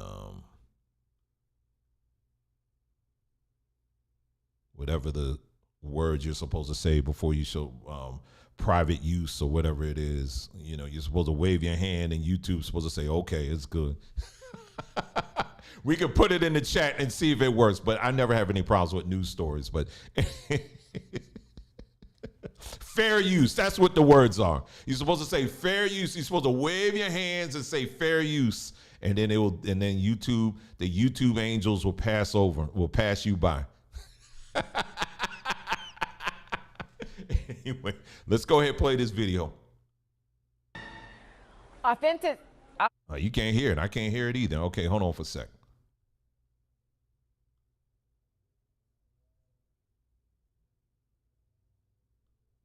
whatever the words you're supposed to say before you show private use or whatever it is, you know, you're supposed to wave your hand and YouTube's supposed to say, okay, it's good. We can put it in the chat and see if it works, but I never have any problems with news stories. But fair use, that's what the words are. You're supposed to say fair use. You're supposed to wave your hands and say fair use. And then YouTube, the YouTube angels will pass you by. Anyway, let's go ahead and play this video. Authentic. You can't hear it. I can't hear it either. Okay, hold on for a sec.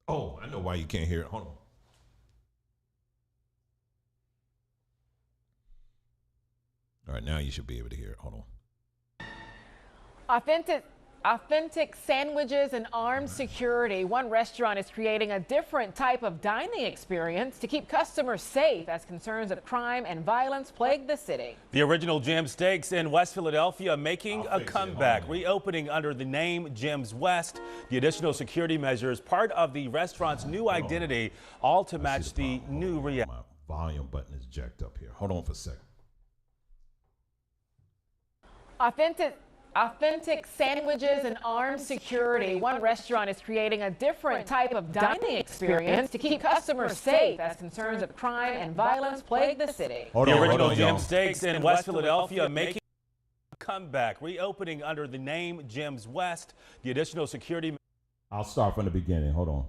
Oh, I know why you can't hear it. Hold on. All right, now you should be able to hear it. Hold on. Authentic sandwiches and armed security. One restaurant is creating a different type of dining experience to keep customers safe as concerns of crime and violence plague the city. The original Jim's Steaks in West Philadelphia making a comeback, reopening under the name Jim's West. The additional security measures, part of the restaurant's new identity, all to match the new reality. My volume button is jacked up here. Hold on for a second. Authentic sandwiches and armed security. One restaurant is creating a different type of dining experience to keep customers safe as concerns of crime and violence plague the city. The original Jim's Steaks in West Philadelphia making a comeback, reopening under the name Gyms West. The additional security. I'll start from the beginning. Hold on.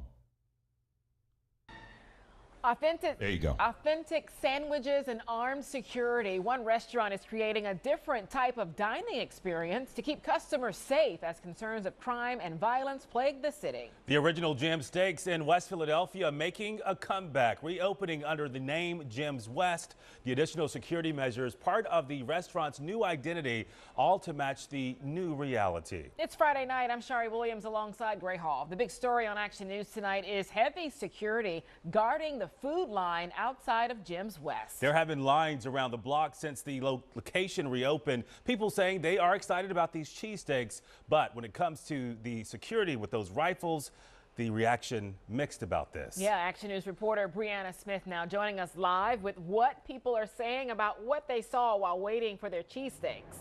There you go. Authentic sandwiches and armed security. One restaurant is creating a different type of dining experience to keep customers safe as concerns of crime and violence plague the city. The original Jim Steaks in West Philadelphia making a comeback, reopening under the name Gyms West. The additional security measures, part of the restaurant's new identity, all to match the new reality. It's Friday night. I'm Shari Williams alongside Gray Hall. The big story on Action News tonight is heavy security guarding the food line outside of Gyms West. There have been lines around the block since the location reopened. People saying they are excited about these cheesesteaks, but when it comes to the security with those rifles, the reaction mixed about this. Yeah, Action News reporter Brianna Smith now joining us live with what people are saying about what they saw while waiting for their cheesesteaks.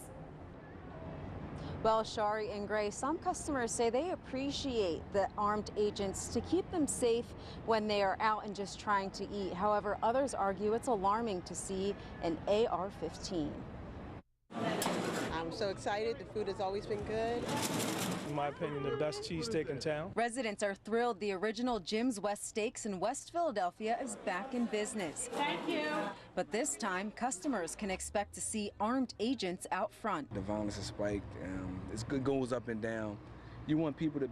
Well, Shari and Gray, some customers say they appreciate the armed agents to keep them safe when they are out and just trying to eat. However, others argue it's alarming to see an AR-15. I'm so excited. The food has always been good. In my opinion, the best cheesesteak in town. Residents are thrilled the original Gyms West Steaks in West Philadelphia is back in business. Thank you. But this time, customers can expect to see armed agents out front. The violence has spiked. It goes up and down. You want people to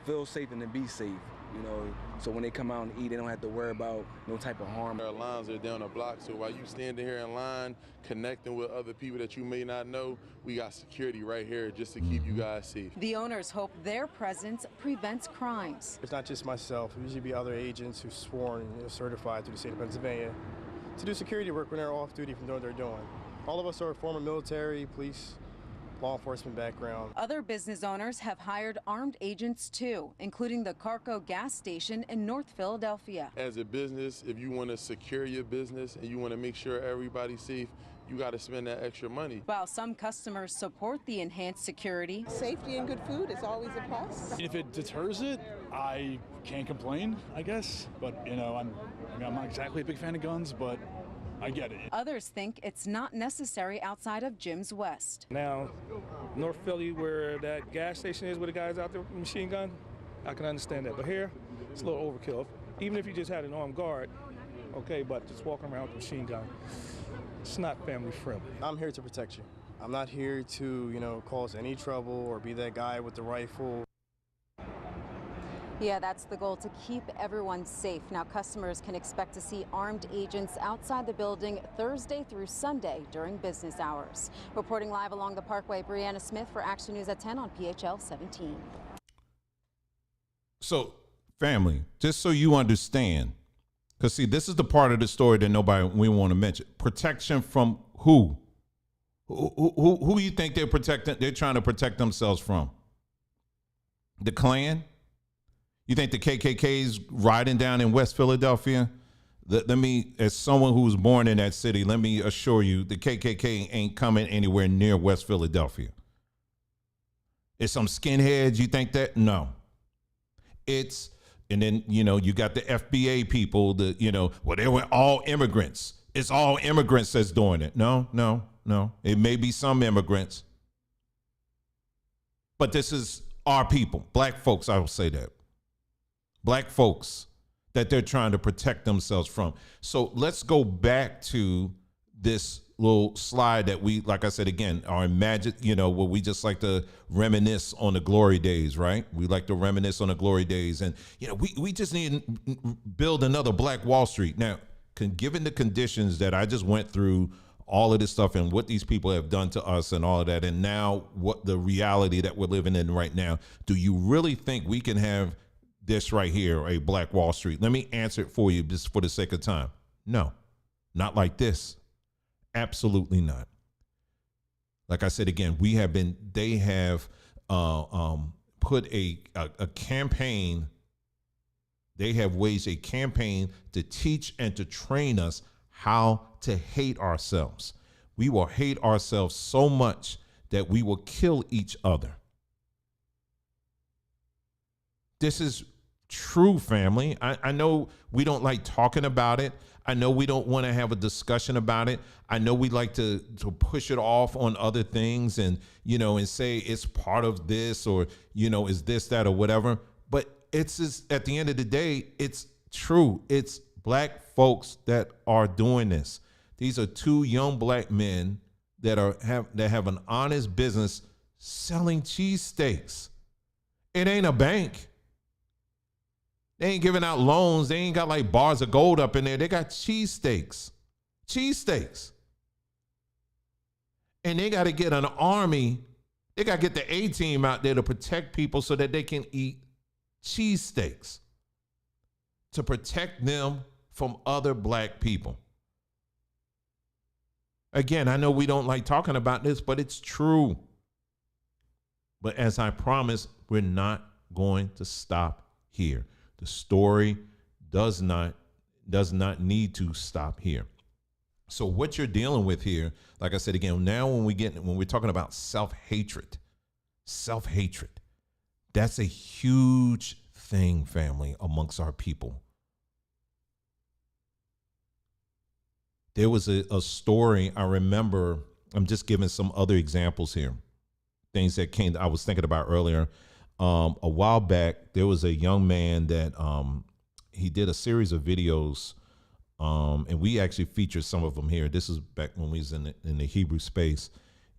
feel safe and to be safe, you know, so when they come out and eat, they don't have to worry about no type of harm. Our lines are down the block, so while you standing here in line, connecting with other people that you may not know, we got security right here just to keep you guys safe. The owners hope their presence prevents crimes. It's not just myself. There usually be other agents who's sworn and certified through the state of Pennsylvania to do security work when they're off duty from what they're doing. All of us are former military, police, law enforcement background. Other business owners have hired armed agents too, including the Carco gas station in North Philadelphia. As a business, if you want to secure your business and you want to make sure everybody's safe, you got to spend that extra money. While some customers support the enhanced security, Safety and good food is always a plus. If it deters it, I can't complain, I guess. But, you know, I'm not exactly a big fan of guns, but I get it. others think it's not necessary outside of Gyms West. Now, North Philly, where that gas station is, where the guys out there with machine gun, I can understand that. But here, it's a little overkill. Even if you just had an armed guard, okay, but just walking around with a machine gun, it's not family friendly. I'm here to protect you. I'm not here to, you know, cause any trouble or be that guy with the rifle. Yeah, that's the goal, to keep everyone safe. Now, customers can expect to see armed agents outside the building Thursday through Sunday during business hours. Reporting live along the Parkway, Brianna Smith for Action News at 10 on PHL 17. So, family, just so you understand, because see, this is the part of the story that we want to mention. Protection from who? Who you think they're protecting? They're trying to protect themselves from? The Klan? You think the KKK is riding down in West Philadelphia? Let me, as someone who was born in that city, let me assure you, the KKK ain't coming anywhere near West Philadelphia. It's some skinheads, you think that? No. And then, you know, you got the FBA people, well, they were all immigrants. It's all immigrants that's doing it. No. It may be some immigrants. But this is our people, black folks, I will say that. Black folks that they're trying to protect themselves from. So let's go back to this little slide that we, like I said, again, are imagine, where we just like to reminisce on the glory days, right? We like to reminisce on the glory days. And, we just need to build another Black Wall Street. Now, given the conditions that I just went through, all of this stuff and what these people have done to us and all of that, and now what the reality that we're living in right now, do you really think we can have this right here, a Black Wall Street? Let me answer it for you just for the sake of time. No, not like this. Absolutely not. Like I said, again, they have put a campaign. They have waged a campaign to teach and to train us how to hate ourselves. We will hate ourselves so much that we will kill each other. This is true, family. I know we don't like talking about it. I know we don't want to have a discussion about it. I know we like to push it off on other things and, and say it's part of this or, is this, that, or whatever. But it's just, at the end of the day, it's true. It's black folks that are doing this. These are two young black men that have an honest business selling cheesesteaks. It ain't a bank. They ain't giving out loans. They ain't got like bars of gold up in there. They got cheesesteaks. Cheesesteaks. And they got to get an army. They got to get the A-team out there to protect people so that they can eat cheesesteaks. To protect them from other black people. Again, I know we don't like talking about this, but it's true. But as I promised, we're not going to stop here. The story does not need to stop here. So what you're dealing with here, like I said again, now when we're talking about self-hatred, that's a huge thing, family, amongst our people. There was a story I remember. I'm just giving some other examples here. Things that I was thinking about earlier. A while back, there was a young man that he did a series of videos, and we actually featured some of them here. This is back when we was in the Hebrew space,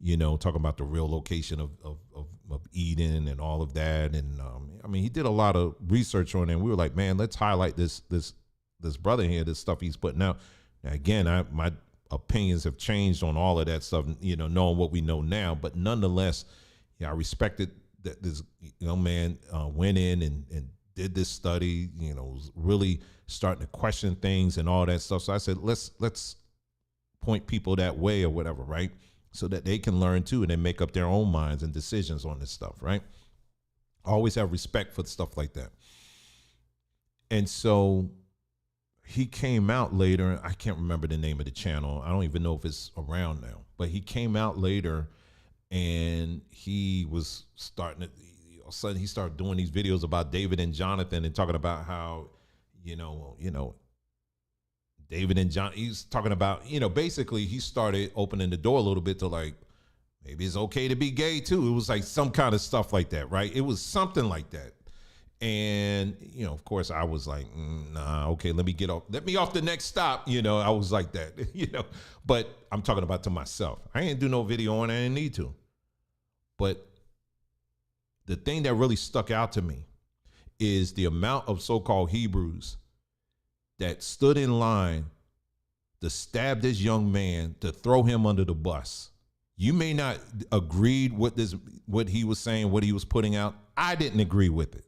talking about the real location of Eden and all of that. And he did a lot of research on it. And we were like, man, let's highlight this brother here, this stuff he's putting out. Now, again, my opinions have changed on all of that stuff, knowing what we know now. But nonetheless, I respected that this young man went in and did this study, was really starting to question things and all that stuff. So I said, let's point people that way or whatever, right? So that they can learn too and then make up their own minds and decisions on this stuff, right? Always have respect for stuff like that. And so he came out later. I can't remember the name of the channel. I don't even know if it's around now, but he came out later and he was starting to, all of a sudden he started doing these videos about David and Jonathan and talking about how, David and John, he's talking about, basically he started opening the door a little bit to like, maybe it's okay to be gay too. It was like some kind of stuff like that, right? It was something like that. And, of course I was like, nah, okay, let me off the next stop. I was like that, but I'm talking about to myself. I ain't do no video on it. I didn't need to. But the thing that really stuck out to me is the amount of so-called Hebrews that stood in line to stab this young man, to throw him under the bus. You may not agree with what he was saying, what he was putting out. I didn't agree with it.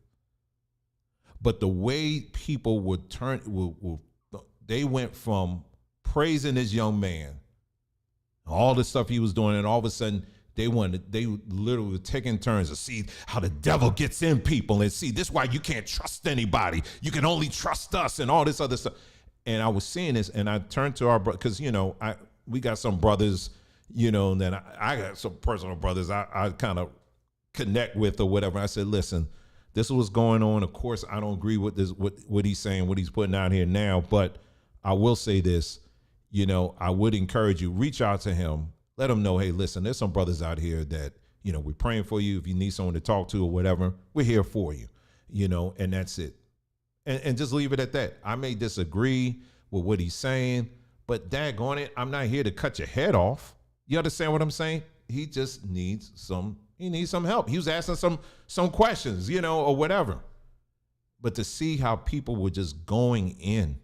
But the way people would they went from praising this young man, all the stuff he was doing, and all of a sudden they literally were taking turns to see how the devil gets in people and see this is why you can't trust anybody. You can only trust us and all this other stuff. And I was seeing this and I turned to our brother, because, we got some brothers, that I got some personal brothers I kind of connect with or whatever. I said, listen, this is what's going on. Of course, I don't agree with this, what he's saying, what he's putting out here now, but I will say this, I would encourage you, reach out to him, let him know, hey, listen, there's some brothers out here that, we're praying for you. If you need someone to talk to or whatever, we're here for you, and that's it. And just leave it at that. I may disagree with what he's saying, but daggone it, I'm not here to cut your head off. You understand what I'm saying? He just needs some help. He was asking some questions, or whatever. But to see how people were just going in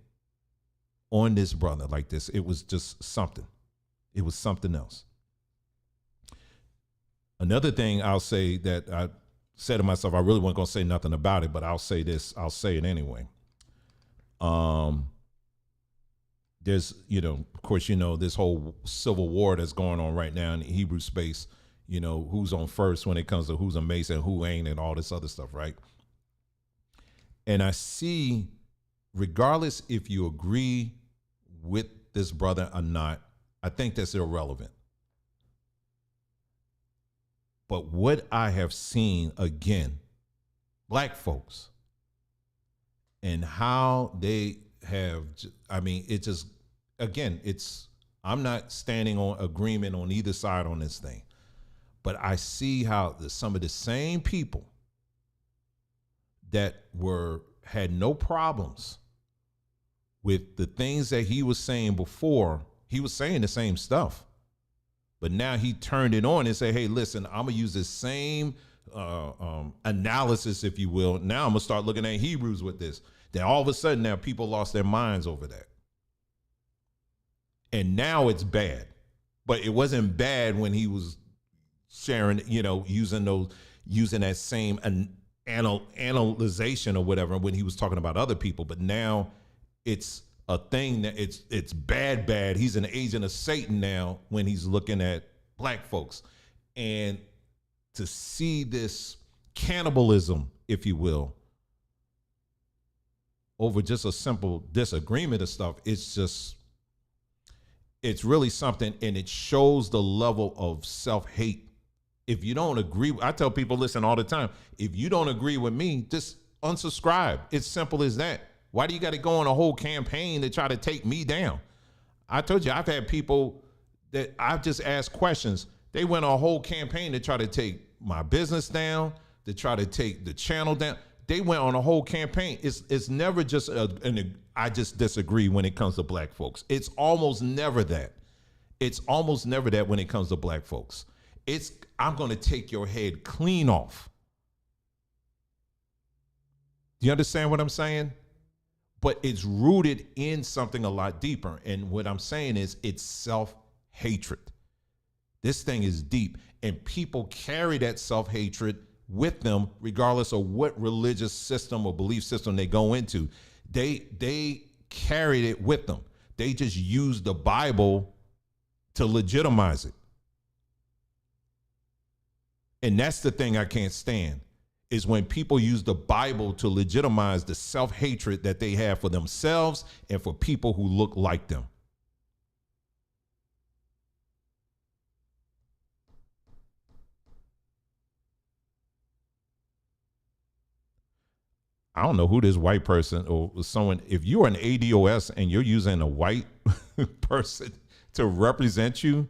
on this brother like this, it was just something. It was something else. Another thing I'll say that I said to myself, I really wasn't going to say nothing about it, but I'll say this. I'll say it anyway. There's, of course, this whole civil war that's going on right now in the Hebrew space, who's on first when it comes to who's a Mason, who ain't, and all this other stuff, right? And I see, regardless if you agree with this brother or not, I think that's irrelevant. But what I have seen, again, black folks, and how they I mean, it just, again, I'm not standing on agreement on either side on this thing, but I see how some of the same people that had no problems with the things that he was saying before, he was saying the same stuff, but now he turned it on and said, hey, listen, I'm gonna use this same analysis, if you will. Now I'm gonna start looking at Hebrews with this. Then all of a sudden now people lost their minds over that. And now it's bad, but it wasn't bad when he was sharing, using that same analyzation or whatever when he was talking about other people. But now it's a thing that it's bad. He's an agent of Satan now when he's looking at black folks. And to see this cannibalism, if you will, over just a simple disagreement of stuff, it's really something, and it shows the level of self-hate. If you don't agree, I tell people, listen, all the time, if you don't agree with me, just unsubscribe. It's simple as that. Why do you got to go on a whole campaign to try to take me down? I told you, I've had people that I've just asked questions. They went on a whole campaign to try to take my business down, to try to take the channel down. They went on a whole campaign. It's never just I just disagree when it comes to black folks. It's almost never that. It's almost never that when it comes to black folks. I'm going to take your head clean off. Do you understand what I'm saying? But it's rooted in something a lot deeper. And what I'm saying is it's self-hatred. This thing is deep, and people carry that self-hatred with them, regardless of what religious system or belief system they go into. They carried it with them. They just used the Bible to legitimize it. And that's the thing I can't stand, is when people use the Bible to legitimize the self-hatred that they have for themselves and for people who look like them. I don't know who this white person or someone, if you're an ADOS and you're using a white person to represent you,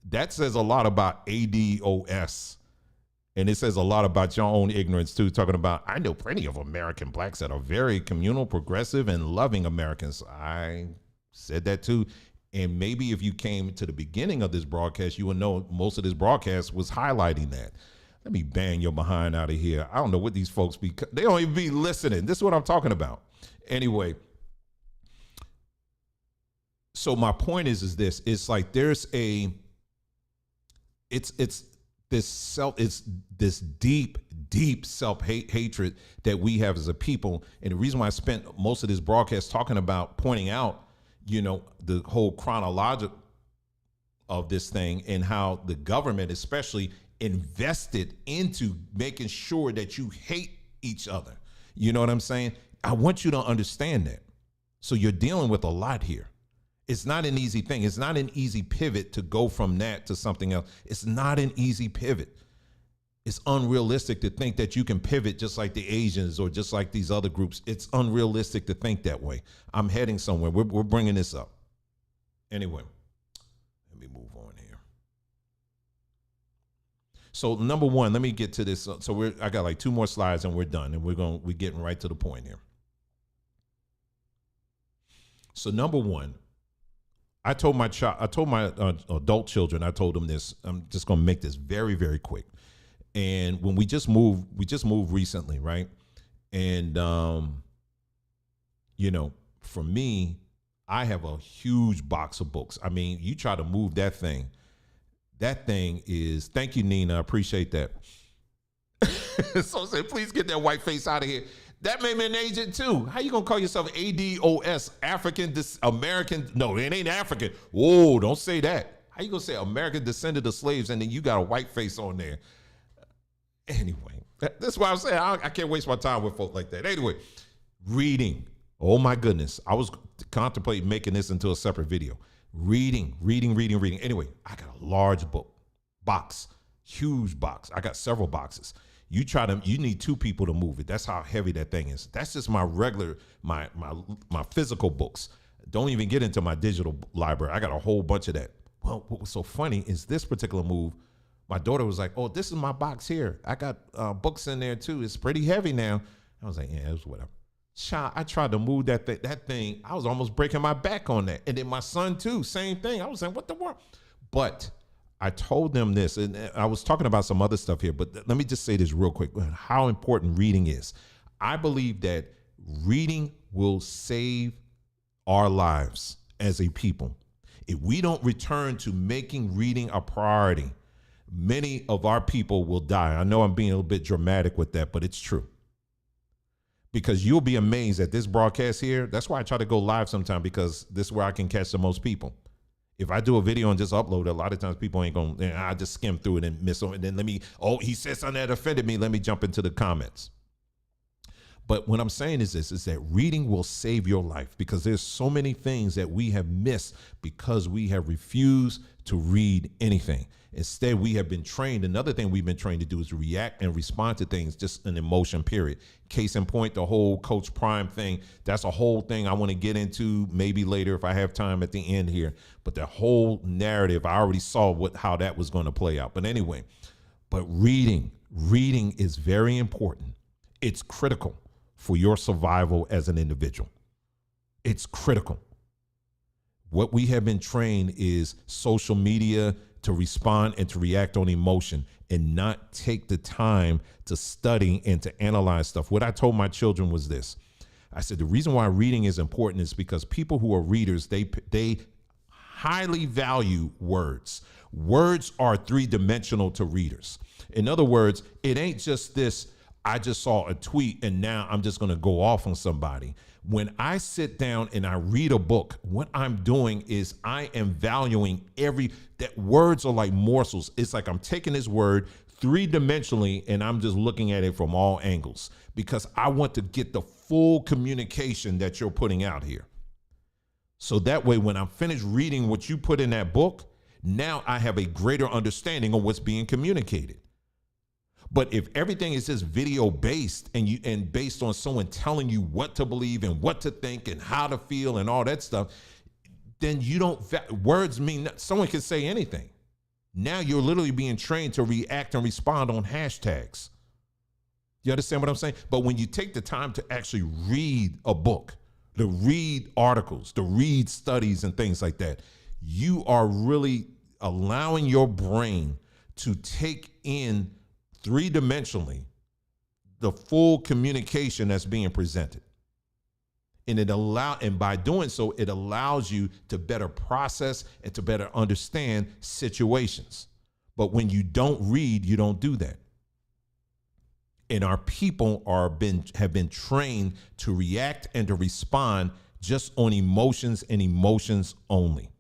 that says a lot about ADOS. And it says a lot about your own ignorance too, talking about, I know plenty of American blacks that are very communal, progressive, and loving Americans. I said that too. And maybe if you came to the beginning of this broadcast, you would know most of this broadcast was highlighting that. Let me bang your behind out of here. I don't know what these folks they don't even be listening. This is what I'm talking about. Anyway, so my point is this. It's like it's this deep self-hatred that we have as a people. And the reason why I spent most of this broadcast talking about pointing out, the whole chronology of this thing and how the government especially invested into making sure that you hate each other. You know what I'm saying? I want you to understand that. So you're dealing with a lot here. It's not an easy thing. It's not an easy pivot to go from that to something else. It's not an easy pivot. It's unrealistic to think that you can pivot just like the Asians or just like these other groups. It's unrealistic to think that way. I'm heading somewhere. We're bringing this up. Anyway, let me move on here. So number one, let me get to this. So I got like 2 more slides and we're done, and we're getting right to the point here. So number one, I told my adult children, I told them this. I'm just going to make this very, very quick. And when we just moved recently, right? And for me, I have a huge box of books. I mean, you try to move that thing. That thing is, thank you, Nina. I appreciate that. So say, please get that white face out of here. That made me an agent too. How you gonna call yourself ADOS, African, American? No, it ain't African. Whoa, don't say that. How you gonna say American descended of slaves and then you got a white face on there? Anyway, that's why I'm saying I can't waste my time with folk like that. Anyway, reading. Oh my goodness. I was contemplating making this into a separate video. Reading. Anyway, I got a large box, huge box. I got several boxes. You need two people to move it. That's how heavy that thing is. That's just my regular, my physical books. Don't even get into my digital library. I got a whole bunch of that. Well, what was so funny is this particular move, my daughter was like, oh, this is my box here. I got books in there too. It's pretty heavy now. I was like, yeah, it was whatever. Child, I tried to move that thing. I was almost breaking my back on that. And then my son too, same thing. I was like, what the world? But I told them this, and I was talking about some other stuff here, but let me just say this real quick, how important reading is. I believe that reading will save our lives as a people. If we don't return to making reading a priority, many of our people will die. I know I'm being a little bit dramatic with that, but it's true. Because you'll be amazed at this broadcast here. That's why I try to go live sometime, because this is where I can catch the most people. If I do a video and just upload it, a lot of times people ain't going to, I just skim through it and miss on it. And then he said something that offended me. Let me jump into the comments. But what I'm saying is this, is that reading will save your life, because there's so many things that we have missed because we have refused to read anything. Instead, we have been trained. Another thing we've been trained to do is react and respond to things, just an emotion, period. Case in point, the whole Coach Prime thing, that's a whole thing I want to get into maybe later if I have time at the end here. But the whole narrative, I already saw how that was going to play out. But anyway, reading is very important. It's critical for your survival as an individual. It's critical. What we have been trained is social media, to respond and to react on emotion and not take the time to study and to analyze stuff. What I told my children was this. I said, the reason why reading is important is because people who are readers, they highly value words. Words are three-dimensional to readers. In other words, it ain't just this, I just saw a tweet and now I'm just going to go off on somebody. When I sit down and I read a book, what I'm doing is I am valuing that words are like morsels. It's like I'm taking this word three-dimensionally and I'm just looking at it from all angles, because I want to get the full communication that you're putting out here. So that way, when I'm finished reading what you put in that book, now I have a greater understanding of what's being communicated. But if everything is just video based and based on someone telling you what to believe and what to think and how to feel and all that stuff, then words mean someone can say anything. Now you're literally being trained to react and respond on hashtags. You understand what I'm saying? But when you take the time to actually read a book, to read articles, to read studies and things like that, you are really allowing your brain to take in three-dimensionally the full communication that's being presented. And by doing so, it allows you to better process and to better understand situations. But when you don't read, you don't do that. And our people have been trained to react and to respond just on emotions and emotions only.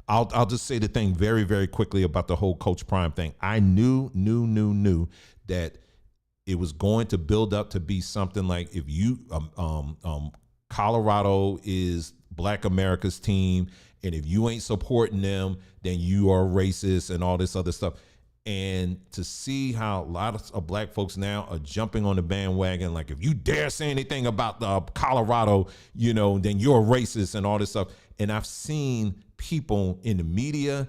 I'll just say the thing very, very quickly about the whole Coach Prime thing. I knew that it was going to build up to be something like, if you Colorado is Black America's team, and if you ain't supporting them, then you are racist and all this other stuff. And to see how a lot of Black folks now are jumping on the bandwagon, like, if you dare say anything about Colorado, then you're a racist and all this stuff. And I've seen people in the media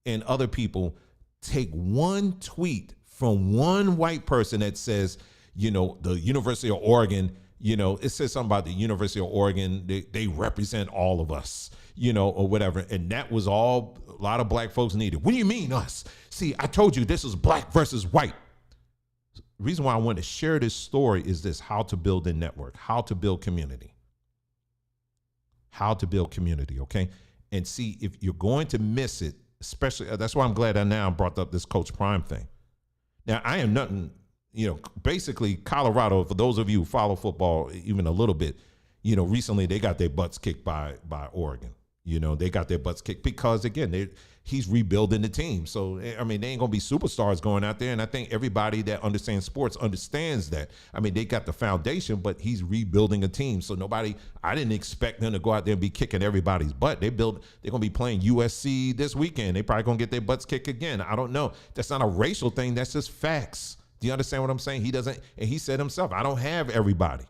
and other people take one tweet from one white person that says, the University of Oregon, it says something about the University of Oregon, they represent all of us, or whatever. And that was all a lot of Black folks needed. What do you mean us? See, I told you this is Black versus white. The reason why I want to share this story is this: how to build a network, how to build community. How to build community, okay? And see, if you're going to miss it, especially, that's why I'm glad I now brought up this Coach Prime thing. Now, I am nothing, basically Colorado, for those of you who follow football even a little bit, recently they got their butts kicked by Oregon. They got their butts kicked because, again, he's rebuilding the team. So, I mean, they ain't going to be superstars going out there. And I think everybody that understands sports understands that. I mean, they got the foundation, but he's rebuilding a team. So I didn't expect them to go out there and be kicking everybody's butt. They're going to be playing USC this weekend. They probably going to get their butts kicked again. I don't know. That's not a racial thing. That's just facts. Do you understand what I'm saying? He doesn't, and he said himself, I don't have everybody.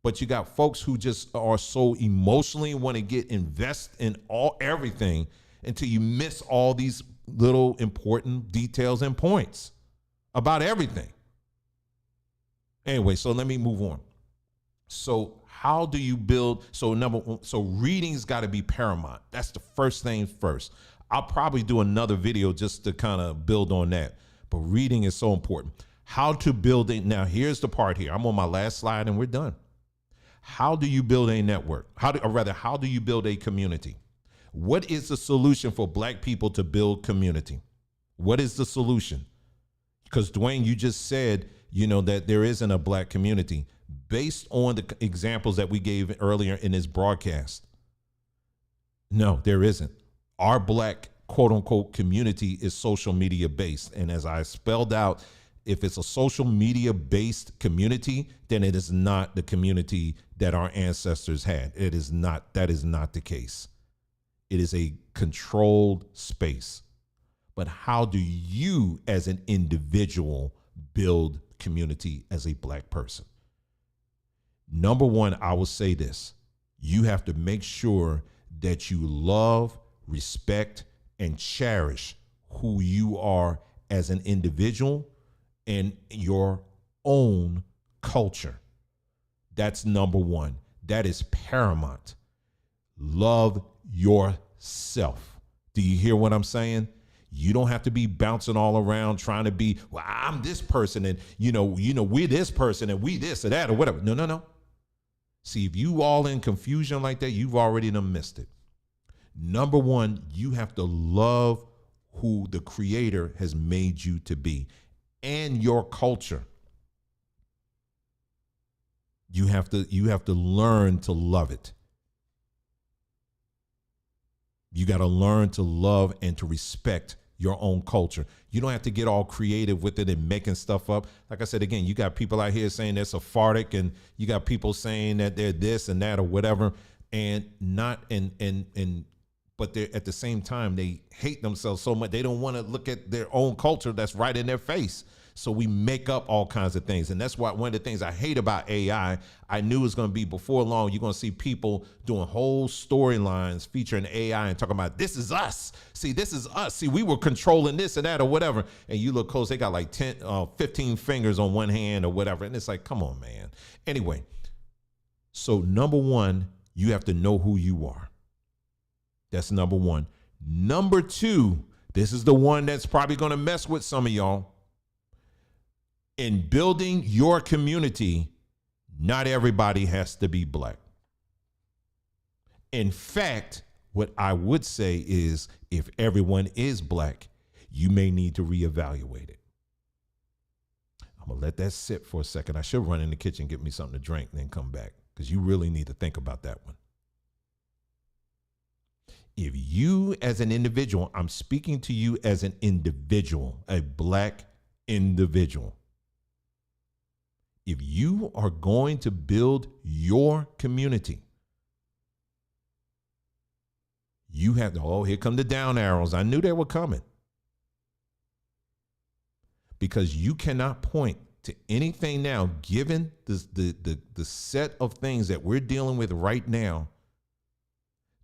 But you got folks who just are so emotionally want to get invest in everything until you miss all these little important details and points about everything. Anyway, so let me move on. So how do you build? So reading's got to be paramount. That's the first thing first. I'll probably do another video just to kind of build on that. But reading is so important. How to build it. Now, here's the part here. I'm on my last slide and we're done. How do you build a network? How do you build a community? What is the solution for Black people to build community? What is the solution? Because Dwayne, you just said, that there isn't a Black community based on the examples that we gave earlier in this broadcast. No, there isn't. Our Black quote unquote community is social media based. And as I spelled out, if it's a social media based community, then it is not the community that our ancestors had. That is not the case. It is a controlled space. But how do you as an individual build community as a Black person? Number one, I will say this. You have to make sure that you love, respect, and cherish who you are as an individual and your own culture. That's number one. That is paramount. Love yourself. Do you hear what I'm saying? You don't have to be bouncing all around trying to be, well, I'm this person and, we're this person and we this or that or whatever. No. See, if you all in confusion like that, you've already done missed it. Number one, you have to love who the Creator has made you to be and your culture. You have to learn to love it. You got to learn to love and to respect your own culture. You don't have to get all creative with it and making stuff up. Like I said, again, you got people out here saying they're Sephardic and you got people saying that they're this and that or whatever, and but they're at the same time, they hate themselves so much. They don't want to look at their own culture that's right in their face. So we make up all kinds of things. And that's why one of the things I hate about AI, I knew it was going to be before long, you're going to see people doing whole storylines featuring AI and talking about, this is us. See, this is us. See, we were controlling this and that or whatever. And you look close, they got like 15 fingers on one hand or whatever. And it's like, come on, man. Anyway, so number one, you have to know who you are. That's number one. Number two, this is the one that's probably going to mess with some of y'all. In building your community, not everybody has to be Black. In fact, what I would say is if everyone is Black, you may need to reevaluate it. I'm going to let that sit for a second. I should run in the kitchen, get me something to drink, and then come back because you really need to think about that one. If you as an individual, I'm speaking to you as an individual, a Black individual. If you are going to build your community, you have to, oh, here come the down arrows. I knew they were coming. Because you cannot point to anything now, given the set of things that we're dealing with right now.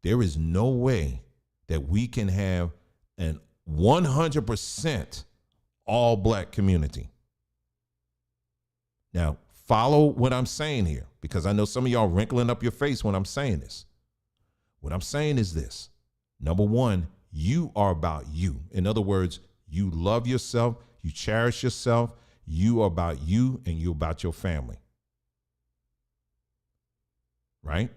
There is no way that we can have an 100% all Black community. Now, follow what I'm saying here, because I know some of y'all wrinkling up your face when I'm saying this. What I'm saying is this. Number one, you are about you. In other words, you love yourself, you cherish yourself, you are about you, and you're about your family. Right?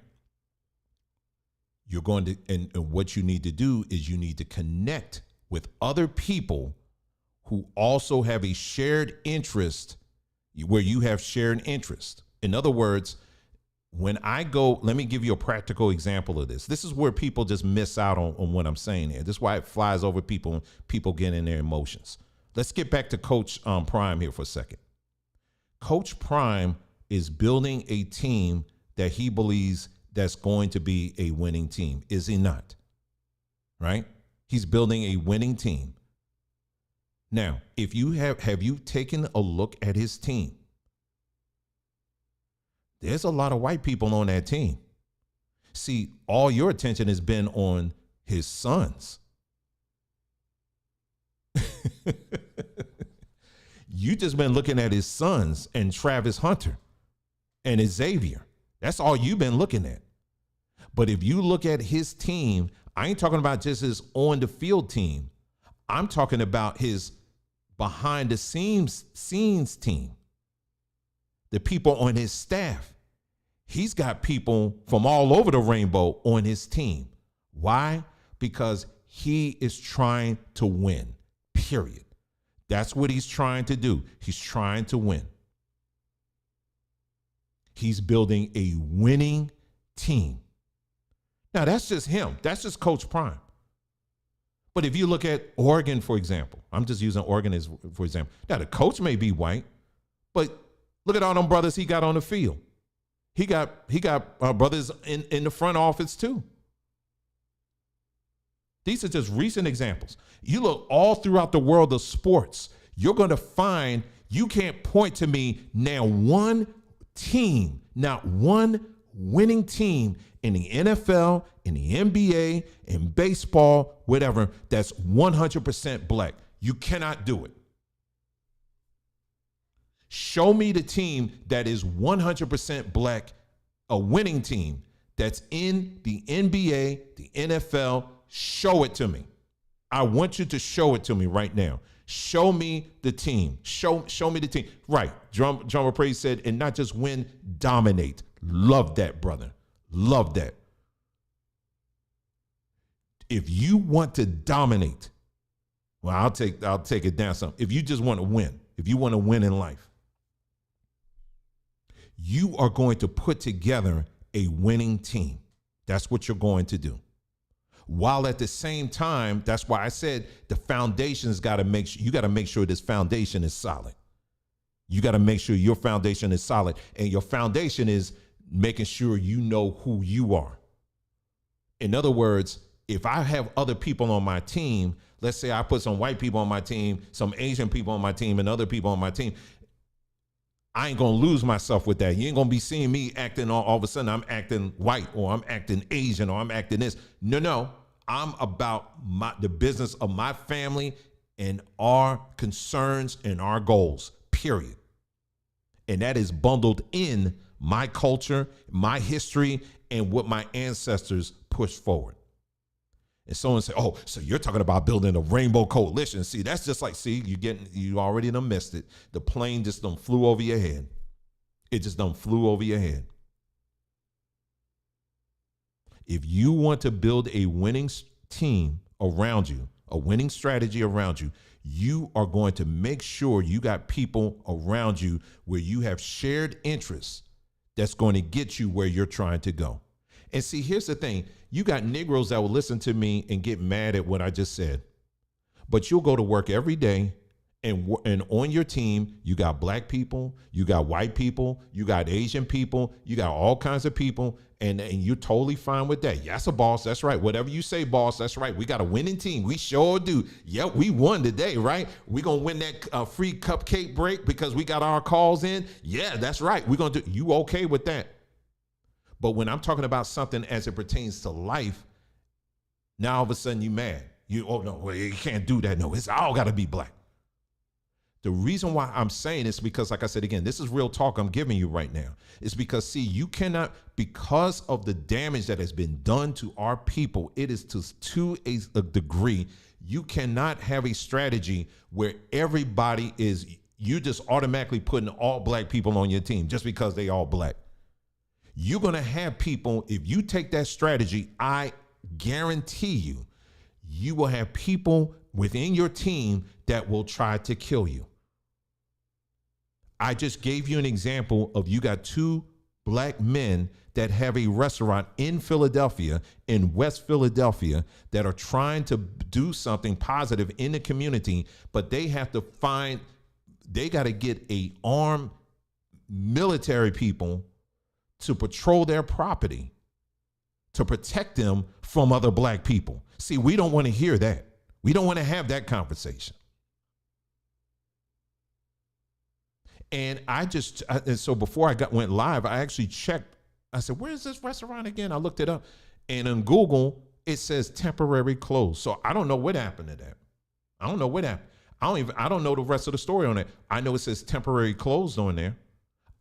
You're going to, and what you need to do is you need to connect with other people who also have a shared interest where you have shared interest. In other words, when I go, let me give you a practical example of this. This is where people just miss out on what I'm saying here. This is why it flies over people and people get in their emotions. Let's get back to Coach Prime here for a second. Coach Prime is building a team that he believes that's going to be a winning team, is he not? Right? He's building a winning team. Now, if you have you taken a look at his team? There's a lot of white people on that team. See, all your attention has been on his sons. You just been looking at his sons and Travis Hunter and Xavier. That's all you've been looking at. But if you look at his team, I ain't talking about just his on the field team. I'm talking about his behind the scenes team. The people on his staff. He's got people from all over the rainbow on his team. Why? Because he is trying to win, period. That's what he's trying to do. He's trying to win. He's building a winning team. Now, that's just him. That's just Coach Prime. But if you look at Oregon, for example, I'm just using Oregon as, for example. Now, the coach may be white, but look at all them brothers he got on the field. He got brothers in the front office too. These are just recent examples. You look all throughout the world of sports, you're going to find, you can't point to me now one team, not one winning team in the NFL, in the NBA, in baseball, whatever, that's 100% black. You cannot do it. Show me the team that is 100% black, a winning team that's in the NBA, the NFL. Show it to me. I want you to show it to me right now. Show me the team. Show me the team. Right. John Praise said, and not just win, dominate. Love that, brother. Love that. If you want to dominate, well, I'll take it down some. If you just want to win, if you want to win in life, you are going to put together a winning team. That's what you're going to do. While at the same time, that's why I said the foundation's got to make sure, you got to make sure this foundation is solid. You got to make sure your foundation is solid, and your foundation is making sure you know who you are. In other words, if I have other people on my team, let's say I put some white people on my team, some Asian people on my team, and other people on my team, I ain't going to lose myself with that. You ain't going to be seeing me acting all of a sudden I'm acting white or I'm acting Asian or I'm acting this. No. I'm about the business of my family and our concerns and our goals, period. And that is bundled in my culture, my history, and what my ancestors pushed forward. And someone say, oh, so you're talking about building a rainbow coalition. See, that's just like, you already done missed it. The plane just done flew over your head. It just done flew over your head. If you want to build a winning team around you, a winning strategy around you, you are going to make sure you got people around you where you have shared interests that's going to get you where you're trying to go. And see, here's the thing. You got Negroes that will listen to me and get mad at what I just said. But you'll go to work every day, and on your team, you got black people, you got white people, you got Asian people, you got all kinds of people, and you're totally fine with that. Yes, a boss, that's right. Whatever you say, boss, that's right. We got a winning team. We sure do. Yep, we won today, right? We're going to win that free cupcake break because we got our calls in. Yeah, that's right. We're going to do. You okay with that? But when I'm talking about something as it pertains to life, now all of a sudden you mad. Well, you can't do that. No, it's all got to be black. The reason why I'm saying this, because like I said, again, this is real talk I'm giving you right now. It's because, see, you cannot, because of the damage that has been done to our people, it is to a degree, you cannot have a strategy where everybody is, you just automatically putting all black people on your team just because they all black. You're going to have people, if you take that strategy, I guarantee you will have people within your team that will try to kill you. I just gave you an example of, you got two black men that have a restaurant in Philadelphia, in West Philadelphia, that are trying to do something positive in the community, but they have to they got to get armed military people to patrol their property to protect them from other black people. See, we don't want to hear that. We don't want to have that conversation. And and so before went live, I actually checked. I said, where is this restaurant again? I looked it up, and on Google, it says temporary closed. So I don't know what happened to that. I don't know what happened. I don't know the rest of the story on it. I know it says temporary closed on there.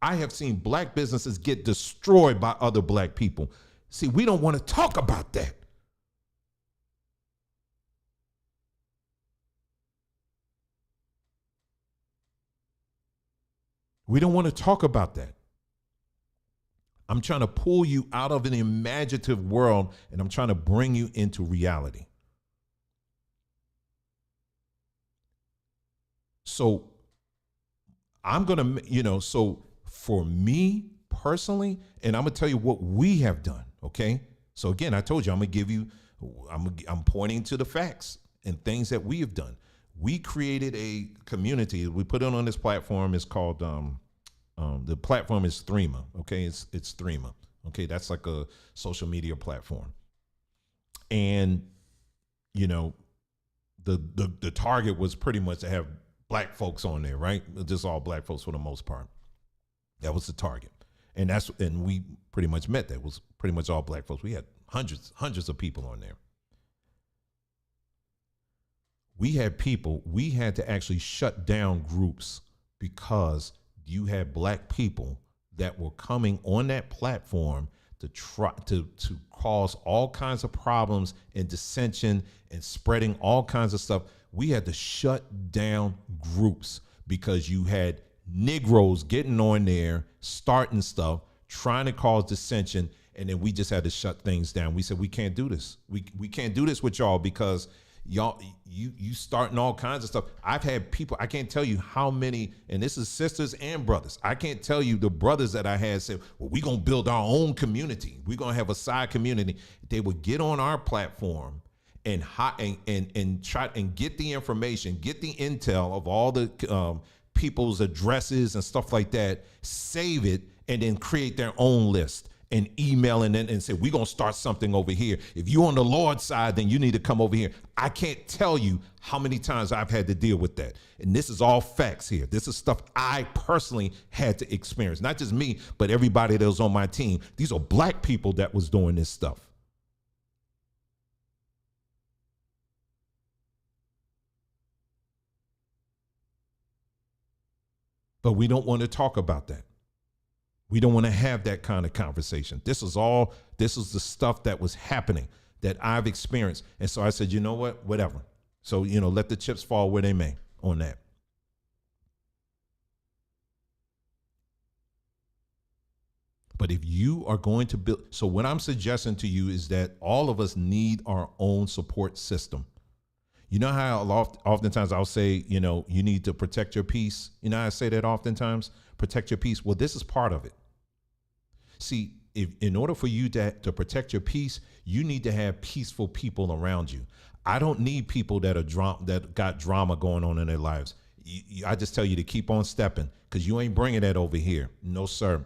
I have seen black businesses get destroyed by other black people. See, we don't want to talk about that. We don't want to talk about that. I'm trying to pull you out of an imaginative world, and I'm trying to bring you into reality. So I'm going to, so for me personally, and I'm going to tell you what we have done, okay? So again, I told you, I'm pointing to the facts and things that we have done. We created a community. We put it on this platform. It's called, the platform is Threema, okay? It's Threema, okay? That's like a social media platform. And, the target was pretty much to have black folks on there, right? Just all black folks for the most part. That was the target. And we pretty much met that. It was pretty much all black folks. We had hundreds of people on there. We had to actually shut down groups because you had black people that were coming on that platform to try to cause all kinds of problems and dissension and spreading all kinds of stuff. We had to shut down groups because you had Negroes getting on there, starting stuff, trying to cause dissension, and then we just had to shut things down. We said, we can't do this. We can't do this with y'all because y'all, you starting all kinds of stuff. I've had people, I can't tell you how many, and this is sisters and brothers. I can't tell you the brothers that I had said, well, we're going to build our own community. We're going to have a side community. They would get on our platform and try and get the information, get the intel of all the people's addresses and stuff like that, save it, and then create their own list and email and say, we're going to start something over here. If you're on the Lord's side, then you need to come over here. I can't tell you how many times I've had to deal with that. And this is all facts here. This is stuff I personally had to experience. Not just me, but everybody that was on my team. These are black people that was doing this stuff. But we don't want to talk about that. We don't want to have that kind of conversation. This is the stuff that was happening that I've experienced. And so I said, you know what, whatever. So, let the chips fall where they may on that. But if you are going to build, so what I'm suggesting to you is that all of us need our own support system. You know how oftentimes I'll say, you need to protect your peace. You know how I say that oftentimes, protect your peace. Well, this is part of it. See, in order for you to protect your peace, you need to have peaceful people around you. I don't need people that got drama going on in their lives. I just tell you to keep on stepping because you ain't bringing that over here. No, sir.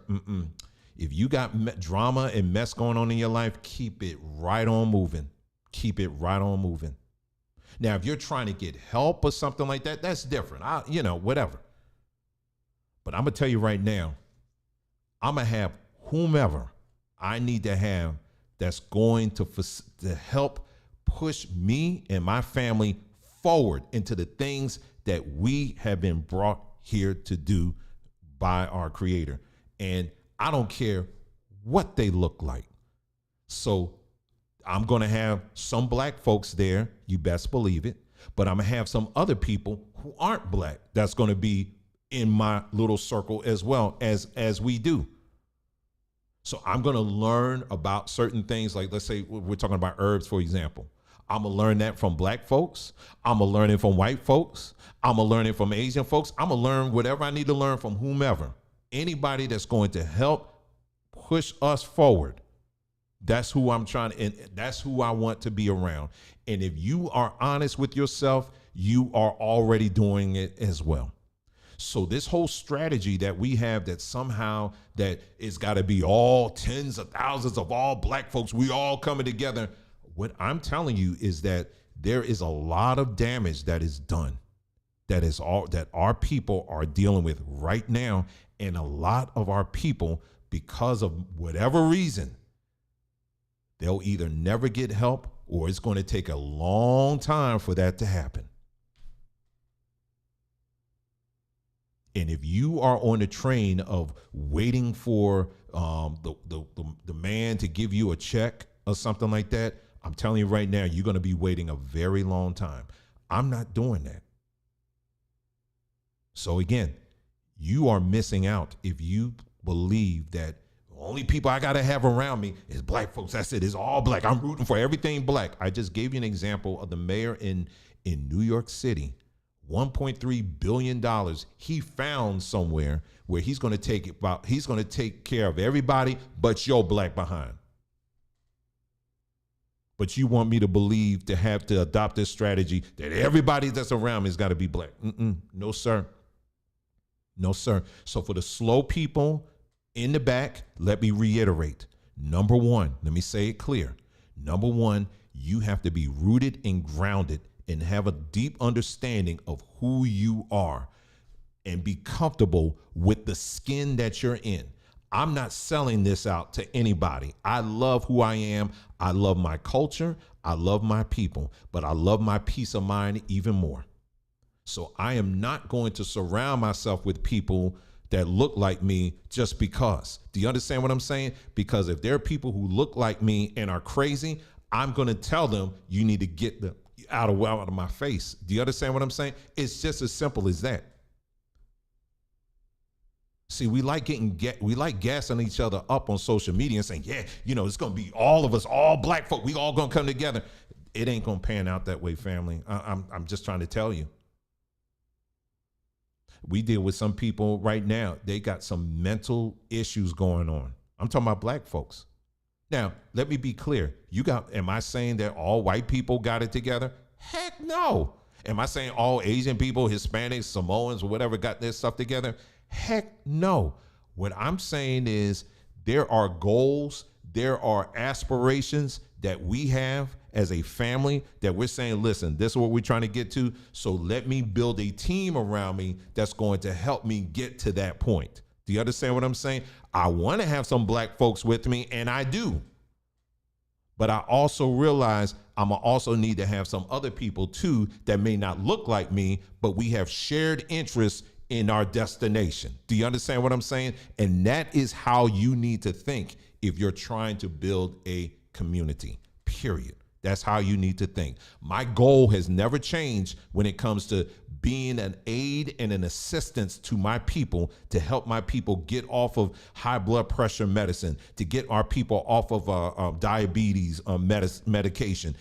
If you got drama and mess going on in your life, keep it right on moving. Keep it right on moving. Now, if you're trying to get help or something like that, that's different. Whatever. But I'm going to tell you right now, I'm going to have whomever I need to have that's going to help push me and my family forward into the things that we have been brought here to do by our Creator. And I don't care what they look like. So I'm going to have some black folks there, you best believe it, but I'm going to have some other people who aren't black that's going to be in my little circle as well as we do. So I'm going to learn about certain things, like let's say we're talking about herbs, for example. I'm going to learn that from black folks. I'm going to learn it from white folks. I'm going to learn it from Asian folks. I'm going to learn whatever I need to learn from whomever. Anybody that's going to help push us forward. That's who I'm trying to, and that's who I want to be around. And if you are honest with yourself, you are already doing it as well. So this whole strategy that we have that somehow that it's got to be all tens of thousands of all black folks, we all coming together. What I'm telling you is that there is a lot of damage that is done. that our people are dealing with right now. And a lot of our people, because of whatever reason, they'll either never get help or it's going to take a long time for that to happen. And if you are on the train of waiting for the man to give you a check or something like that, I'm telling you right now, you're going to be waiting a very long time. I'm not doing that. So again, you are missing out if you believe that the only people I got to have around me is black folks. That's it. It's all black. I'm rooting for everything black. I just gave you an example of the mayor in New York City. $1.3 billion he found somewhere where he's going to take care of everybody but your black behind. But you want me to believe to have to adopt this strategy that everybody that's around me has got to be black. No, sir. No, sir. So for the slow people in the back, let me reiterate. Number one, let me say it clear. Number one, you have to be rooted and grounded and have a deep understanding of who you are and be comfortable with the skin that you're in. I'm not selling this out to anybody. I love who I am. I love my culture. I love my people, but I love my peace of mind even more. So I am not going to surround myself with people that look like me just because. Do you understand what I'm saying? Because if there are people who look like me and are crazy, I'm going to tell them you need to get them out of my face. Do you understand what I'm saying? It's just as simple as that. See, we like gassing each other up on social media and saying, yeah, it's going to be all of us, all black folk. We all going to come together. It ain't going to pan out that way, family. I'm just trying to tell you. We deal with some people right now. They got some mental issues going on. I'm talking about black folks. Now, let me be clear. Am I saying that all white people got it together? Heck no. Am I saying all Asian people, Hispanics, Samoans, or whatever got their stuff together? Heck no. What I'm saying is there are goals, there are aspirations that we have as a family that we're saying, listen, this is what we're trying to get to. So let me build a team around me that's going to help me get to that point. Do you understand what I'm saying? I want to have some black folks with me, and I do. But I also realize I'm also need to have some other people too that may not look like me, but we have shared interests in our destination. Do you understand what I'm saying? And that is how you need to think if you're trying to build a community, period. That's how you need to think. My goal has never changed when it comes to being an aid and an assistance to my people to help my people get off of high blood pressure medicine, to get our people off of diabetes medication.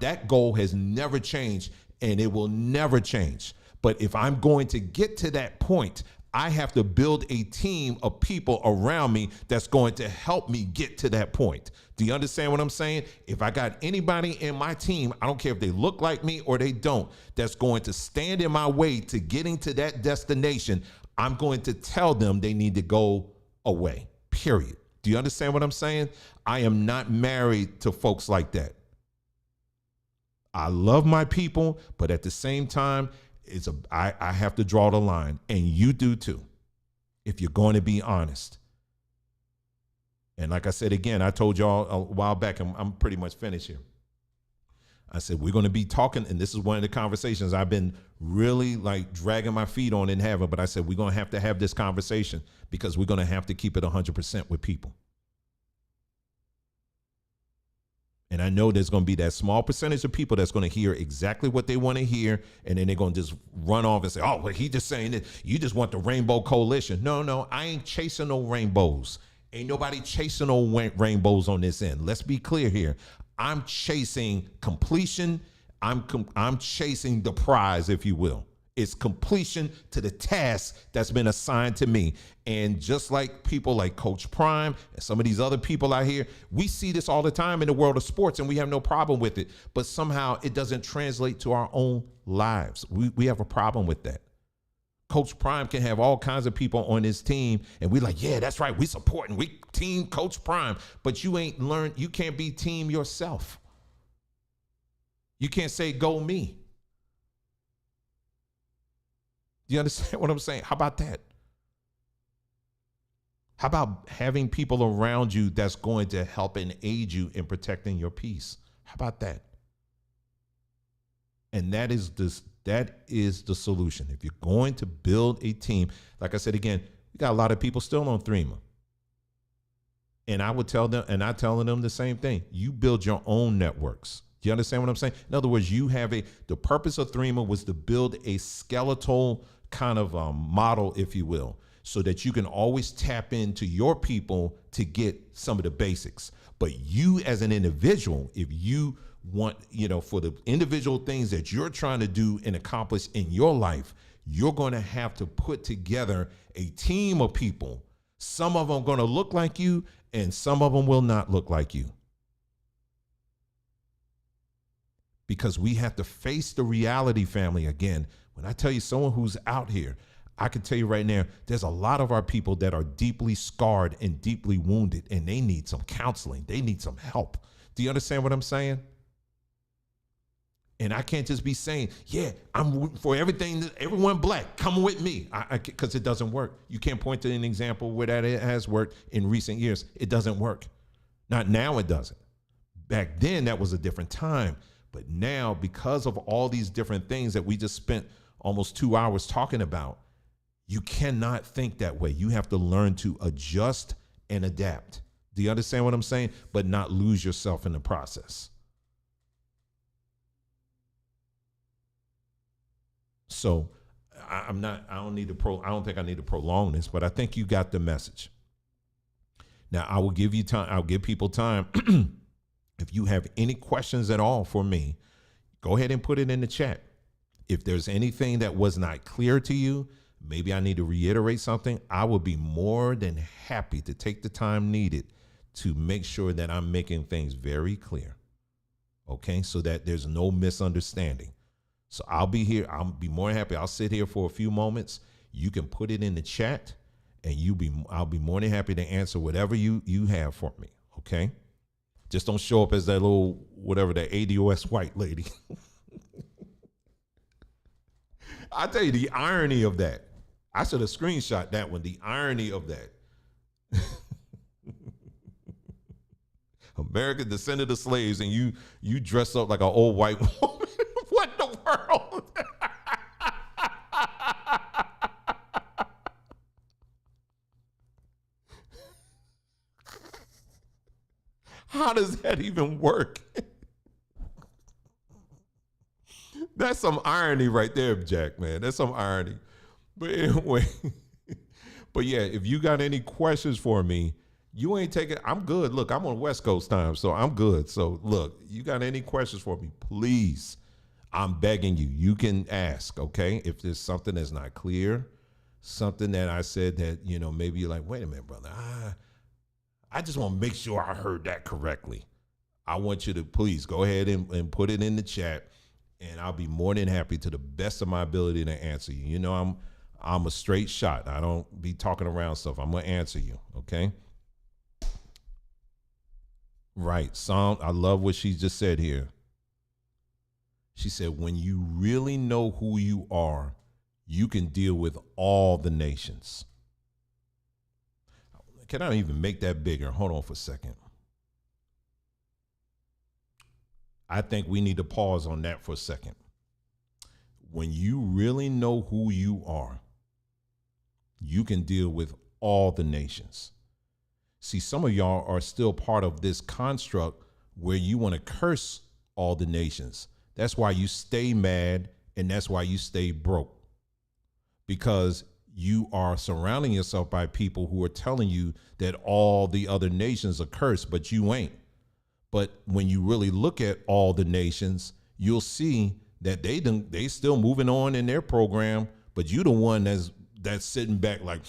That goal has never changed, and it will never change. But if I'm going to get to that point, I have to build a team of people around me that's going to help me get to that point. Do you understand what I'm saying? If I got anybody in my team, I don't care if they look like me or they don't, that's going to stand in my way to getting to that destination, I'm going to tell them they need to go away, period. Do you understand what I'm saying? I am not married to folks like that. I love my people, but at the same time, I have to draw the line, and you do too, if you're going to be honest. And like I said, again, I told y'all a while back, I'm pretty much finished here. I said, we're going to be talking, and this is one of the conversations I've been really like dragging my feet on and having, but I said, we're going to have this conversation because we're going to have to keep it 100% with people. And I know there's going to be that small percentage of people that's going to hear exactly what they want to hear. And then they're going to just run off and say, oh, well, he just saying that you just want the rainbow coalition. No, I ain't chasing no rainbows. Ain't nobody chasing no rainbows on this end. Let's be clear here. I'm chasing completion. I'm chasing the prize, if you will. It's completion to the task that's been assigned to me. And just like people like Coach Prime and some of these other people out here, we see this all the time in the world of sports and we have no problem with it. But somehow it doesn't translate to our own lives. We have a problem with that. Coach Prime can have all kinds of people on his team and we're like, yeah, that's right. We supporting, we team Coach Prime. But you ain't learned, you can't be team yourself. You can't say, go me. Do you understand what I'm saying? How about that? How about having people around you that's going to help and aid you in protecting your peace? How about that? And that is the solution. If you're going to build a team, like I said again, we got a lot of people still on Threema. And I would tell them, and I'm telling them the same thing. You build your own networks. Do you understand what I'm saying? In other words, the purpose of Threema was to build a skeletal kind of model, if you will, so that you can always tap into your people to get some of the basics. But you as an individual, if you want, for the individual things that you're trying to do and accomplish in your life, you're going to have to put together a team of people. Some of them are going to look like you and some of them will not look like you. Because we have to face the reality, family. Again, when I tell you someone who's out here, I can tell you right now, there's a lot of our people that are deeply scarred and deeply wounded, and they need some counseling. They need some help. Do you understand what I'm saying? And I can't just be saying, yeah, I'm for everything, everyone black, come with me, because it doesn't work. You can't point to an example where that it has worked in recent years. It doesn't work. Not now, it doesn't. Back then, that was a different time. But now, because of all these different things that we just spent almost 2 hours talking about, you cannot think that way. You have to learn to adjust and adapt. Do you understand what I'm saying? But not lose yourself in the process. So I don't think I need to prolong this, but I think you got the message. Now I will give you time. I'll give people time. If you have any questions at all for me, go ahead and put it in the chat. If there's anything that was not clear to you, maybe I need to reiterate something, I will be more than happy to take the time needed to make sure that I'm making things very clear. Okay, so that there's no misunderstanding. So I'll be here. I'll be more than happy. I'll sit here for a few moments. You can put it in the chat and I'll be more than happy to answer whatever you have for me. Okay. Just don't show up as that little, whatever, that ADOS white lady. I'll tell you the irony of that. I should have screenshot that one. The irony of that. America descended of slaves and you dress up like an old white woman. What in the world? How does that even work? That's some irony right there, Jack, man. That's some irony. But anyway, but yeah, if you got any questions for me, you ain't taking, I'm good. Look, I'm on West Coast time, so I'm good. So look, you got any questions for me, please, I'm begging you, you can ask, okay? If there's something that's not clear, something that I said that, maybe you're like, wait a minute, brother, I just want to make sure I heard that correctly. I want you to please go ahead and put it in the chat, and I'll be more than happy to the best of my ability to answer you. I'm a straight shot. I don't be talking around stuff. I'm going to answer you, okay? Right. I love what she just said here. She said, when you really know who you are, you can deal with all the nations. Can I even make that bigger? Hold on for a second. I think we need to pause on that for a second. When you really know who you are, you can deal with all the nations. See, some of y'all are still part of this construct where you want to curse all the nations. That's why you stay mad, and that's why you stay broke. Because you are surrounding yourself by people who are telling you that all the other nations are cursed, but you ain't. But when you really look at all the nations, you'll see that they still moving on in their program, but you the one that's sitting back like,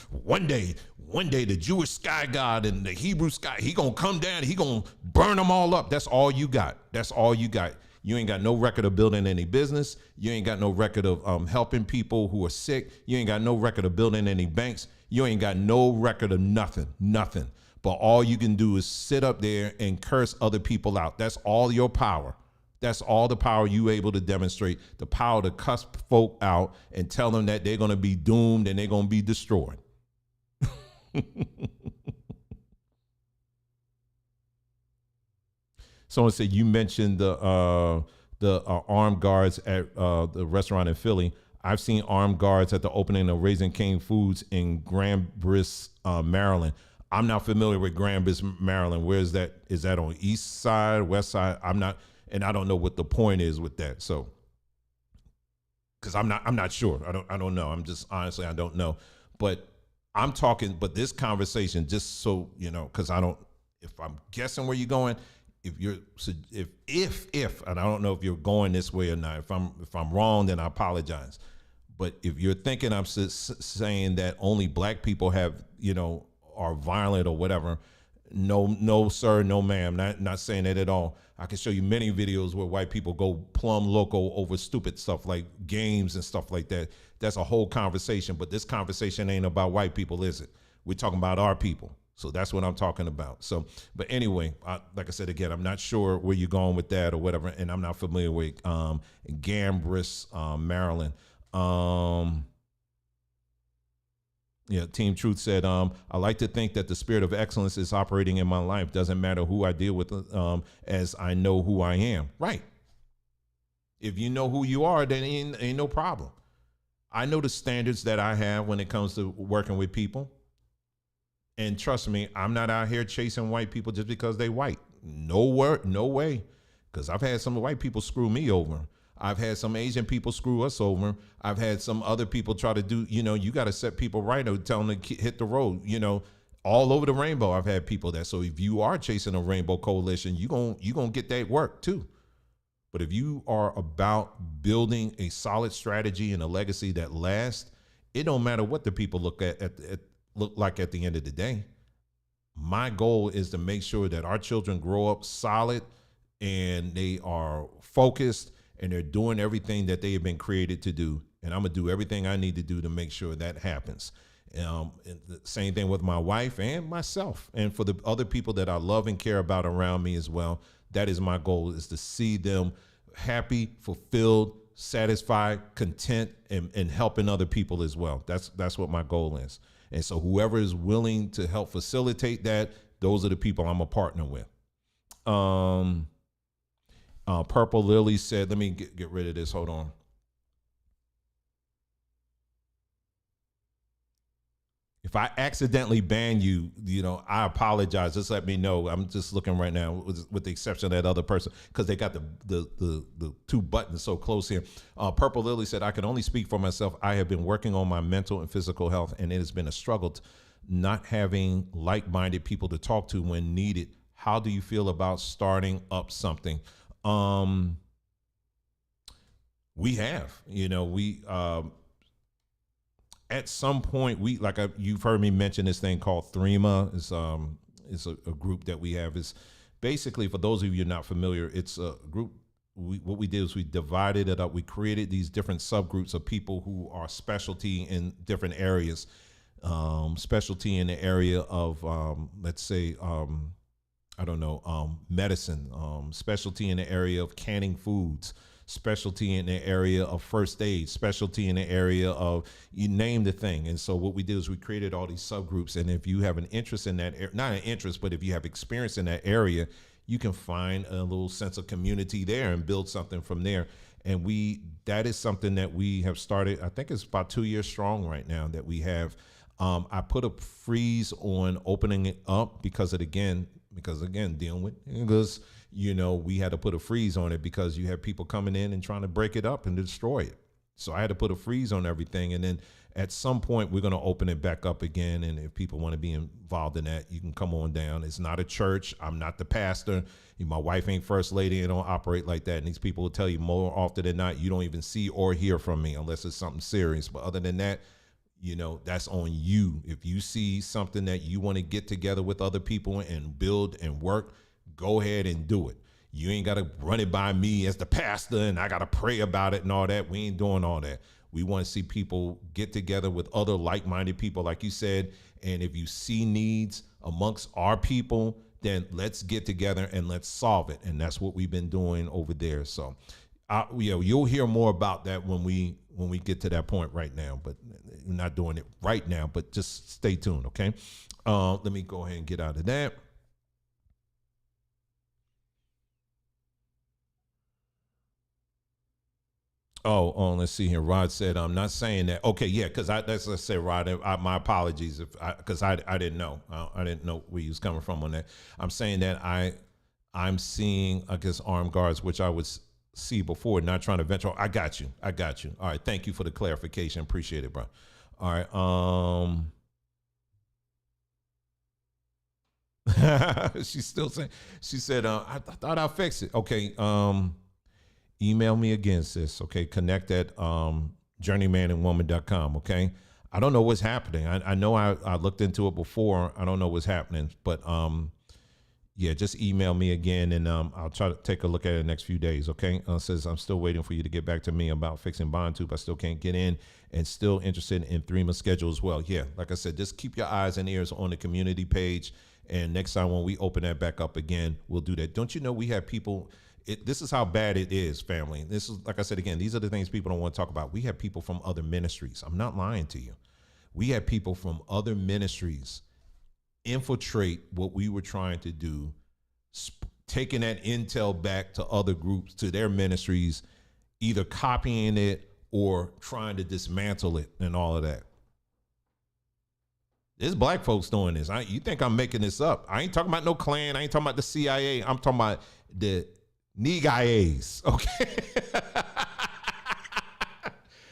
one day the Jewish sky god and the Hebrew sky, he gonna come down, he gonna burn them all up. That's all you got. That's all you got. You ain't got no record of building any business. You ain't got no record of helping people who are sick. You ain't got no record of building any banks. You ain't got no record of nothing. But all you can do is sit up there and curse other people out. That's all your power. That's all the power you able to demonstrate, the power to cuss folk out and tell them that they're going to be doomed and they're going to be destroyed. Someone said you mentioned the armed guards at the restaurant in Philly. I've seen armed guards at the opening of Raising Cane Foods in Grand Bris, Maryland. I'm not familiar with Grand Bris, Maryland. Where is that? Is that on east side, west side? I'm not, and I don't know what the point is with that. So, because I'm not sure. I don't know. I'm just honestly, I don't know. But I'm talking. But this conversation, just so you know, because I don't. If I'm guessing where you're going, if and I don't know if you're going this way or not. If I'm wrong, then I apologize. But if you're thinking I'm saying that only black people have, are violent or whatever, no, sir, no, ma'am, not saying that at all. I can show you many videos where white people go plumb loco over stupid stuff like games and stuff like that. That's a whole conversation. But this conversation ain't about white people, is it? We're talking about our people. So that's what I'm talking about. So, but anyway, like I said, again, I'm not sure where you're going with that or whatever, and I'm not familiar with Gambris, Maryland. Team Truth said, I like to think that the spirit of excellence is operating in my life. Doesn't matter who I deal with, as I know who I am. Right. If you know who you are, then ain't no problem. I know the standards that I have when it comes to working with people. And trust me, I'm not out here chasing white people just because they white. No way. Because I've had some white people screw me over. I've had some Asian people screw us over. I've had some other people try to do, you got to set people right or tell them to hit the road, all over the rainbow. I've had people that, so if you are chasing a rainbow coalition, you gonna get that work too. But if you are about building a solid strategy and a legacy that lasts, it don't matter what the people look like at the end of the day. My goal is to make sure that our children grow up solid and they are focused and they're doing everything that they have been created to do. And I'm gonna do everything I need to do to make sure that happens. And the same thing with my wife and myself, and for the other people that I love and care about around me as well. That is my goal, is to see them happy, fulfilled, satisfied, content, and helping other people as well. That's what my goal is. And so whoever is willing to help facilitate that, those are the people I'm a partner with. Purple Lily said, let me get rid of this. Hold on. If I accidentally ban you, I apologize. Just let me know. I'm just looking right now, with the exception of that other person, because they got the two buttons so close here. Purple Lily said, I can only speak for myself. I have been working on my mental and physical health, and it has been a struggle not having like-minded people to talk to when needed. How do you feel about starting up something? We have, at some point, you've heard me mention this thing called Threema. It's a group that we have. Is basically, for those of you not familiar, it's a group. What we did is we divided it up. We created these different subgroups of people who are specialty in different areas. Specialty in the area of, let's say, medicine. Specialty in the area of canning foods. Specialty in the area of first aid, specialty in the area of, you name the thing. And so what we did is we created all these subgroups. And if you have an interest in that, not an interest, but if you have experience in that area, you can find a little sense of community there and build something from there. And that is something that we have started. I think it's about 2 years strong right now that we have. I put a freeze on opening it up because again, dealing with English, we had to put a freeze on it because you have people coming in and trying to break it up and destroy it. So I had to put a freeze on everything. And then at some point, we're going to open it back up again. And if people want to be involved in that, you can come on down. It's not a church. I'm not the pastor. My wife ain't first lady and don't operate like that. And these people will tell you more often than not, you don't even see or hear from me unless it's something serious. But other than that, that's on you. If you see something that you want to get together with other people and build and work, go ahead and do it. You ain't got to run it by me as the pastor and I got to pray about it and all that. We ain't doing all that. We want to see people get together with other like-minded people, like you said. And if you see needs amongst our people, then let's get together and let's solve it. And that's what we've been doing over there. So, you'll hear more about that when we get to that point right now. But we're not doing it right now. But just stay tuned, okay? Let me go ahead and get out of that. Oh, let's see here. Rod said, I'm not saying that. Okay, yeah, because that's what I said, Rod. My apologies because I didn't know. I didn't know where he was coming from on that. I'm saying that I'm seeing, I guess, armed guards, which I would see before, not trying to venture. I got you. All right, thank you for the clarification. Appreciate it, bro. All right. She's still saying, she said, I thought I'll fix it. Okay. Email me again, sis. Okay. Connect at journeymanandwoman.com. Okay. I don't know what's happening. I know I looked into it before. I don't know what's happening, but yeah, just email me again and I'll try to take a look at it the next few days. Okay. Says I'm still waiting for you to get back to me about fixing BondTube. I still can't get in and still interested in Threema schedule as well. Yeah. Like I said, just keep your eyes and ears on the community page. And next time when we open that back up again, we'll do that. Don't you know we have people, this is how bad it is, family. This is, like I said, again, these are the things people don't want to talk about. We have people from other ministries. I'm not lying to you. We had people from other ministries infiltrate what we were trying to do, taking that intel back to other groups, to their ministries, either copying it or trying to dismantle it and all of that. There's black folks doing this. You think I'm making this up? I ain't talking about no Klan. I ain't talking about the CIA. I'm talking about the niggas. Okay.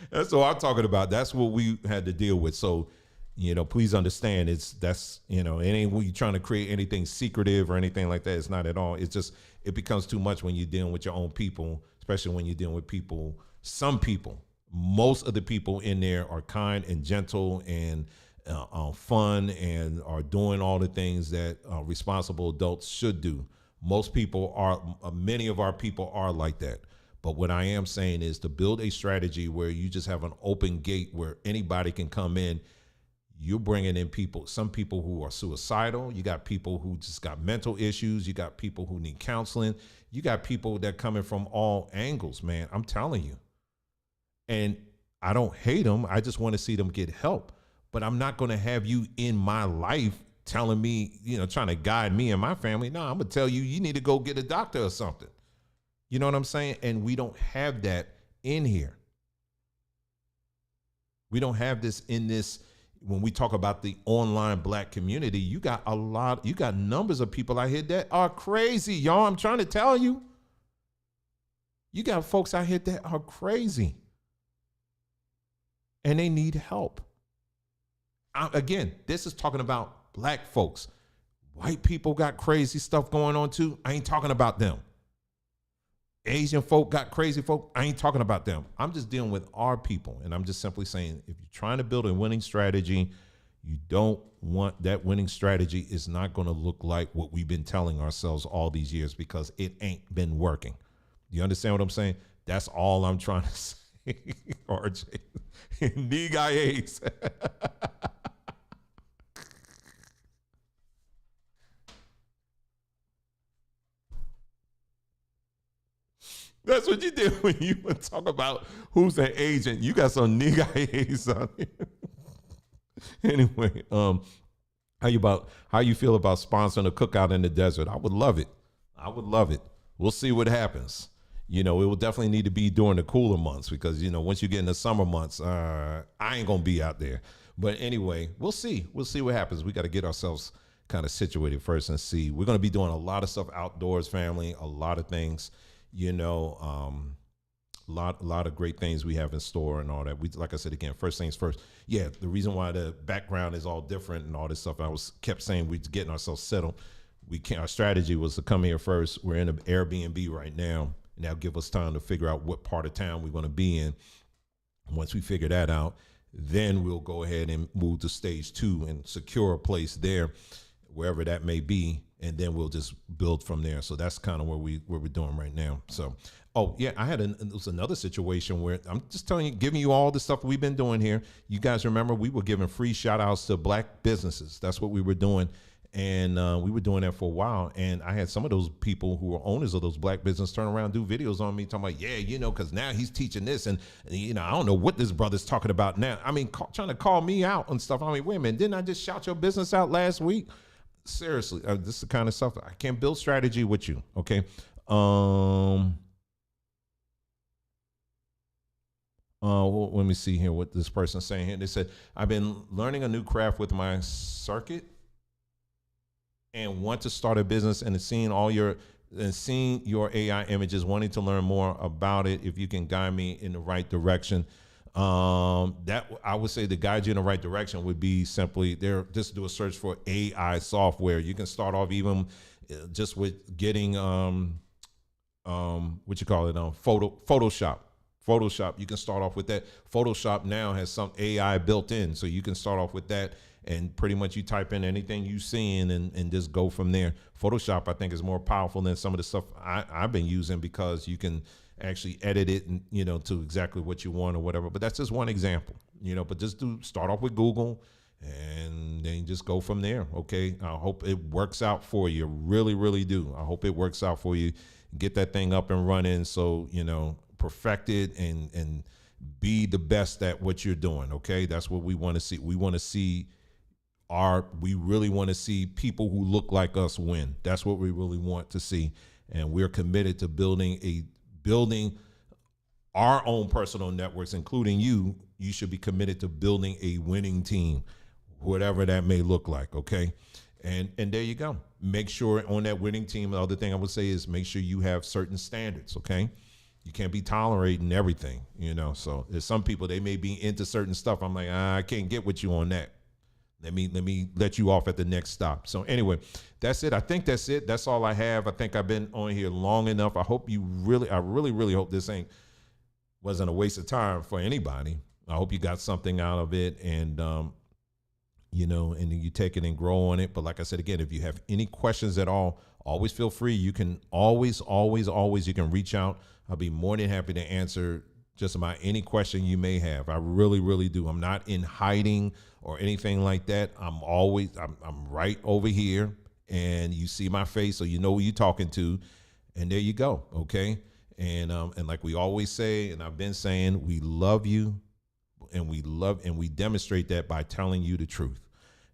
That's what I'm talking about. That's what we had to deal with. So, please understand it ain't we trying to create anything secretive or anything like that. It's not at all. It's just, it becomes too much when you're dealing with your own people, especially when you're dealing with people, some people. Most of the people in there are kind and gentle and fun and are doing all the things that responsible adults should do. Most people are, many of our people are like that. But what I am saying is to build a strategy where you just have an open gate where anybody can come in. You're bringing in people, some people who are suicidal. You got people who just got mental issues. You got people who need counseling. You got people that coming from all angles, man. I'm telling you. And I don't hate them. I just want to see them get help. But I'm not going to have you in my life telling me, trying to guide me and my family. No, I'm going to tell you, you need to go get a doctor or something. You know what I'm saying? And we don't have that in here. We don't have this in this. When we talk about the online black community, you got numbers of people out here that are crazy, y'all. I'm trying to tell you. You got folks out here that are crazy. And they need help. Again, this is talking about black folks. White people got crazy stuff going on too. I ain't talking about them. Asian folk got crazy folk. I ain't talking about them. I'm just dealing with our people. And I'm just simply saying, if you're trying to build a winning strategy, you don't want that winning strategy is not going to look like what we've been telling ourselves all these years because it ain't been working. You understand what I'm saying? That's all I'm trying to say. RJ. Niggas. That's what you did when you talk about who's an agent. You got some niggas on here. Anyway, how you feel about sponsoring a cookout in the desert? I would love it. We'll see what happens. It will definitely need to be during the cooler months because, once you get in the summer months, I ain't going to be out there. But anyway, we'll see. We'll see what happens. We got to get ourselves kind of situated first and see. We're going to be doing a lot of stuff outdoors, family, a lot of things. A lot of great things we have in store and all that. Like I said, again, first things first. Yeah, the reason why the background is all different and all this stuff, kept saying we're getting ourselves settled. Our strategy was to come here first. We're in an Airbnb right now, and that'll give us time to figure out what part of town we're going to be in. Once we figure that out, then we'll go ahead and move to stage 2 and secure a place there, wherever that may be. And then we'll just build from there. So that's kind of where we're doing right now. So, oh yeah, it was another situation where I'm just giving you all the stuff we've been doing here. You guys remember we were giving free shout outs to black businesses. That's what we were doing. And we were doing that for a while. And I had some of those people who were owners of those black businesses turn around and do videos on me talking about, yeah, you know, because now he's teaching this. And, you know, I don't know what this brother's talking about now. I mean, trying to call me out and stuff. I mean, wait a minute, didn't I just shout your business out last week? Seriously, this is the kind of stuff. I can't build strategy with you, okay? Let me see here what this person's saying here. They said, I've been learning a new craft with my circuit and want to start a business, and seeing your AI images, wanting to learn more about it. If you can guide me in the right direction. That I would say to guide you in the right direction would be simply just do a search for AI software. You can start off even just with getting Photoshop. Photoshop, you can start off with that. Photoshop now has some AI built in, so you can start off with that, and pretty much you type in anything you seeing and just go from there. Photoshop, I think, is more powerful than some of the stuff I've been using, because you can actually edit it and, you know, to exactly what you want or whatever. But that's just one example, you know. But just start off with Google and then just go from there. Okay, I hope it works out for you. Really, really do. I hope it works out for you. Get that thing up and running, so, you know, perfect it and be the best at what you're doing. Okay, that's what we want to see. We really want to see people who look like us win. That's what we really want to see, and we're committed to building our own personal networks, including you. You should be committed to building a winning team, whatever that may look like. Okay, and there you go. Make sure on that winning team. The other thing I would say is make sure you have certain standards. Okay. You can't be tolerating everything, you know. So there's some people, they may be into certain stuff. I'm like, I can't get with you on that. Let me let you off at the next stop. So anyway, that's it. I think that's it. That's all I have. I think I've been on here long enough. I really hope this wasn't a waste of time for anybody. I hope you got something out of it, and you know, and you take it and grow on it. But like I said, again, if you have any questions at all, always feel free. You can always you can reach out. I'll be more than happy to answer just about any question you may have. I really do. I'm not in hiding or anything like that. I'm right over here, and you see my face, so you know who you're talking to, and there you go. Okay. And like we always say, and I've been saying, we love you, and we demonstrate that by telling you the truth.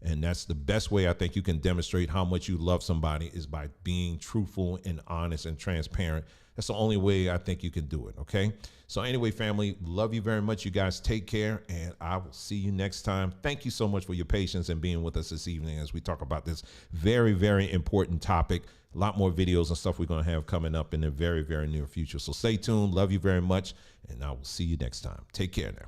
And that's the best way I think you can demonstrate how much you love somebody, is by being truthful and honest and transparent. That's the only way I think you can do it. Okay. So anyway, family, love you very much. You guys take care, and I will see you next time. Thank you so much for your patience and being with us this evening as we talk about this very, very important topic. A lot more videos and stuff we're going to have coming up in the very, very near future. So stay tuned. Love you very much, and I will see you next time. Take care now.